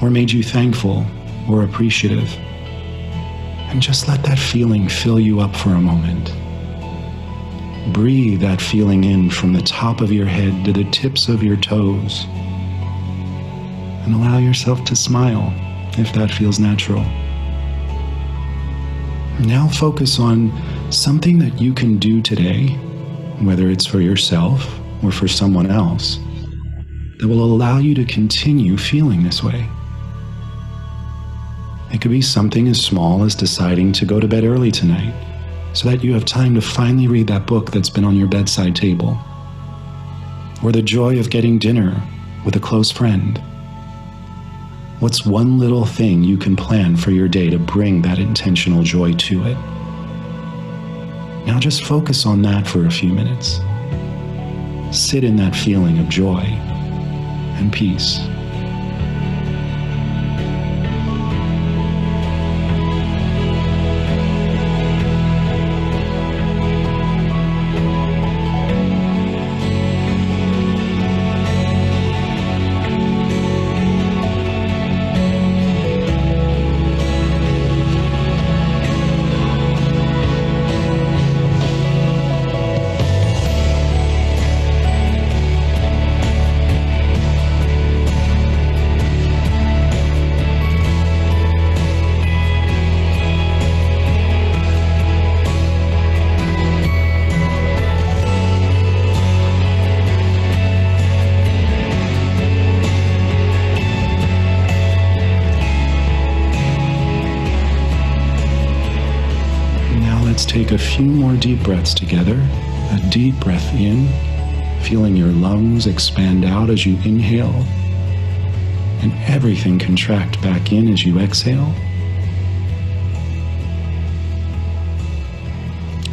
or made you thankful or appreciative. And just let that feeling fill you up for a moment. Breathe that feeling in from the top of your head to the tips of your toes. And allow yourself to smile if that feels natural. Now focus on something that you can do today, whether it's for yourself or for someone else, that will allow you to continue feeling this way. It could be something as small as deciding to go to bed early tonight, so that you have time to finally read that book that's been on your bedside table. Or the joy of getting dinner with a close friend. What's one little thing you can plan for your day to bring that intentional joy to it? Now just focus on that for a few minutes. Sit in that feeling of joy and peace. Take a few more deep breaths together. A deep breath in, feeling your lungs expand out as you inhale, and everything contract back in as you exhale.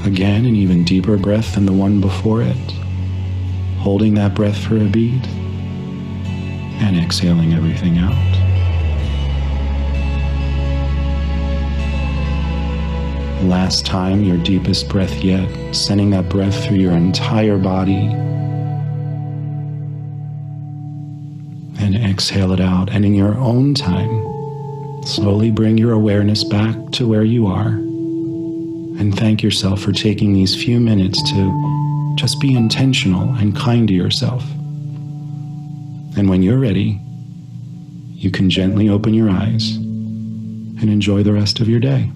Again, an even deeper breath than the one before it, holding that breath for a beat, and exhaling everything out. Last time, your deepest breath yet, sending that breath through your entire body. And exhale it out. And in your own time, slowly bring your awareness back to where you are. And thank yourself for taking these few minutes to just be intentional and kind to yourself. And when you're ready, you can gently open your eyes and enjoy the rest of your day.